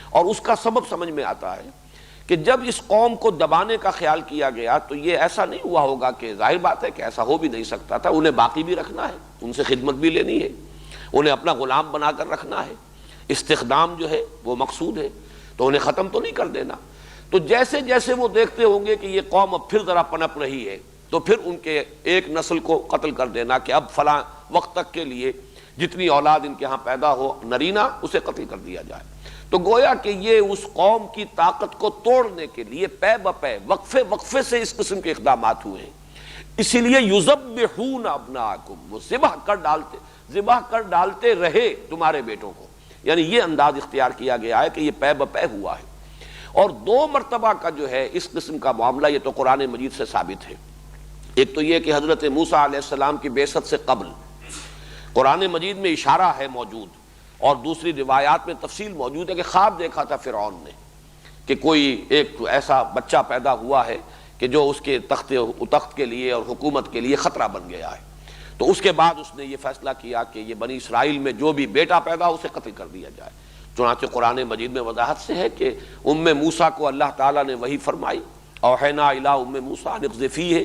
اور اس کا سبب سمجھ میں آتا ہے کہ جب اس قوم کو دبانے کا خیال کیا گیا تو یہ ایسا نہیں ہوا ہوگا کہ ظاہر بات ہے کہ ایسا ہو بھی نہیں سکتا تھا، انہیں باقی بھی رکھنا ہے، ان سے خدمت بھی لینی ہے، انہیں اپنا غلام بنا کر رکھنا ہے، استخدام جو ہے وہ مقصود ہے، تو انہیں ختم تو نہیں کر دینا۔ تو جیسے جیسے وہ دیکھتے ہوں گے کہ یہ قوم اب پھر ذرا پنپ رہی ہے تو پھر ان کے ایک نسل کو قتل کر دینا کہ اب فلاں وقت تک کے لیے جتنی اولاد ان کے ہاں پیدا ہو نرینہ اسے قتل کر دیا جائے۔ تو گویا کہ یہ اس قوم کی طاقت کو توڑنے کے لیے پے بپے وقفے سے اس قسم کے اقدامات ہوئے ہیں۔ اسی لیے یذبحون ابناءکم وہ ذبح کر ڈالتے رہے تمہارے بیٹوں کو، یعنی یہ انداز اختیار کیا گیا ہے کہ یہ پے بپے ہوا ہے۔ اور 2 مرتبہ کا جو ہے اس قسم کا معاملہ یہ تو قرآن مجید سے ثابت ہے۔ ایک تو یہ کہ حضرت موسیٰ علیہ السلام کی بعثت سے قبل قرآن مجید میں اشارہ ہے موجود، اور دوسری روایات میں تفصیل موجود ہے کہ خواب دیکھا تھا فرعون نے کہ کوئی ایک ایسا بچہ پیدا ہوا ہے کہ جو اس کے تخت کے لیے اور حکومت کے لیے خطرہ بن گیا ہے۔ تو اس کے بعد اس نے یہ فیصلہ کیا کہ یہ بنی اسرائیل میں جو بھی بیٹا پیدا اسے قتل کر دیا جائے۔ چنانچہ قرآن مجید میں وضاحت سے ہے کہ موسیٰ کو اللہ تعالیٰ نے وحی فرمائی، اوحینا الی موسیٰ ان اقذفیہ،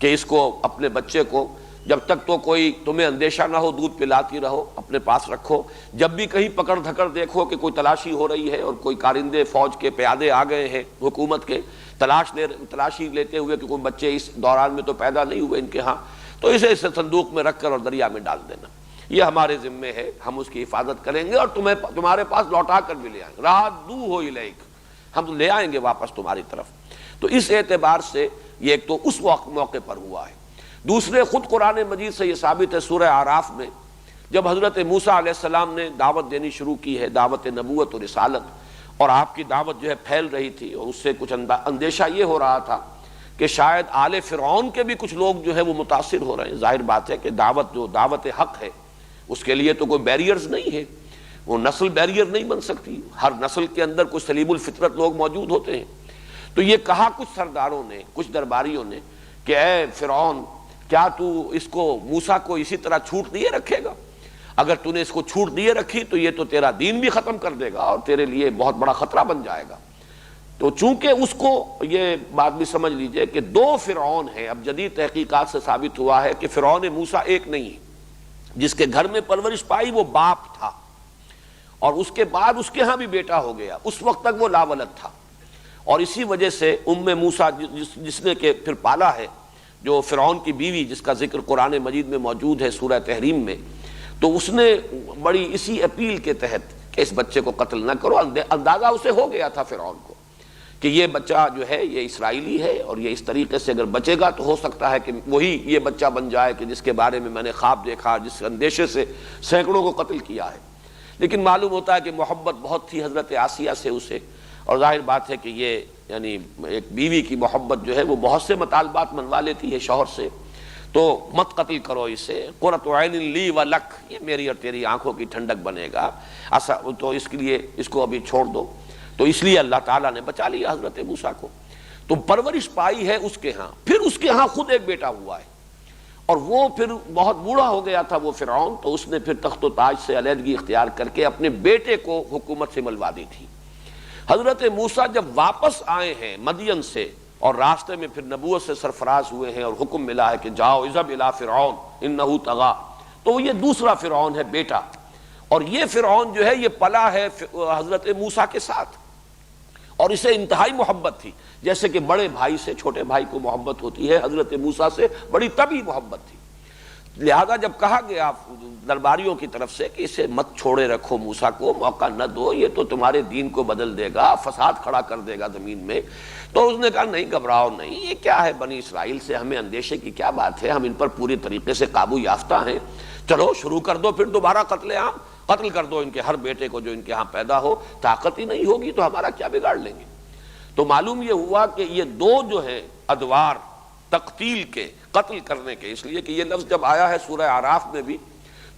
کہ اس کو اپنے بچے کو جب تک تو کوئی تمہیں اندیشہ نہ ہو دودھ پلاتی رہو، اپنے پاس رکھو، جب بھی کہیں پکڑ دھکڑ دیکھو کہ کوئی تلاشی ہو رہی ہے اور کوئی کارندے فوج کے پیادے آ گئے ہیں حکومت کے تلاشی لیتے ہوئے کہ کوئی بچے اس دوران میں تو پیدا نہیں ہوئے ان کے ہاں، تو اسے صندوق میں رکھ کر اور دریا میں ڈال دینا، یہ ہمارے ذمے ہے، ہم اس کی حفاظت کریں گے اور تمہارے پاس لوٹا کر بھی لے آئیں گے، رادوہ الیک، ہم لے آئیں گے واپس تمہاری طرف۔ تو اس اعتبار سے یہ ایک تو اس موقع پر ہوا ہے۔ دوسرے خود قرآن مجید سے یہ ثابت ہے سورہ اعراف میں جب حضرت موسیٰ علیہ السلام نے دعوت دینی شروع کی ہے، دعوت نبوت و رسالت، اور آپ کی دعوت جو ہے پھیل رہی تھی، اور اس سے کچھ اندیشہ یہ ہو رہا تھا کہ شاید آل فرعون کے بھی کچھ لوگ جو ہے وہ متاثر ہو رہے ہیں۔ ظاہر بات ہے کہ دعوت حق ہے اس کے لیے تو کوئی بیریئرز نہیں ہے، وہ نسل بیریئر نہیں بن سکتی، ہر نسل کے اندر کچھ سلیم الفطرت لوگ موجود ہوتے ہیں۔ تو یہ کہا کچھ سرداروں نے، کچھ درباریوں نے کہ اے فرعون، کیا تو اس کو موسیٰ کو اسی طرح چھوٹ دیے رکھے گا؟ اگر تو نے اس کو چھوٹ دیے رکھی تو یہ تو تیرا دین بھی ختم کر دے گا اور تیرے لیے بہت بڑا خطرہ بن جائے گا۔ تو چونکہ اس کو یہ بات بھی سمجھ لیجئے کہ 2 فرعون ہیں، اب جدید تحقیقات سے ثابت ہوا ہے کہ فرعون موسیٰ ایک نہیں ہے، جس کے گھر میں پرورش پائی وہ باپ تھا، اور اس کے بعد اس کے ہاں بھی بیٹا ہو گیا، اس وقت تک وہ لاولد تھا، اور اسی وجہ سے موسیٰ جس نے کہ پھر پالا ہے، جو فرعون کی بیوی جس کا ذکر قرآن مجید میں موجود ہے سورہ تحریم میں، تو اس نے بڑی اسی اپیل کے تحت کہ اس بچے کو قتل نہ کرو، اندازہ اسے ہو گیا تھا فرعون کو کہ یہ بچہ جو ہے یہ اسرائیلی ہے اور یہ اس طریقے سے اگر بچے گا تو ہو سکتا ہے کہ وہی یہ بچہ بن جائے کہ جس کے بارے میں نے خواب دیکھا، جس اندیشے سے سینکڑوں کو قتل کیا ہے۔ لیکن معلوم ہوتا ہے کہ محبت بہت تھی حضرت آسیہ سے اسے، اور ظاہر بات ہے کہ یہ یعنی ایک بیوی کی محبت جو ہے وہ بہت سے مطالبات منوا لیتی ہے شوہر سے، تو مت قتل کرو اسے، قرۃ عین لی و لک، یہ میری اور تیری آنکھوں کی ٹھنڈک بنے گا، تو اس کے لیے اس کو ابھی چھوڑ دو۔ تو اس لیے اللہ تعالیٰ نے بچا لیا حضرت موسیٰ کو، تو پرورش پائی ہے اس کے ہاں، پھر اس کے ہاں خود ایک بیٹا ہوا ہے، اور وہ پھر بہت بوڑھا ہو گیا تھا وہ فرعون، تو اس نے پھر تخت و تاج سے علیحدگی اختیار کر کے اپنے بیٹے کو حکومت سے ملوا دی تھی۔ حضرت موسیٰ جب واپس آئے ہیں مدین سے اور راستے میں پھر نبوت سے سرفراز ہوئے ہیں اور حکم ملا ہے کہ جاؤ اذهب الی فرعون انہ طغی، تو یہ دوسرا فرعون ہے بیٹا، اور یہ فرعون جو ہے یہ پلا ہے حضرت موسیٰ کے ساتھ، اور اسے انتہائی محبت تھی، جیسے کہ بڑے بھائی سے چھوٹے بھائی کو محبت ہوتی ہے، حضرت موسیٰ سے بڑی طبعی محبت تھی۔ لہذا جب کہا گیا درباریوں کی طرف سے کہ اسے مت چھوڑے رکھو، موسیٰ کو موقع نہ دو، یہ تو تمہارے دین کو بدل دے گا، فساد کھڑا کر دے گا زمین میں، تو اس نے کہا نہیں گھبراؤ نہیں، یہ کیا ہے بنی اسرائیل سے ہمیں اندیشے کی کیا بات ہے، ہم ان پر پوری طریقے سے قابو یافتہ ہیں، چلو شروع کر دو پھر دوبارہ قتل عام، قتل کر دو ان کے ہر بیٹے کو جو ان کے ہاں پیدا ہو، طاقت ہی نہیں ہوگی تو ہمارا کیا بگاڑ لیں گے۔ تو معلوم یہ ہوا کہ یہ دو جو ہیں ادوار تقتیل کے، قتل کرنے کے، اس لیے کہ یہ لفظ جب آیا ہے سورہ اعراف میں بھی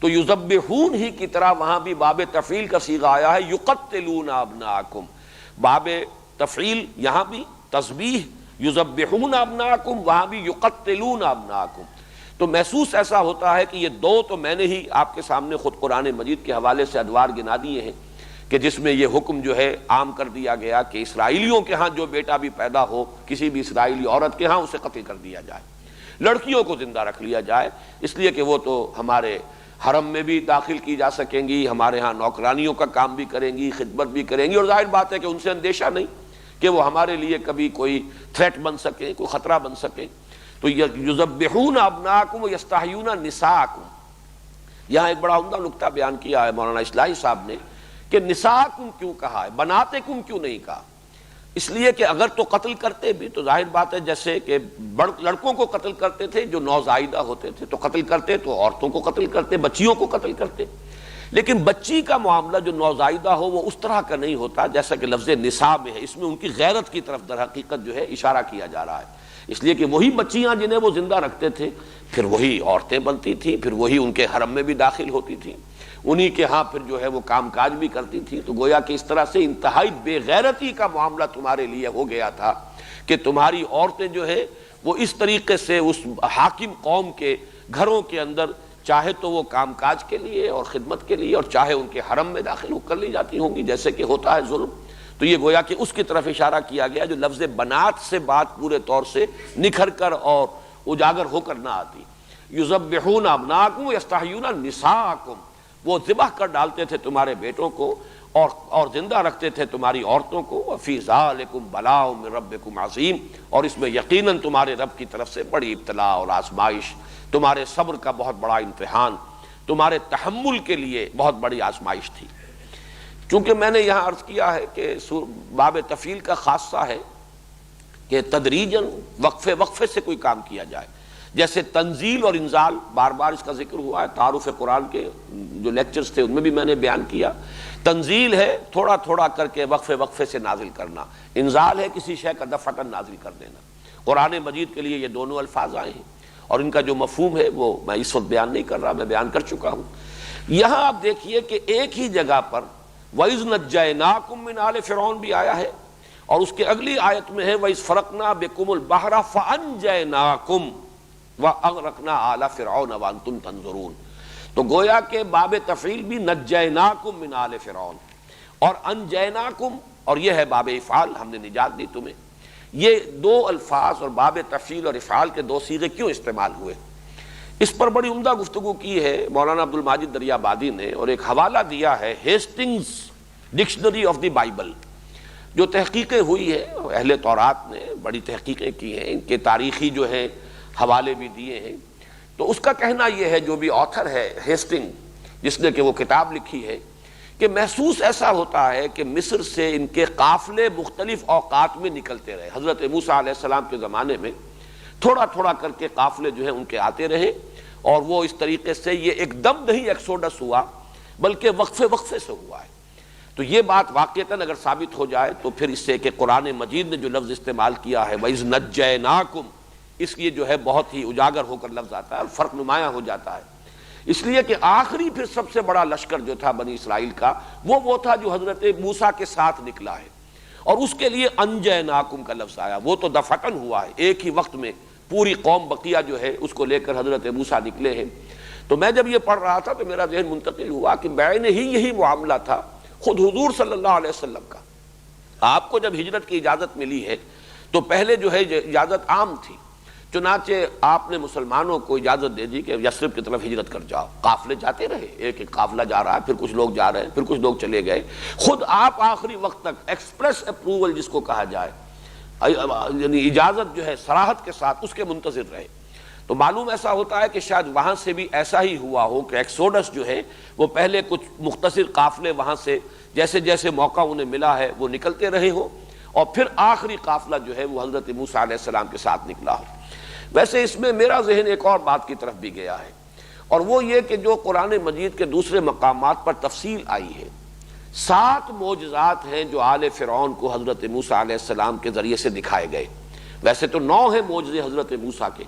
تو یذبحون ہی کی طرح وہاں بھی باب تفعیل کا صیغہ آیا ہے، یقتلون ابناءکم، باب تفعیل یہاں بھی تسبیح، یذبحون ابناءکم، وہاں بھی یقتلون ابناءکم۔ تو محسوس ایسا ہوتا ہے کہ یہ دو تو میں نے ہی آپ کے سامنے خود قرآن مجید کے حوالے سے ادوار گنا دیے ہیں کہ جس میں یہ حکم جو ہے عام کر دیا گیا کہ اسرائیلیوں کے ہاں جو بیٹا بھی پیدا ہو کسی بھی اسرائیلی عورت کے ہاں اسے قتل کر دیا جائے، لڑکیوں کو زندہ رکھ لیا جائے، اس لیے کہ وہ تو ہمارے حرم میں بھی داخل کی جا سکیں گی، ہمارے ہاں نوکرانیوں کا کام بھی کریں گی، خدمت بھی کریں گی، اور ظاہر بات ہے کہ ان سے اندیشہ نہیں کہ وہ ہمارے لیے کبھی کوئی تھریٹ بن سکیں، کوئی خطرہ بن سکیں۔ تو یذبحون ابناءکم ویستحیون نساءکم، یہاں ایک بڑا عمدہ نکتہ بیان کیا ہے مولانا اصلاحی صاحب نے کہ نساءکم کیوں کہا ہے، بناتکم کیوں نہیں کہا؟ اس لیے کہ اگر تو قتل کرتے بھی تو ظاہر بات ہے جیسے کہ لڑکوں کو قتل کرتے تھے جو نوزائیدہ ہوتے تھے تو قتل کرتے، تو عورتوں کو قتل کرتے، بچیوں کو قتل کرتے، لیکن بچی کا معاملہ جو نوزائیدہ ہو وہ اس طرح کا نہیں ہوتا جیسا کہ لفظ نساء میں ہے، اس میں ان کی غیرت کی طرف در حقیقت جو ہے اشارہ کیا جا رہا ہے، اس لیے کہ وہی بچیاں جنہیں وہ زندہ رکھتے تھے پھر وہی عورتیں بنتی تھیں، پھر وہی ان کے حرم میں بھی داخل ہوتی تھیں، انہی کے ہاں پھر جو ہے وہ کام کاج بھی کرتی تھی، تو گویا کہ اس طرح سے انتہائی بے غیرتی کا معاملہ تمہارے لیے ہو گیا تھا کہ تمہاری عورتیں جو ہے وہ اس طریقے سے اس حاکم قوم کے گھروں کے اندر چاہے تو وہ کام کاج کے لیے اور خدمت کے لیے اور چاہے ان کے حرم میں داخل ہو کر لی جاتی ہوں گی جیسے کہ ہوتا ہے ظلم۔ تو یہ گویا کہ اس کی طرف اشارہ کیا گیا جو لفظ بنات سے بات پورے طور سے نکھر کر اور اجاگر ہو کر نہ آتی۔ یذبحون ابناءکم ویستحیون نساءکم، وہ ذبح کر ڈالتے تھے تمہارے بیٹوں کو اور زندہ رکھتے تھے تمہاری عورتوں کو، وفی ذالکم بلاء من ربکم عظیم، اور اس میں یقیناً تمہارے رب کی طرف سے بڑی ابتلاء اور آزمائش، تمہارے صبر کا بہت بڑا امتحان، تمہارے تحمل کے لیے بہت بڑی آزمائش تھی۔ چونکہ میں نے یہاں عرض کیا ہے کہ باب تفعیل کا خاصہ ہے کہ تدریجاً وقفے وقفے سے کوئی کام کیا جائے، جیسے تنزیل اور انزال بار بار اس کا ذکر ہوا ہے، تعارف قرآن کے جو لیکچرز تھے ان میں بھی میں نے بیان کیا۔ تنزیل ہے تھوڑا تھوڑا کر کے وقفے وقفے سے نازل کرنا، انزال ہے کسی شے کا دفعتاً نازل کر دینا۔ قرآن مجید کے لیے یہ دونوں الفاظ آئے ہیں اور ان کا جو مفہوم ہے وہ میں اس وقت بیان نہیں کر رہا، میں بیان کر چکا ہوں۔ یہاں آپ دیکھیے کہ ایک ہی جگہ پر وَإِذْ نَجَّيْنَاكُمْ مِنْ آلِ فِرْعَوْنَ بھی آیا ہے، اور اس کے اگلی آیت میں ہے وَإِذْ فَرَقْنَا بِكُمُ الْبَحْرَ فَأَنْجَيْنَاكُمْ وَأَغْرَقْنَا آلَ فِرْعَوْنَ وَأَنْتُمْ تَنْظُرُونَ۔ تو گویا کہ باب تفعیل بھی نجیناکم من آل فرعون اور انجیناکم، اور یہ ہے باب افعال، ہم نے نجات دی تمہیں۔ یہ دو الفاظ اور باب تفعیل اور افعال کے دو صیغے کیوں استعمال ہوئے، اس پر بڑی عمدہ گفتگو کی ہے مولانا عبد الماجد دریابادی نے، اور ایک حوالہ دیا ہے Hastings dictionary of the Bible, جو تحقیقیں ہوئی ہے اہل تورات نے بڑی تحقیقیں کی ہیں، ان کے تاریخی جو ہیں حوالے بھی دیے ہیں۔ تو اس کا کہنا یہ ہے، جو بھی آتھر ہے ہیسٹنگ جس نے کہ وہ کتاب لکھی ہے، کہ محسوس ایسا ہوتا ہے کہ مصر سے ان کے قافلے مختلف اوقات میں نکلتے رہے۔ حضرت موسیٰ علیہ السلام کے زمانے میں تھوڑا تھوڑا کر کے قافلے جو ہیں ان کے آتے رہے، اور وہ اس طریقے سے یہ ایک دم نہیں ایکسوڈس ہوا بلکہ وقفے وقفے سے ہوا ہے۔ تو یہ بات واقعتاً اگر ثابت ہو جائے تو پھر اس سے کہ قرآن مجید نے جو لفظ استعمال کیا ہے وَإِذْ نَجَّيْنَاكُمْ، اس لیے جو ہے بہت ہی اجاگر ہو کر لفظ آتا ہے اور فرق نمایاں ہو جاتا ہے، اس لیے کہ آخری پھر سب سے بڑا لشکر جو تھا بنی اسرائیل کا وہ تھا جو حضرت موسیٰ کے ساتھ نکلا ہے، اور اس کے لیے انجیناکم کا لفظ آیا، وہ تو دفعتاً ہوا ہے، ایک ہی وقت میں پوری قوم بقیہ جو ہے اس کو لے کر حضرت موسیٰ نکلے ہیں۔ تو میں جب یہ پڑھ رہا تھا تو میرا ذہن منتقل ہوا کہ بعین ہی یہی معاملہ تھا خود حضور صلی اللہ علیہ وسلم کا۔ آپ کو جب ہجرت کی اجازت ملی ہے تو پہلے جو ہے اجازت عام تھی، چنانچہ آپ نے مسلمانوں کو اجازت دے دی کہ یثرب کی طرف ہجرت کر جاؤ. قافلے جاتے رہے، ایک ایک قافلہ جا رہا ہے، پھر کچھ لوگ جا رہے ہیں، پھر کچھ لوگ چلے گئے. خود آپ آخری وقت تک ایکسپریس اپروول جس کو کہا جائے، یعنی اجازت جو ہے صراحت کے ساتھ، اس کے منتظر رہے. تو معلوم ایسا ہوتا ہے کہ شاید وہاں سے بھی ایسا ہی ہوا ہو کہ ایکسوڈس جو ہے وہ پہلے کچھ مختصر قافلے وہاں سے جیسے جیسے موقع انہیں ملا ہے وہ نکلتے رہے ہو، اور پھر آخری قافلہ جو ہے وہ حضرت موسیٰ علیہ السلام کے ساتھ نکلا ہو. ویسے اس میں میرا ذہن ایک اور بات کی طرف بھی گیا ہے، اور وہ یہ کہ جو قرآن مجید کے دوسرے مقامات پر تفصیل آئی ہے، 7 معجزات ہیں جو آل فرعون کو حضرت موسیٰ علیہ السلام کے ذریعے سے دکھائے گئے. ویسے تو 9 ہیں معجزے حضرت موسیٰ کے،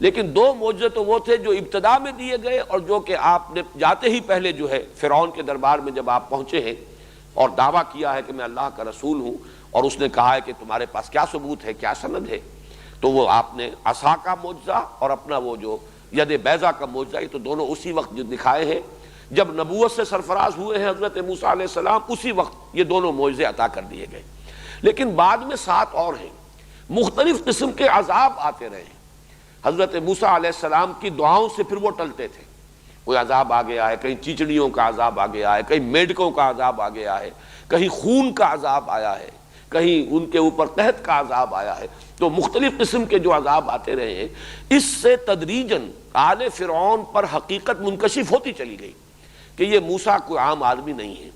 لیکن 2 معجزے تو وہ تھے جو ابتدا میں دیے گئے، اور جو کہ آپ نے جاتے ہی پہلے جو ہے فرعون کے دربار میں جب آپ پہنچے ہیں اور دعویٰ کیا ہے کہ میں اللہ کا رسول ہوں، اور اس نے کہا ہے کہ تمہارے پاس کیا ثبوت ہے، کیا سند ہے، تو وہ آپ نے عصا کا معجزہ اور اپنا وہ جو ید بیضا کا معجزہ، یہ تو دونوں اسی وقت جو دکھائے ہیں جب نبوت سے سرفراز ہوئے ہیں حضرت موسیٰ علیہ السلام، اسی وقت یہ دونوں معجزے عطا کر دیے گئے. لیکن بعد میں 7 اور ہیں، مختلف قسم کے عذاب آتے رہے ہیں. حضرت موسیٰ علیہ السلام کی دعاؤں سے پھر وہ ٹلتے تھے. کوئی عذاب آ گیا ہے، کہیں چیچڑیوں کا عذاب آ گیا ہے، کہیں میڈکوں کا عذاب آ گیا ہے، کہیں خون کا عذاب آیا ہے، کہیں ان کے اوپر قحط کا عذاب آیا ہے. تو مختلف قسم کے جو عذاب آتے رہے ہیں، اس سے تدریجاً آل فرعون پر حقیقت منکشف ہوتی چلی گئی کہ یہ موسیٰ کوئی عام آدمی نہیں ہے.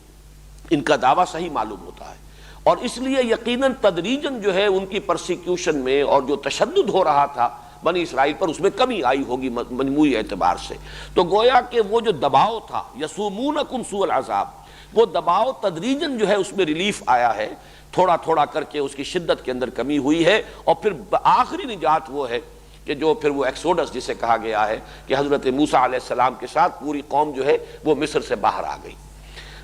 ان کا دعویٰ صحیح معلوم ہوتا ہے، اور اس لیے یقیناً تدریجاً جو ہے ان کی پرسیکیوشن میں اور جو تشدد ہو رہا تھا بنی اسرائیل پر، اس میں کمی آئی ہوگی مجموعی اعتبار سے. تو گویا کہ وہ جو دباؤ تھا، یسومونکم سوء العذاب، وہ دباؤ تدریجاً جو ہے اس میں ریلیف آیا ہے، تھوڑا تھوڑا کر کے اس کی شدت کے اندر کمی ہوئی ہے. اور پھر آخری نجات وہ ہے کہ جو پھر وہ ایکسوڈس جسے کہا گیا ہے کہ حضرت موسیٰ علیہ السلام کے ساتھ پوری قوم جو ہے وہ مصر سے باہر آ گئی.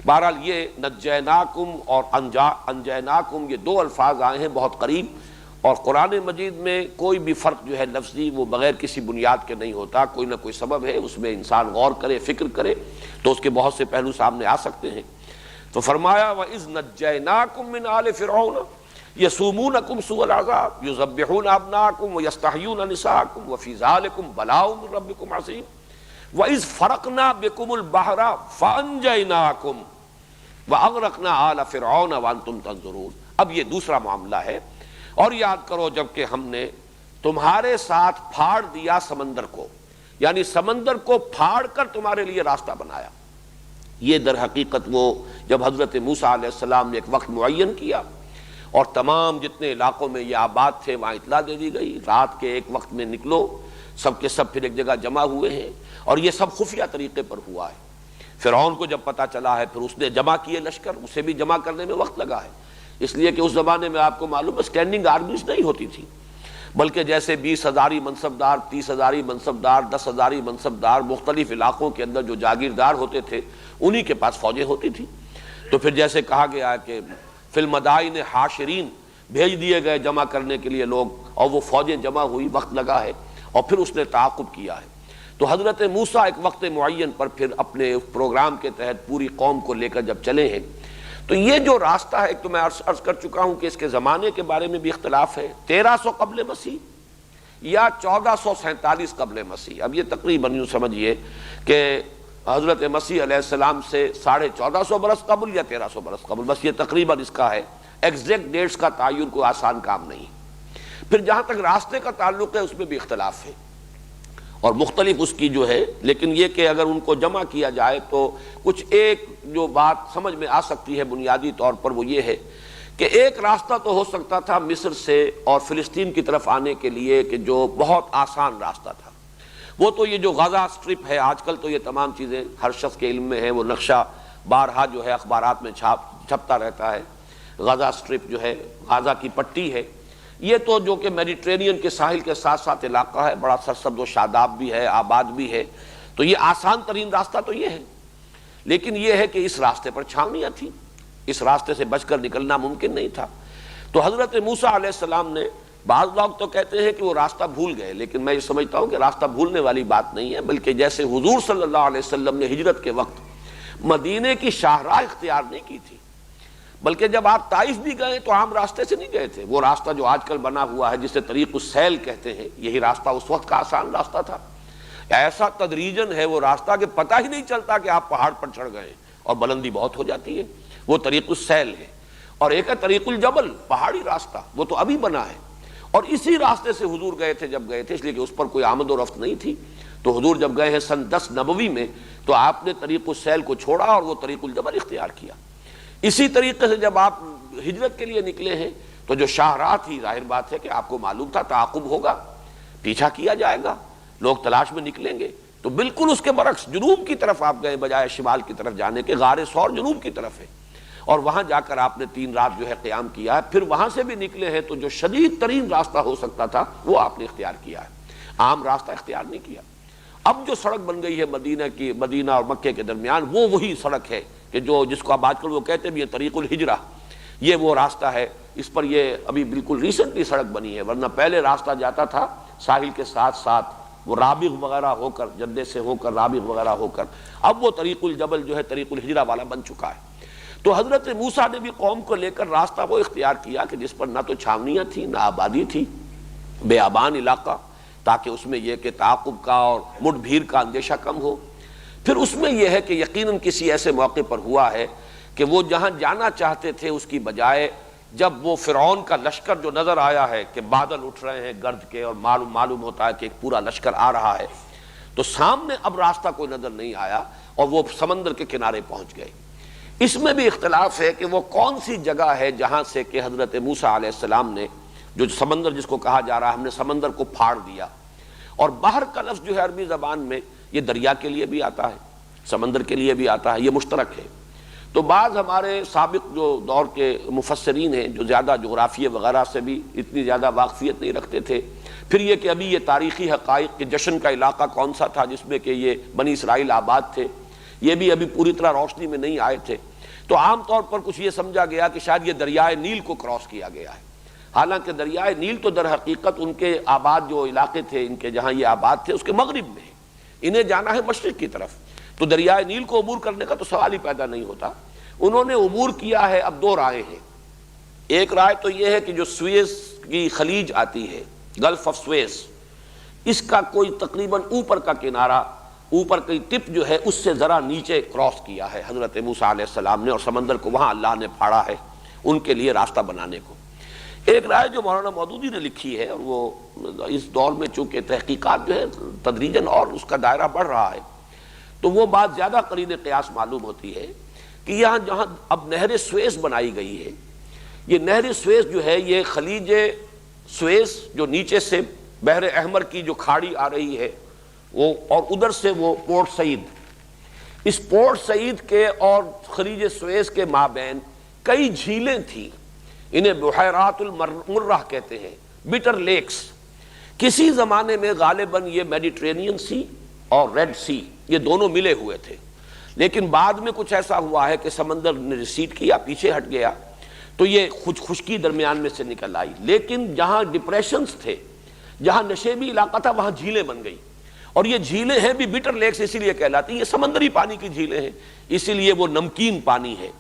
بہرحال یہ نجیناکم اور انجیناکم، یہ 2 الفاظ آئے ہیں بہت قریب، اور قرآن مجید میں کوئی بھی فرق جو ہے لفظی وہ بغیر کسی بنیاد کے نہیں ہوتا. کوئی نہ کوئی سبب ہے، اس میں انسان غور کرے، فکر کرے تو اس کے بہت سے پہلو سامنے آ سکتے ہیں. تو فرمایا وَإِذْ نَجَّيْنَاكُمْ مِنْ آلِ فِرْعَوْنَ يَسُومُونَكُمْ سُوءَ الْعَذَابِ يُذَبِّحُونَ أَبْنَاءَكُمْ وَيَسْتَحْيُونَ نِسَاءَكُمْ وَفِي ذَلِكُمْ بَلَاءٌ مِّن رَّبِّكُمْ عَظِيمٌ وَإِذْ فَرَقْنَا بِكُمُ الْبَحْرَ فَأَنجَيْنَاكُمْ وَأَغْرَقْنَا آلَ فِرْعَوْنَ وَأَنْتُمْ تَنظُرُونَ. اب یہ دوسرا معاملہ ہے. اور یاد کرو جب کہ ہم نے تمہارے ساتھ پھاڑ دیا سمندر کو، یعنی سمندر کو پھاڑ کر تمہارے لیے راستہ بنایا. یہ در حقیقت وہ جب حضرت موسیٰ علیہ السلام نے ایک وقت معین کیا اور تمام جتنے علاقوں میں یہ آباد تھے وہاں اطلاع دے دی گئی، رات کے ایک وقت میں نکلو، سب کے سب پھر ایک جگہ جمع ہوئے ہیں. اور یہ سب خفیہ طریقے پر ہوا ہے. فرعون کو جب پتہ چلا ہے، پھر اس نے جمع کیے لشکر، اسے بھی جمع کرنے میں وقت لگا ہے، اس لیے کہ اس زمانے میں آپ کو معلوم ہے اسٹینڈنگ آرمیز نہیں ہوتی تھی، بلکہ جیسے 20,000 منصبدار، 30,000 منصبدار، 10,000 منصبدار مختلف علاقوں کے اندر جو جاگیردار ہوتے تھے انہی کے پاس فوجیں ہوتی تھی. تو پھر جیسے کہا گیا کہ فی المدائن حاشرین، بھیج دیے گئے جمع کرنے کے لیے لوگ، اور وہ فوجیں جمع ہوئی، وقت لگا ہے، اور پھر اس نے تعاقب کیا ہے. تو حضرت موسیٰ ایک وقت معین پر پھر اپنے پروگرام کے تحت پوری قوم کو لے کر جب چلے ہیں، تو یہ جو راستہ ہے، ایک تو میں عرض کر چکا ہوں کہ اس کے زمانے کے بارے میں بھی اختلاف ہے، 1300 قبل مسیح یا 1447 قبل مسیح. اب یہ تقریباً یوں سمجھیے کہ حضرت مسیح علیہ السلام سے 1450 برس قبل یا 1300 برس قبل، بس یہ تقریباً اس کا ہے. ایگزیکٹ ڈیٹس کا تعین کوئی آسان کام نہیں. پھر جہاں تک راستے کا تعلق ہے اس میں بھی اختلاف ہے اور مختلف اس کی جو ہے، لیکن یہ کہ اگر ان کو جمع کیا جائے تو کچھ ایک جو بات سمجھ میں آ سکتی ہے بنیادی طور پر، وہ یہ ہے کہ ایک راستہ تو ہو سکتا تھا مصر سے اور فلسطین کی طرف آنے کے لیے کہ جو بہت آسان راستہ تھا، وہ تو یہ جو غزہ سٹرپ ہے، آج کل تو یہ تمام چیزیں ہر شخص کے علم میں ہے، وہ نقشہ بارہا جو ہے اخبارات میں چھپتا رہتا ہے. غزہ سٹرپ جو ہے غزہ کی پٹی ہے، یہ تو جو کہ میڈیٹرینین کے ساحل کے ساتھ ساتھ علاقہ ہے، بڑا سرسبز و شاداب بھی ہے، آباد بھی ہے، تو یہ آسان ترین راستہ تو یہ ہے. لیکن یہ ہے کہ اس راستے پر چھاونیاں تھیں، اس راستے سے بچ کر نکلنا ممکن نہیں تھا. تو حضرت موسیٰ علیہ السلام نے، بعض لوگ تو کہتے ہیں کہ وہ راستہ بھول گئے، لیکن میں یہ سمجھتا ہوں کہ راستہ بھولنے والی بات نہیں ہے، بلکہ جیسے حضور صلی اللہ علیہ وسلم نے ہجرت کے وقت مدینے کی شاہراہ اختیار نہیں کی تھی، بلکہ جب آپ طائف بھی گئے تو عام راستے سے نہیں گئے تھے، وہ راستہ جو آج کل بنا ہوا ہے جسے طریق السیل کہتے ہیں، یہی راستہ اس وقت کا آسان راستہ تھا۔ ایسا تدریجن ہے وہ راستہ کہ پتہ ہی نہیں چلتا کہ آپ پہاڑ پر چڑھ گئے اور بلندی بہت ہو جاتی ہے، وہ طریق السیل ہے۔ اور ایک ہے طریق الجبل، پہاڑی راستہ، وہ تو ابھی بنا ہے، اور اسی راستے سے حضور گئے تھے جب گئے تھے، اس لیے کہ اس پر کوئی آمد و رفت نہیں تھی۔ تو حضور جب گئے ہیں سن 10 نبوی میں تو آپ نے طریق السیل کو چھوڑا اور وہ طریق الجبل اختیار کیا۔ اسی طریقے سے جب آپ ہجرت کے لیے نکلے ہیں تو جو شاہراہ تھی، ظاہر بات ہے کہ آپ کو معلوم تھا تعاقب ہوگا، پیچھا کیا جائے گا، لوگ تلاش میں نکلیں گے، تو بالکل اس کے برعکس جنوب کی طرف آپ گئے بجائے شمال کی طرف جانے کے۔ غار ثور جنوب کی طرف ہے، اور وہاں جا کر آپ نے 3 رات جو ہے قیام کیا ہے۔ پھر وہاں سے بھی نکلے ہیں تو جو شدید ترین راستہ ہو سکتا تھا وہ آپ نے اختیار کیا ہے، عام راستہ اختیار نہیں کیا۔ اب جو سڑک بن گئی ہے مدینہ اور مکے کے درمیان، وہ وہی سڑک ہے کہ جس کو اب آج کل وہ کہتے بھی ہیں طریق الہجرہ، یہ وہ راستہ ہے۔ اس پر یہ ابھی بالکل ریسنٹلی سڑک بنی ہے، ورنہ پہلے راستہ جاتا تھا ساحل کے ساتھ ساتھ، وہ رابغ وغیرہ ہو کر، جدے سے ہو کر رابغ وغیرہ ہو کر، اب وہ طریق الجبل جو ہے طریق الہجرہ والا بن چکا ہے۔ تو حضرت موسیٰ نے بھی قوم کو لے کر راستہ وہ اختیار کیا کہ جس پر نہ تو چھاونیاں تھیں نہ آبادی تھی، بیابان علاقہ، تاکہ اس میں یہ کہ تعاقب کا اور مٹ بھیڑ کا اندیشہ کم ہو۔ پھر اس میں یہ ہے کہ یقیناً کسی ایسے موقع پر ہوا ہے کہ وہ جہاں جانا چاہتے تھے اس کی بجائے جب وہ فرعون کا لشکر جو نظر آیا ہے کہ بادل اٹھ رہے ہیں گرد کے اور معلوم ہوتا ہے کہ ایک پورا لشکر آ رہا ہے، تو سامنے اب راستہ کوئی نظر نہیں آیا اور وہ سمندر کے کنارے پہنچ گئے۔ اس میں بھی اختلاف ہے کہ وہ کون سی جگہ ہے جہاں سے کہ حضرت موسیٰ علیہ السلام نے جو سمندر جس کو کہا جا رہا ہے ہم نے سمندر کو پھاڑ دیا، اور بحر کا لفظ جو ہے عربی زبان میں یہ دریا کے لیے بھی آتا ہے، سمندر کے لیے بھی آتا ہے، یہ مشترک ہے۔ تو بعض ہمارے سابق جو دور کے مفسرین ہیں جو زیادہ جغرافیے وغیرہ سے بھی اتنی زیادہ واقفیت نہیں رکھتے تھے، پھر یہ کہ ابھی یہ تاریخی حقائق کہ جشن کا علاقہ کون سا تھا جس میں کہ یہ بنی اسرائیل آباد تھے، یہ بھی ابھی پوری طرح روشنی میں نہیں آئے تھے۔ تو عام طور پر کچھ یہ سمجھا گیا کہ شاید یہ دریائے نیل کو کراس کیا گیا ہے، حالانکہ دریائے نیل تو در حقیقت ان کے آباد جو علاقے تھے ان کے جہاں یہ آباد تھے اس کے مغرب میں ہے، انہیں جانا ہے مشرق کی طرف، تو دریائے نیل کو عبور کرنے کا تو سوال ہی پیدا نہیں ہوتا۔ انہوں نے عبور کیا ہے۔ اب 2 رائے ہیں، ایک رائے تو یہ ہے کہ جو سویز کی خلیج آتی ہے، گلف آف سویز، اس کا کوئی تقریباً اوپر کا کنارہ، اوپر کی ٹپ جو ہے اس سے ذرا نیچے کراس کیا ہے حضرت موسیٰ علیہ السلام نے، اور سمندر کو وہاں اللہ نے پھاڑا ہے ان کے لیے راستہ بنانے کو۔ ایک رائے جو مولانا مودودی نے لکھی ہے، اور وہ اس دور میں چونکہ تحقیقات جو ہے تدریجاً اور اس کا دائرہ بڑھ رہا ہے، تو وہ بات زیادہ قرین قیاس معلوم ہوتی ہے کہ یہاں جہاں اب نہر سویز بنائی گئی ہے، یہ نہر سویز جو ہے یہ خلیج سویز جو نیچے سے بحر احمر کی جو کھاڑی آ رہی ہے وہ، اور ادھر سے وہ پورٹ سعید، اس پورٹ سعید کے اور خلیج سویز کے مابین کئی جھیلیں تھیں، انہیں بحیرات المرہ کہتے ہیں، بٹر لیکس۔ کسی زمانے میں غالباً یہ میڈیٹرینین سی اور ریڈ سی یہ دونوں ملے ہوئے تھے، لیکن بعد میں کچھ ایسا ہوا ہے کہ سمندر نے ریسیڈ کیا، پیچھے ہٹ گیا، تو یہ خشکی درمیان میں سے نکل آئی، لیکن جہاں ڈپریشنز تھے، جہاں نشیبی علاقہ تھا، وہاں جھیلیں بن گئی، اور یہ جھیلیں ہیں بھی بٹر لیکس اسی لیے کہلاتی ہیں، یہ سمندری پانی کی جھیلیں ہیں، اسی لیے وہ نمکین پانی ہے۔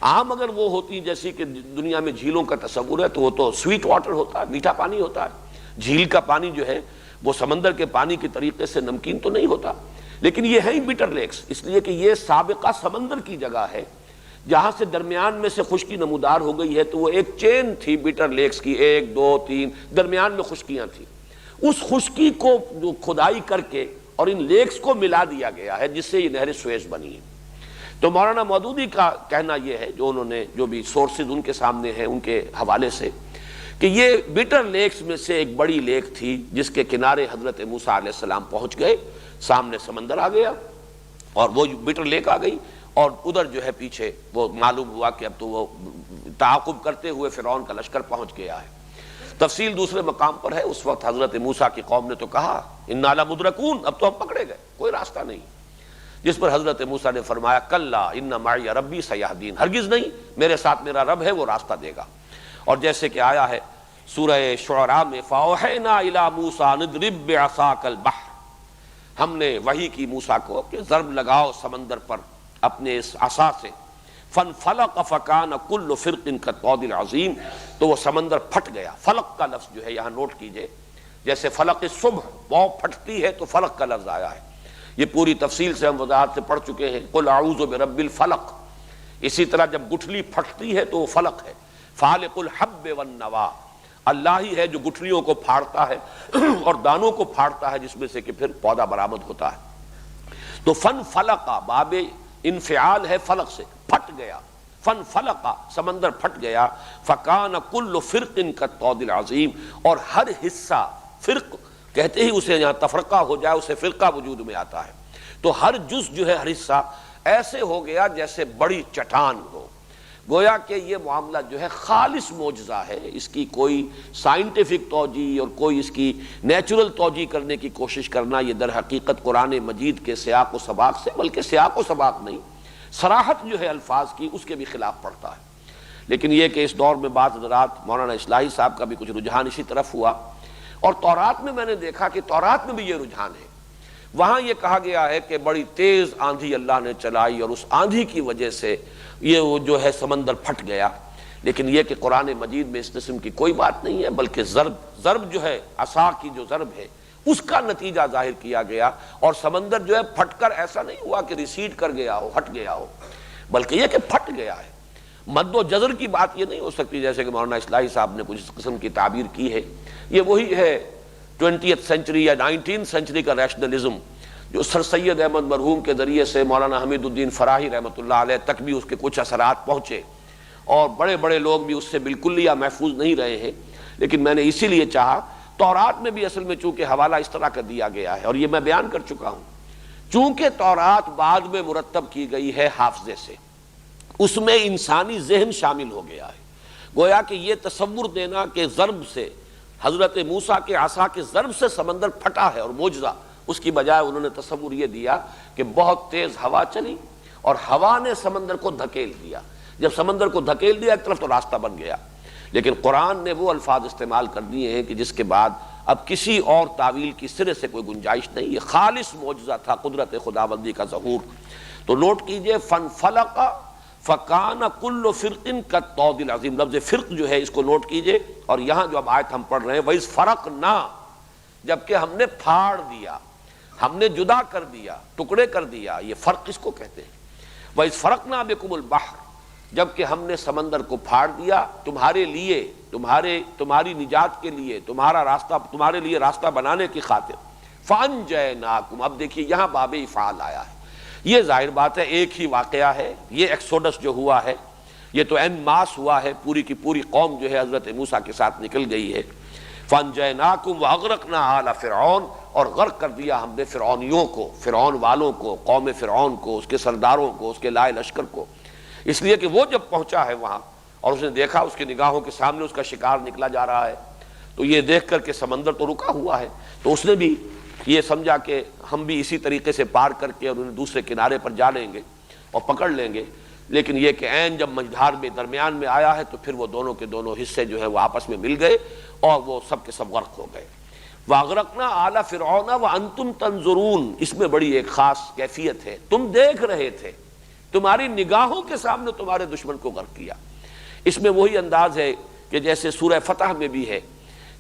عام اگر وہ ہوتی جیسی کہ دنیا میں جھیلوں کا تصور ہے تو وہ تو سویٹ واٹر ہوتا ہے، میٹھا پانی ہوتا ہے، جھیل کا پانی جو ہے وہ سمندر کے پانی کی طریقے سے نمکین تو نہیں ہوتا، لیکن یہ ہے ہی بٹر لیکس، اس لیے کہ یہ سابقہ سمندر کی جگہ ہے جہاں سے درمیان میں سے خشکی نمودار ہو گئی ہے، تو وہ ایک چین تھی بٹر لیکس کی، 1 2 3 درمیان میں خشکیاں تھیں، اس خشکی کو جو کھدائی کر کے اور ان لیکس کو ملا دیا گیا ہے جس سے یہ نہر سویز بنی ہے۔ تو مولانا مودودی کا کہنا یہ ہے، جو انہوں نے جو بھی سورسز ان کے سامنے ہیں ان کے حوالے سے، کہ یہ بٹر لیکس میں سے ایک بڑی لیک تھی جس کے کنارے حضرت موسیٰ علیہ السلام پہنچ گئے، سامنے سمندر آ گیا اور وہ بٹر لیک آ گئی، اور ادھر جو ہے پیچھے وہ معلوم ہوا کہ اب تو وہ تعاقب کرتے ہوئے فرعون کا لشکر پہنچ گیا ہے۔ تفصیل دوسرے مقام پر ہے، اس وقت حضرت موسیٰ کی قوم نے تو کہا انا لمدرکون، اب تو ہم پکڑے گئے، کوئی راستہ نہیں، جس پر حضرت موسیٰ نے فرمایا کلا ان معی ربی سیہدین، ہرگز نہیں، میرے ساتھ میرا رب ہے وہ راستہ دے گا۔ اور جیسے کہ آیا ہے سورہ شعراء میں فاوحینا الی موسیٰ ان اضرب بعصاک البحر، ہم نے وحی کی موسیٰ کو کہ ضرب لگاؤ سمندر پر اپنے اس عصا سے، فانفلق فکان کل فرق کالطود العظیم، تو وہ سمندر پھٹ گیا۔ فلق کا لفظ جو ہے یہاں نوٹ کیجئے، جیسے فلق صبح وہ پھٹتی ہے تو فلق کا لفظ آیا ہے، یہ پوری تفصیل سے ہم وضاحت سے پڑھ چکے ہیں، قل اعوذ برب الفلق۔ اسی طرح جب گٹھلی پھٹتی ہے تو وہ فلق ہے، فالق الحب والنوا، اللہ ہی ہے جو گٹھلیوں کو پھاڑتا ہے اور دانوں کو پھاڑتا ہے جس میں سے کہ پھر پودا برآمد ہوتا ہے۔ تو فن فلقا باب انفعال ہے فلق سے، پھٹ گیا، فن فلقا سمندر پھٹ گیا، فکان کل فرق کالطود العظیم، اور ہر حصہ، فرق کہتے ہی اسے یہاں تفرقہ ہو جائے اسے فرقہ وجود میں آتا ہے، تو ہر جز جو ہے ہر حصہ ایسے ہو گیا جیسے بڑی چٹان ہو۔ گویا کہ یہ معاملہ جو ہے خالص معجزہ ہے، اس کی کوئی سائنٹیفک توجیہ اور کوئی اس کی نیچرل توجیہ کرنے کی کوشش کرنا یہ در حقیقت قرآن مجید کے سیاق و سباق سے، بلکہ سیاق و سباق نہیں، صراحت جو ہے الفاظ کی اس کے بھی خلاف پڑتا ہے۔ لیکن یہ کہ اس دور میں بعض حضرات، مولانا اصلاحی صاحب کا بھی کچھ رجحان اسی طرف ہوا، اور تورات میں نے دیکھا کہ تورات میں بھی یہ رجحان ہے۔ وہاں یہ کہا گیا ہے کہ بڑی تیز آندھی اللہ نے چلائی اور اس آندھی کی وجہ سے یہ وہ جو ہے سمندر پھٹ گیا، لیکن یہ کہ قرآن مجید میں اس قسم کی کوئی بات نہیں ہے، بلکہ ضرب جو ہے عصا کی جو ضرب ہے اس کا نتیجہ ظاہر کیا گیا، اور سمندر جو ہے پھٹ کر ایسا نہیں ہوا کہ ریسیڈ کر گیا ہو، ہٹ گیا ہو، بلکہ یہ کہ پھٹ گیا ہے۔ مد و جزر کی بات یہ نہیں ہو سکتی جیسے کہ مولانا اصلاحی صاحب نے کچھ اس قسم کی تعبیر کی ہے، یہ وہی ہے 20th سینچری یا 19th سینچری کا ریشنلزم جو سر سید احمد مرحوم کے ذریعے سے مولانا حمید الدین فراہی رحمۃ اللہ علیہ تک بھی اس کے کچھ اثرات پہنچے، اور بڑے بڑے لوگ بھی اس سے بالکل یا محفوظ نہیں رہے ہیں، لیکن میں نے اسی لیے چاہا، تورات میں بھی اصل میں چونکہ حوالہ اس طرح کا دیا گیا ہے، اور یہ میں بیان کر چکا ہوں، چونکہ تورات بعد میں مرتب کی گئی ہے حافظے سے، اس میں انسانی ذہن شامل ہو گیا ہے، گویا کہ یہ تصور دینا کہ ضرب سے، حضرت موسیٰ کے عصا کے ضرب سے سمندر پھٹا ہے اور معجزہ، اس کی بجائے انہوں نے تصور یہ دیا کہ بہت تیز ہوا چلی اور ہوا نے سمندر کو دھکیل دیا، جب سمندر کو دھکیل دیا ایک طرف تو راستہ بن گیا۔ لیکن قرآن نے وہ الفاظ استعمال کر دیے ہیں کہ جس کے بعد اب کسی اور تعویل کی سرے سے کوئی گنجائش نہیں، یہ خالص معجزہ تھا، قدرت خداوندی کا ظہور۔ تو نوٹ کیجئے، فن فلق فکان کل فرق کالطود العظیم، لفظ فرق جو ہے اس کو نوٹ کیجئے، اور یہاں جو اب آیت ہم پڑھ رہے ہیں وَإِذْ فَرَقْنَا، جبکہ ہم نے پھاڑ دیا، ہم نے جدا کر دیا، ٹکڑے کر دیا، یہ فرق اس کو کہتے ہیں۔ وَإِذْ فَرَقْنَا بِكُمُ الْبَحْرَ، جبکہ ہم نے سمندر کو پھاڑ دیا تمہارے لیے، تمہاری نجات کے لیے، تمہارے لیے راستہ بنانے کی خاطر، فَأَنْجَيْنَاكُمْ، اب دیکھیے یہاں باب افعال آیا ہے، یہ ظاہر بات ہے ایک ہی واقعہ ہے، یہ ایکسوڈس جو ہوا ہے یہ تو این ماس ہوا ہے، پوری کی پوری قوم جو ہے حضرت موسیٰ کے ساتھ نکل گئی ہے۔ فَأَنْجَيْنَاكُمْ وَأَغْرَقْنَا آلَ فِرْعَوْنَ، اور غرق کر دیا ہم نے فرعونیوں کو، فرعون والوں کو، قوم فرعون کو، اس کے سرداروں کو، اس کے لائے لشکر کو، اس لیے کہ وہ جب پہنچا ہے وہاں اور اس نے دیکھا اس کی نگاہوں کے سامنے اس کا شکار نکلا جا رہا ہے، تو یہ دیکھ کر کہ سمندر تو رکا ہوا ہے، تو اس نے بھی یہ سمجھا کہ ہم بھی اسی طریقے سے پار کر کے اور انہیں دوسرے کنارے پر جا لیں گے اور پکڑ لیں گے، لیکن یہ کہ عین جب مجھار میں درمیان میں آیا ہے تو پھر وہ دونوں کے دونوں حصے جو ہے وہ آپس میں مل گئے اور وہ سب کے سب غرق ہو گئے۔ وَأَغْرَقْنَا آلَ فِرْعَوْنَ وَأَنْتُمْ تَنْظُرُونَ، اس میں بڑی ایک خاص کیفیت ہے، تم دیکھ رہے تھے، تمہاری نگاہوں کے سامنے تمہارے دشمن کو غرق کیا۔ اس میں وہی انداز ہے کہ جیسے سورہ فتح میں بھی ہے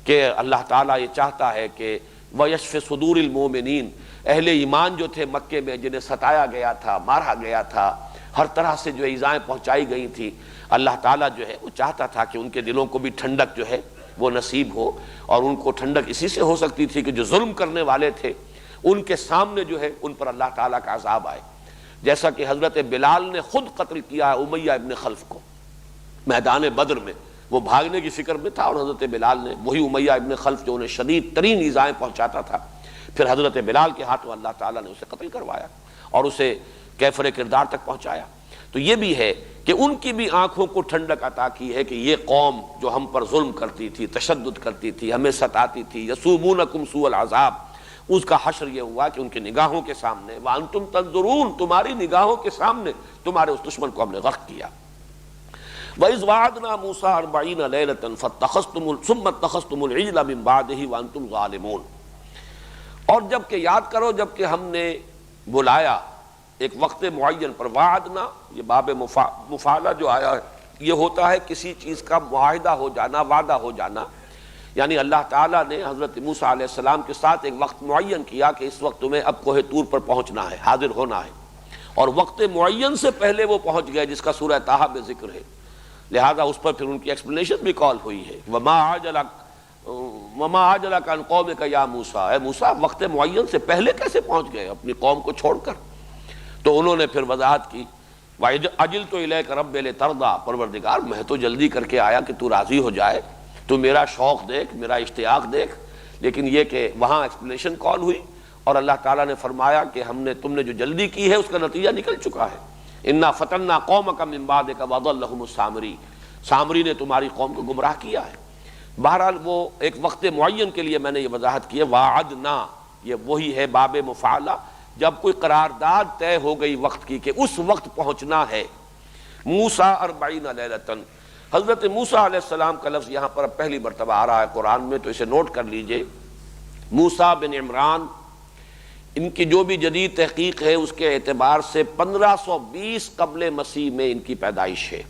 کہ اللہ تعالیٰ یہ چاہتا ہے کہ وَيَشْفِ صُدُورِ الْمُؤْمِنِينَ، اہل ایمان جو تھے مکے میں جنہیں ستایا گیا تھا، مارا گیا تھا، ہر طرح سے جو ایذائیں پہنچائی گئی تھی، اللہ تعالیٰ جو ہے وہ چاہتا تھا کہ ان کے دلوں کو بھی ٹھنڈک جو ہے وہ نصیب ہو، اور ان کو ٹھنڈک اسی سے ہو سکتی تھی کہ جو ظلم کرنے والے تھے ان کے سامنے جو ہے ان پر اللہ تعالیٰ کا عذاب آئے، جیسا کہ حضرت بلال نے خود قتل کیا امیہ ابن خلف کو میدان بدر میں، وہ بھاگنے کی فکر میں تھا اور حضرت بلال نے، وہی امیہ ابن خلف جو انہیں شدید ترین ایذائیں پہنچاتا تھا، پھر حضرت بلال کے ہاتھوں اللہ تعالیٰ نے اسے قتل کروایا اور اسے کیفر کردار تک پہنچایا۔ تو یہ بھی ہے کہ ان کی بھی آنکھوں کو ٹھنڈک عطا کی ہے کہ یہ قوم جو ہم پر ظلم کرتی تھی، تشدد کرتی تھی، ہمیں ستاتی تھی، یسومونکم سوء العذاب، اس کا حشر یہ ہوا کہ ان کی نگاہوں کے سامنے، وانتم تنظرون، تمہاری نگاہوں کے سامنے تمہارے اس دشمن کو ہم نے غرق کیا۔ وَإِذْ وَعَدْنَا مُوسَىٰ 40 لَيْلَةً ثُمَّ اتَّخَذْتُمُ الْعِجْلَ مِن بَعْدِهِ وَأَنْتُمْ ظَالِمُونَ، اور جب کہ یاد کرو جب کہ ہم نے بلایا ایک وقت معین پر. وعدنا یہ باب مفعلہ جو آیا ہے یہ ہوتا ہے کسی چیز کا معاہدہ ہو جانا، وعدہ ہو جانا. یعنی اللہ تعالیٰ نے حضرت موسیٰ علیہ السلام کے ساتھ ایک وقت معین کیا کہ اس وقت تمہیں اب کوہ طور پر پہنچنا ہے، حاضر ہونا ہے، اور وقت معین سے پہلے وہ پہنچ گئے جس کا سورہ طٰہٰ میں ذکر ہے. لہذا اس پر پھر ان کی ایکسپلینیشن بھی کال ہوئی ہے. وما عجلک عن قومک یا موسیٰ، اے موسیٰ وقت معین سے پہلے کیسے پہنچ گئے اپنی قوم کو چھوڑ کر؟ تو انہوں نے پھر وضاحت کی وَعَجِلْتُ إِلَيْكَ رَبِّ لِتَرْضَىٰ، پروردگار میں تو جلدی کر کے آیا کہ تو راضی ہو جائے، تو میرا شوق دیکھ، میرا اشتیاق دیکھ. لیکن یہ کہ وہاں ایکسپلینیشن کال ہوئی اور اللہ تعالیٰ نے فرمایا کہ تم نے جو جلدی کی ہے اس کا نتیجہ نکل چکا ہے. اِنَّا فَتَنَّا قَوْمَكَ مِن بَعْدِكَ وَأَضَلَّهُمُ السَّامِرِي، سامری نے تمہاری قوم کو گمراہ کیا ہے. بہرحال وہ ایک وقت معین کے لیے میں نے یہ وضاحت کی ہے. وعدنا یہ وہی ہے باب مفعلہ، جب کوئی قرارداد طے ہو گئی وقت کی کہ اس وقت پہنچنا ہے. موسیٰ 40 لیلۃ، حضرت موسیٰ علیہ السلام کا لفظ یہاں پر پہلی مرتبہ آ رہا ہے قرآن میں، تو اسے نوٹ کر لیجئے. موسیٰ بن عمران، ان کی جو بھی جدید تحقیق ہے اس کے اعتبار سے 1520 قبل مسیح میں ان کی پیدائش ہے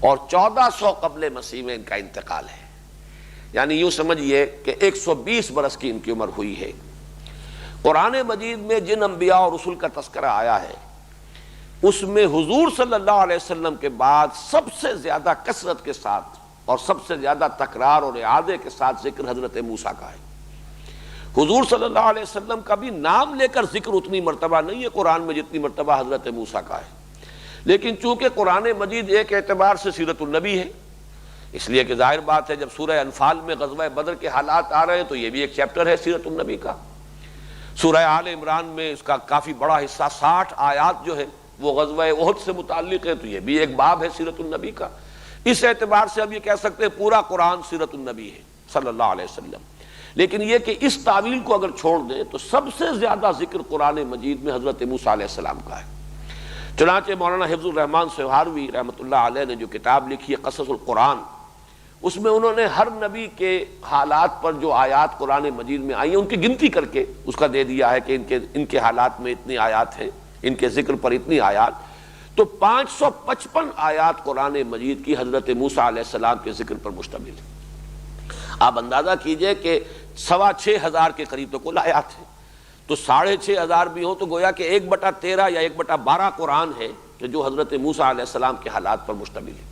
اور 1400 قبل مسیح میں ان کا انتقال ہے. یعنی یوں سمجھئے کہ 120 برس کی ان کی عمر ہوئی ہے. قرآن مجید میں جن انبیاء اور رسول کا تذکرہ آیا ہے اس میں حضور صلی اللہ علیہ وسلم کے بعد سب سے زیادہ کثرت کے ساتھ اور سب سے زیادہ تکرار اور اعادے کے ساتھ ذکر حضرت موسیٰ کا ہے. حضور صلی اللہ علیہ وسلم کا بھی نام لے کر ذکر اتنی مرتبہ نہیں ہے قرآن میں جتنی مرتبہ حضرت موسیٰ کا ہے. لیکن چونکہ قرآن مجید ایک اعتبار سے سیرت النبی ہے، اس لیے کہ ظاہر بات ہے جب سورہ انفال میں غزوہ بدر کے حالات آ رہے ہیں تو یہ بھی ایک چیپٹر ہے سیرت النبی کا. سورہ آل عمران میں اس کا کافی بڑا حصہ 60 آیات جو ہے وہ غزوہ احد سے متعلق ہے، تو یہ بھی ایک باب ہے سیرت النبی کا. اس اعتبار سے اب یہ کہہ سکتے ہیں پورا قرآن سیرت النبی ہے صلی اللہ علیہ وسلم. لیکن یہ کہ اس تعویل کو اگر چھوڑ دیں تو سب سے زیادہ ذکر قرآن مجید میں حضرت موسیٰ علیہ السلام کا ہے. چنانچہ مولانا حفظ الرحمن سہاروی رحمۃ اللہ علیہ نے جو کتاب لکھی ہے قصص القرآن، اس میں انہوں نے ہر نبی کے حالات پر جو آیات قرآن مجید میں آئی ہیں ان کی گنتی کر کے اس کا دے دیا ہے کہ ان کے حالات میں اتنی آیات ہیں، ان کے ذکر پر اتنی آیات. تو 555 آیات قرآن مجید کی حضرت موسیٰ علیہ السلام کے ذکر پر مشتمل ہے. آپ اندازہ کیجئے کہ 6,500 کے قریب تو کل آیات ہیں، تو 6,500 بھی ہوں تو گویا کہ 1/13 یا 1/12 قرآن ہے کہ جو حضرت موسیٰ علیہ السلام کے حالات پر مشتمل ہے.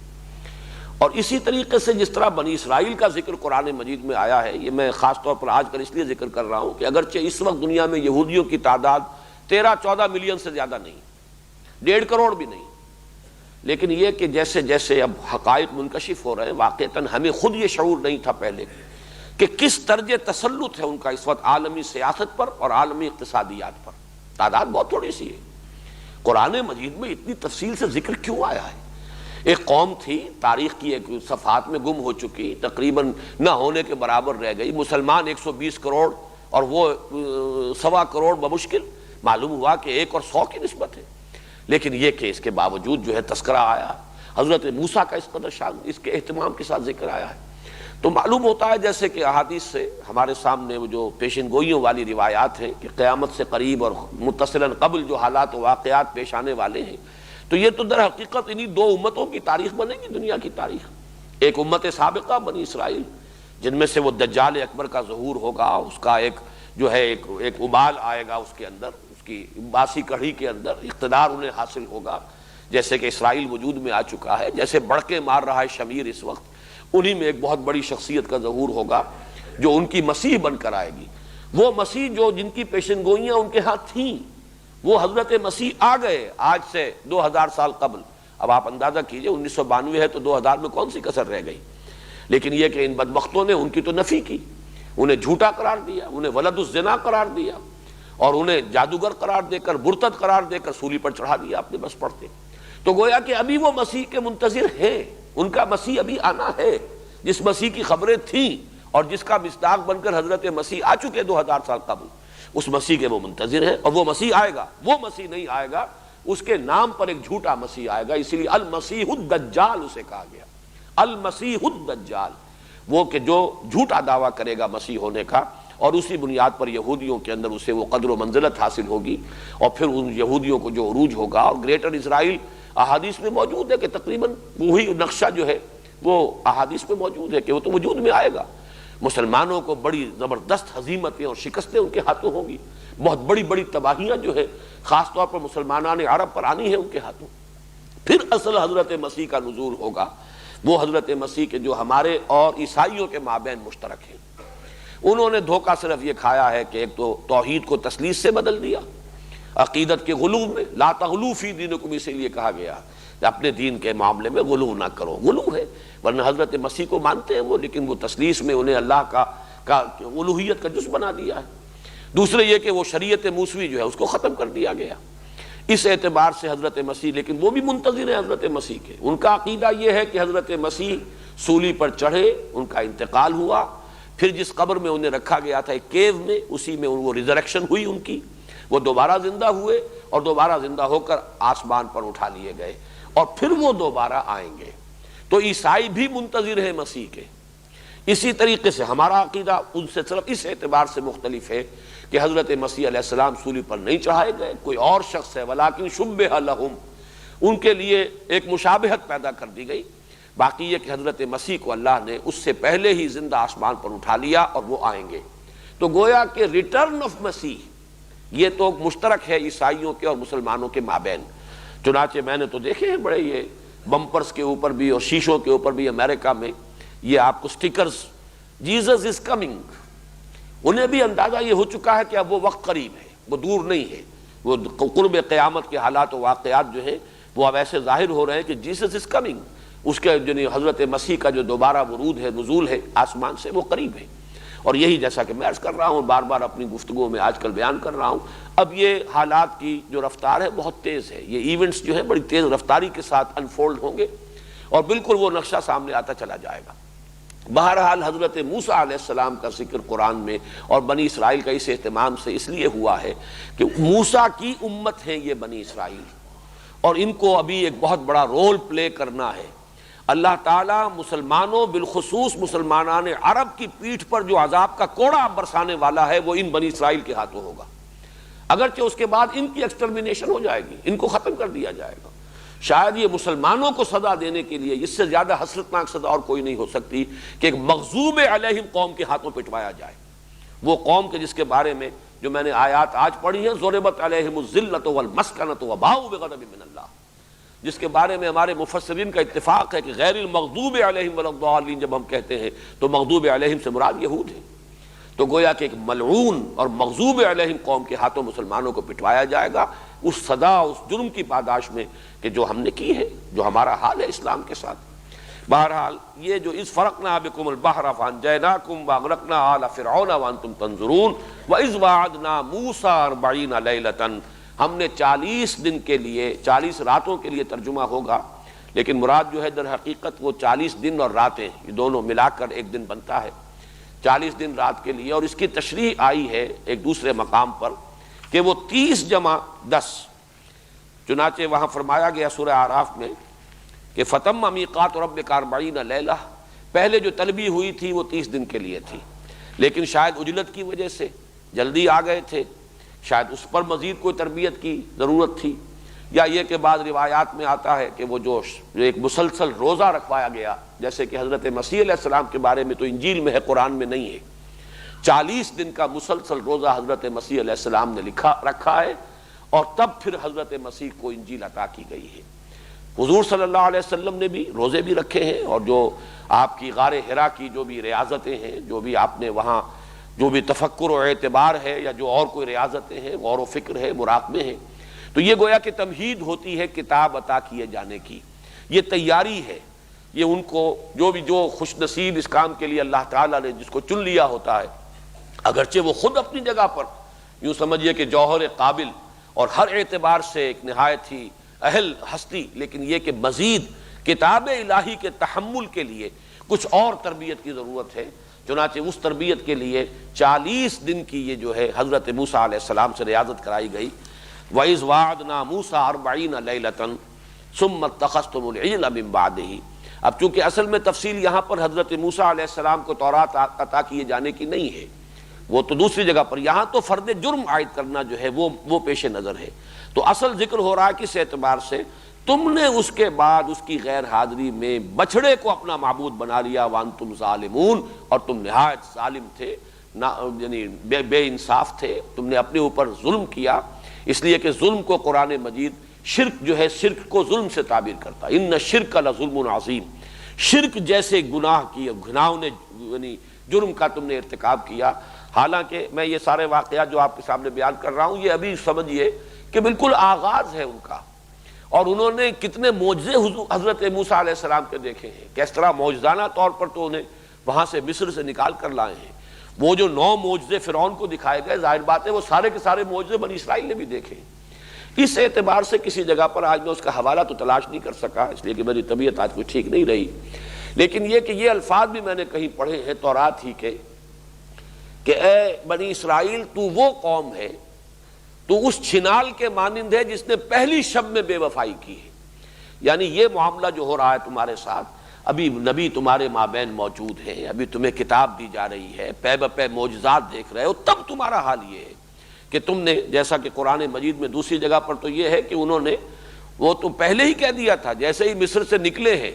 اور اسی طریقے سے جس طرح بنی اسرائیل کا ذکر قرآن مجید میں آیا ہے، یہ میں خاص طور پر آج کل اس لیے ذکر کر رہا ہوں کہ اگرچہ اس وقت دنیا میں یہودیوں کی تعداد 13-14 ملین سے زیادہ نہیں، 1.5 کروڑ بھی نہیں، لیکن یہ کہ جیسے جیسے اب حقائق منکشف ہو رہے ہیں واقعتاً ہمیں خود یہ شعور نہیں تھا پہلے کہ کس درجے تسلط ہے ان کا اس وقت عالمی سیاست پر اور عالمی اقتصادیات پر. تعداد بہت تھوڑی سی ہے. قرآن مجید میں اتنی تفصیل سے ذکر کیوں آیا ہے؟ ایک قوم تھی تاریخ کی ایک صفحات میں گم ہو چکی، تقریباً نہ ہونے کے برابر رہ گئی. مسلمان 120 کروڑ اور وہ 1.25 کروڑ بمشکل. معلوم ہوا کہ 1 اور 100 کی نسبت ہے. لیکن یہ کہ اس کے باوجود جو ہے تذکرہ آیا، حضرت موسیٰ کا اس قدر شان اس کے اہتمام کے ساتھ ذکر آیا ہے. تو معلوم ہوتا ہے جیسے کہ احادیث سے ہمارے سامنے وہ جو پیشن گوئیوں والی روایات ہیں کہ قیامت سے قریب اور متصلاً قبل جو حالات و واقعات پیش آنے والے ہیں، تو یہ تو در حقیقت انہی 2 امتوں کی تاریخ بنے گی دنیا کی تاریخ. ایک امت سابقہ بنی اسرائیل جن میں سے وہ دجال اکبر کا ظہور ہوگا، اس کا ایک جو ہے ایک ابال آئے گا اس کے اندر، اس کی باسی کڑھی کے اندر اقتدار انہیں حاصل ہوگا، جیسے کہ اسرائیل وجود میں آ چکا ہے، جیسے بڑکے مار رہا ہے شمیر اس وقت، انہی میں ایک بہت بڑی شخصیت کا ظہور ہوگا جو ان کی مسیح بن کر آئے گی. وہ مسیح جو جن کی پیشن گوئیاں ان کے ہاتھ تھیں، وہ حضرت مسیح آ گئے آج سے 2000 سال قبل. اب آپ اندازہ کیجئے 1992 ہے تو 2000 میں کون سی کسر رہ گئی. لیکن یہ کہ ان بدبختوں نے ان کی تو نفی کی، انہیں جھوٹا قرار دیا، انہیں ولد الزنا قرار دیا اور انہیں جادوگر قرار دے کر مرتد قرار دے کر سولی پر چڑھا دیا اپنے بس پڑتے. تو گویا کہ ابھی وہ مسیح کے منتظر ہیں، ان کا مسیح ابھی آنا ہے، جس مسیح کی خبریں تھیں اور جس کا مصداق بن کر حضرت مسیح آ چکے 2000 سال قبل، اس مسیح کے وہ منتظر ہیں. اور وہ مسیح آئے گا، وہ مسیح نہیں آئے گا، اس کے نام پر ایک جھوٹا مسیح آئے گا، اسی لیے المسیح الدجال اسے کہا گیا. المسیح الدجال، وہ کہ جو جھوٹا دعویٰ کرے گا مسیح ہونے کا اور اسی بنیاد پر یہودیوں کے اندر اسے وہ قدر و منزلت حاصل ہوگی، اور پھر ان یہودیوں کو جو عروج ہوگا۔ اور گریٹر اسرائیل احادیث میں موجود ہے کہ تقریباً وہی نقشہ جو ہے وہ احادیث میں موجود ہے کہ وہ تو وجود میں آئے گا۔ مسلمانوں کو بڑی زبردست ہزیمتیں اور شکستیں ان کے ہاتھوں ہوں گی، بہت بڑی بڑی تباہیاں جو ہے خاص طور پر مسلمانان عرب پر آنی ہے ان کے ہاتھوں۔ پھر اصل حضرت مسیح کا نزول ہوگا، وہ حضرت مسیح کے جو ہمارے اور عیسائیوں کے مابین مشترک ہیں۔ انہوں نے دھوکہ صرف یہ کھایا ہے کہ ایک تو توحید کو تثلیث سے بدل دیا، عقیدت کے غلو میں، لا تغلو فی دینکم، اسی لیے کہا گیا کہ اپنے دین کے معاملے میں غلو نہ کرو۔ غلو ہے، ورنہ حضرت مسیح کو مانتے ہیں وہ، لیکن وہ تثلیث میں انہیں اللہ کا الوہیت کا جز بنا دیا ہے۔ دوسرے یہ کہ وہ شریعت موسوی جو ہے اس کو ختم کر دیا گیا۔ اس اعتبار سے حضرت مسیح، لیکن وہ بھی منتظر ہیں حضرت مسیح کے، ان کا عقیدہ یہ ہے کہ حضرت مسیح سولی پر چڑھے، ان کا انتقال ہوا، پھر جس قبر میں انہیں رکھا گیا تھا ایک کیو میں، اسی میں وہ ریزریکشن ہوئی ان کی، وہ دوبارہ زندہ ہوئے اور دوبارہ زندہ ہو کر آسمان پر اٹھا لیے گئے، اور پھر وہ دوبارہ آئیں گے۔ تو عیسائی بھی منتظر ہیں مسیح کے۔ اسی طریقے سے ہمارا عقیدہ ان سے صرف اس اعتبار سے مختلف ہے کہ حضرت مسیح علیہ السلام سولی پر نہیں چڑھائے گئے، کوئی اور شخص ہے، ولیکن شبہ لہم، ان کے لیے ایک مشابہت پیدا کر دی گئی۔ باقی یہ کہ حضرت مسیح کو اللہ نے اس سے پہلے ہی زندہ آسمان پر اٹھا لیا اور وہ آئیں گے۔ تو گویا کہ ریٹرن آف مسیح یہ تو مشترک ہے عیسائیوں کے اور مسلمانوں کے مابین۔ چنانچہ میں نے تو دیکھے ہیں بڑے یہ بمپرز کے اوپر بھی اور شیشوں کے اوپر بھی امریکہ میں یہ آپ کو سٹیکرز، جیزس از کمنگ۔ انہیں بھی اندازہ یہ ہو چکا ہے کہ اب وہ وقت قریب ہے، وہ دور نہیں ہے، وہ قرب قیامت کے حالات و واقعات جو ہیں وہ اب ایسے ظاہر ہو رہے ہیں کہ جیسس از کمنگ، اس کے جو حضرت مسیح کا جو دوبارہ ورود ہے، نزول ہے آسمان سے، وہ قریب ہے۔ اور یہی جیسا کہ میں عرض کر رہا ہوں، بار بار اپنی گفتگو میں آج کل بیان کر رہا ہوں، اب یہ حالات کی جو رفتار ہے بہت تیز ہے، یہ ایونٹس جو ہیں بڑی تیز رفتاری کے ساتھ انفولڈ ہوں گے اور بالکل وہ نقشہ سامنے آتا چلا جائے گا۔ بہرحال حضرت موسیٰ علیہ السلام کا ذکر قرآن میں اور بنی اسرائیل کا اس اہتمام سے اس لیے ہوا ہے کہ موسیٰ کی امت ہیں یہ بنی اسرائیل، اور ان کو ابھی ایک بہت بڑا رول پلے کرنا ہے۔ اللہ تعالیٰ مسلمانوں، بالخصوص مسلمانان عرب کی پیٹھ پر جو عذاب کا کوڑا برسانے والا ہے وہ ان بنی اسرائیل کے ہاتھوں ہوگا، اگرچہ اس کے بعد ان کی ایکسٹرمینیشن ہو جائے گی، ان کو ختم کر دیا جائے گا۔ شاید یہ مسلمانوں کو سزا دینے کے لیے اس سے زیادہ حسرتناک سزا اور کوئی نہیں ہو سکتی کہ ایک مغضوب علیہم قوم کے ہاتھوں پٹوایا جائے، وہ قوم کے جس کے بارے میں جو میں نے آیات آج پڑھی ہیں، ضربت علیہم الذلۃ والمسکنۃ وباؤوا بغضب من اللہ، جس کے بارے میں ہمارے مفسرین کا اتفاق ہے کہ غیر المغضوب علیہم ولا الضالین جب ہم کہتے ہیں تو مغضوب علیہم سے مراد یہود ہیں۔ تو گویا کہ ایک ملعون اور مغضوب علیہم قوم کے ہاتھوں مسلمانوں کو پٹوایا جائے گا، اس سزا، اس جرم کی پاداش میں کہ جو ہم نے کی ہے، جو ہمارا حال ہے اسلام کے ساتھ۔ بہرحال یہ جو اذ فرقنا بکم البحر فانجیناکم واغرقنا آل فرعون وانتم تنظرون واذ وعدنا موسیٰ 40 لیلۃ، ہم نے 40 دن کے لیے، 40 راتوں کے لیے ترجمہ ہوگا، لیکن مراد جو ہے در حقیقت وہ 40 دن اور راتیں، یہ دونوں ملا کر ایک دن بنتا ہے، 40 دن رات کے لیے۔ اور اس کی تشریح آئی ہے ایک دوسرے مقام پر کہ وہ 30 جمع 10، چنانچہ وہاں فرمایا گیا سورہ اعراف میں کہ فتم میقات ربک 40 لیلہ، پہلے جو طلبی ہوئی تھی وہ 30 دن کے لیے تھی، لیکن شاید عجلت کی وجہ سے جلدی آ گئے تھے، شاید اس پر مزید کوئی تربیت کی ضرورت تھی، یا یہ کہ بعض روایات میں آتا ہے کہ وہ جو ایک مسلسل روزہ رکھوایا گیا، جیسے کہ حضرت مسیح علیہ السلام کے بارے میں تو انجیل میں ہے، قرآن میں نہیں ہے، 40 دن کا مسلسل روزہ حضرت مسیح علیہ السلام نے رکھا ہے، اور تب پھر حضرت مسیح کو انجیل عطا کی گئی ہے۔ حضور صلی اللہ علیہ وسلم نے بھی روزے بھی رکھے ہیں، اور جو آپ کی غار حرا کی جو بھی ریاضتیں ہیں، جو بھی آپ نے وہاں جو بھی تفکر و اعتبار ہے یا جو اور کوئی ریاضتیں ہیں، غور و فکر ہے، مراقبے ہیں، تو یہ گویا کہ تمہید ہوتی ہے کتاب عطا کیے جانے کی، یہ تیاری ہے، یہ ان کو جو خوش نصیب اس کام کے لیے اللہ تعالیٰ نے جس کو چن لیا ہوتا ہے، اگرچہ وہ خود اپنی جگہ پر یوں سمجھیے کہ جوہر قابل اور ہر اعتبار سے ایک نہایت ہی اہل ہستی، لیکن یہ کہ مزید کتاب الہی کے تحمل کے لیے کچھ اور تربیت کی ضرورت ہے، چنانچہ اس تربیت کے لیے 40 دن کی یہ جو ہے حضرت موسیٰ علیہ السلام سے ریاضت کرائی گئی۔ وَإِذْ وَعَدْنَا مُوسَىٰ 40 لیلۃ ثُمَّ اتَّخَذْتُمُ الْعِجْلَ مِن بَعْدِهِ۔ اب چونکہ اصل میں تفصیل یہاں پر حضرت موسیٰ علیہ السلام کو تورات عطا کیے جانے کی نہیں ہے، وہ تو دوسری جگہ پر، یہاں تو فرد جرم عائد کرنا جو ہے وہ پیش نظر ہے۔ تو اصل ذکر ہو رہا ہے کس اعتبار سے، تم نے اس کے بعد اس کی غیر حاضری میں بچھڑے کو اپنا معبود بنا لیا، وانتم ظالمون، اور تم نہایت ظالم تھے، یعنی بے انصاف تھے، تم نے اپنے اوپر ظلم کیا۔ اس لیے کہ ظلم کو قرآن مجید شرک جو ہے، شرک کو ظلم سے تعبیر کرتا ہے، ان الشرک لظلم عظیم، شرک جیسے گناہ کی گھناؤنے یعنی جرم کا تم نے ارتکاب کیا۔ حالانکہ میں یہ سارے واقعات جو آپ کے سامنے بیان کر رہا ہوں، یہ ابھی سمجھیے کہ بالکل آغاز ہے ان کا، اور انہوں نے کتنے معجزے حضرت موسیٰ علیہ السلام کے دیکھے ہیں، کس طرح معجزانہ طور پر تو انہیں وہاں سے مصر سے نکال کر لائے ہیں۔ وہ جو 9 معجزے فرعون کو دکھائے گئے، ظاہر بات ہے وہ سارے کے سارے معجزے بنی اسرائیل نے بھی دیکھے ہیں۔ اس اعتبار سے کسی جگہ پر آج میں اس کا حوالہ تو تلاش نہیں کر سکا، اس لیے کہ میری طبیعت آج کچھ ٹھیک نہیں رہی، لیکن یہ کہ یہ الفاظ بھی میں نے کہیں پڑھے ہیں تورات ہی کے، کہ اے بنی اسرائیل، تو وہ قوم ہے، تو اس چھنال کے مانند ہے جس نے پہلی شب میں بے وفائی کی ہے۔ یعنی یہ معاملہ جو ہو رہا ہے تمہارے ساتھ، ابھی نبی تمہارے مابین موجود ہیں، ابھی تمہیں کتاب دی جا رہی ہے، پے بپے معجزات دیکھ رہے ہو، تب تمہارا حال یہ ہے کہ تم نے، جیسا کہ قرآن مجید میں دوسری جگہ پر تو یہ ہے کہ انہوں نے وہ تو پہلے ہی کہہ دیا تھا، جیسے ہی مصر سے نکلے ہیں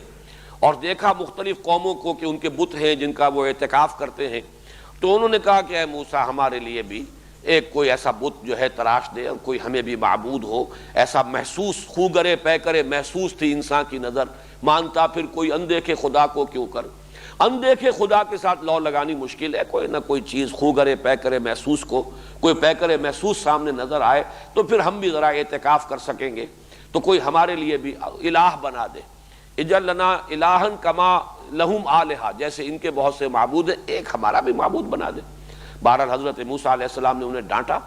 اور دیکھا مختلف قوموں کو کہ ان کے بت ہیں جن کا وہ اعتکاف کرتے ہیں، تو انہوں نے کہا کہ اے موسیٰ، ہمارے لیے بھی ایک کوئی ایسا بت جو ہے تراش دے، اور کوئی ہمیں بھی معبود ہو، ایسا محسوس خوگرے پے کرے محسوس تھی انسان کی نظر، مانتا پھر کوئی اندیکھے خدا کو کیوں کر۔ اندیکھے خدا کے ساتھ لو لگانی مشکل ہے، کوئی نہ کوئی چیز خوگرے پے کرے محسوس کو، کوئی پے کرے محسوس سامنے نظر آئے تو پھر ہم بھی ذرا اعتکاف کر سکیں گے، تو کوئی ہمارے لیے بھی الہ بنا دے، اجعل لنا الہن کما لہم آلہہ، جیسے ان کے بہت سے معبود ہیں، ایک ہمارا بھی معبود بنا دے۔ بہرحال حضرت موسیٰ علیہ السلام نے انہیں ڈانٹا،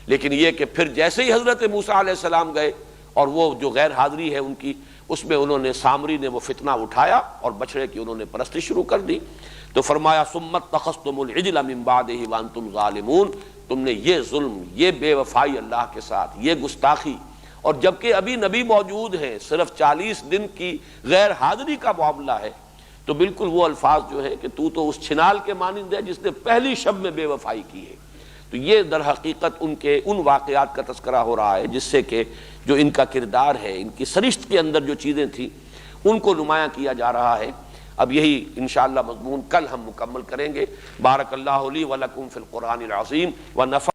لیکن یہ کہ پھر جیسے ہی حضرت موسیٰ علیہ السلام گئے اور وہ جو غیر حاضری ہے ان کی، اس میں انہوں نے سامری نے وہ فتنہ اٹھایا اور بچڑے کی انہوں نے پرستی شروع کر دی۔ تو فرمایا ثم اتخذتم العجل من بعدہ وانتم ظالمون، تم نے یہ ظلم، یہ بے وفائی اللہ کے ساتھ، یہ گستاخی، اور جبکہ ابھی نبی موجود ہیں، صرف 40 دن کی غیر حاضری کا معاملہ ہے، تو بالکل وہ الفاظ جو ہے کہ تو اس چھنال کے مانند ہے جس نے پہلی شب میں بے وفائی کی ہے۔ تو یہ در حقیقت ان واقعات کا تذکرہ ہو رہا ہے جس سے کہ جو ان کا کردار ہے، ان کی سرشت کے اندر جو چیزیں تھیں ان کو نمایاں کیا جا رہا ہے۔ اب یہی انشاءاللہ مضمون کل ہم مکمل کریں گے۔ بارک اللہ لی ولکم فی القرآن العظیم ونفع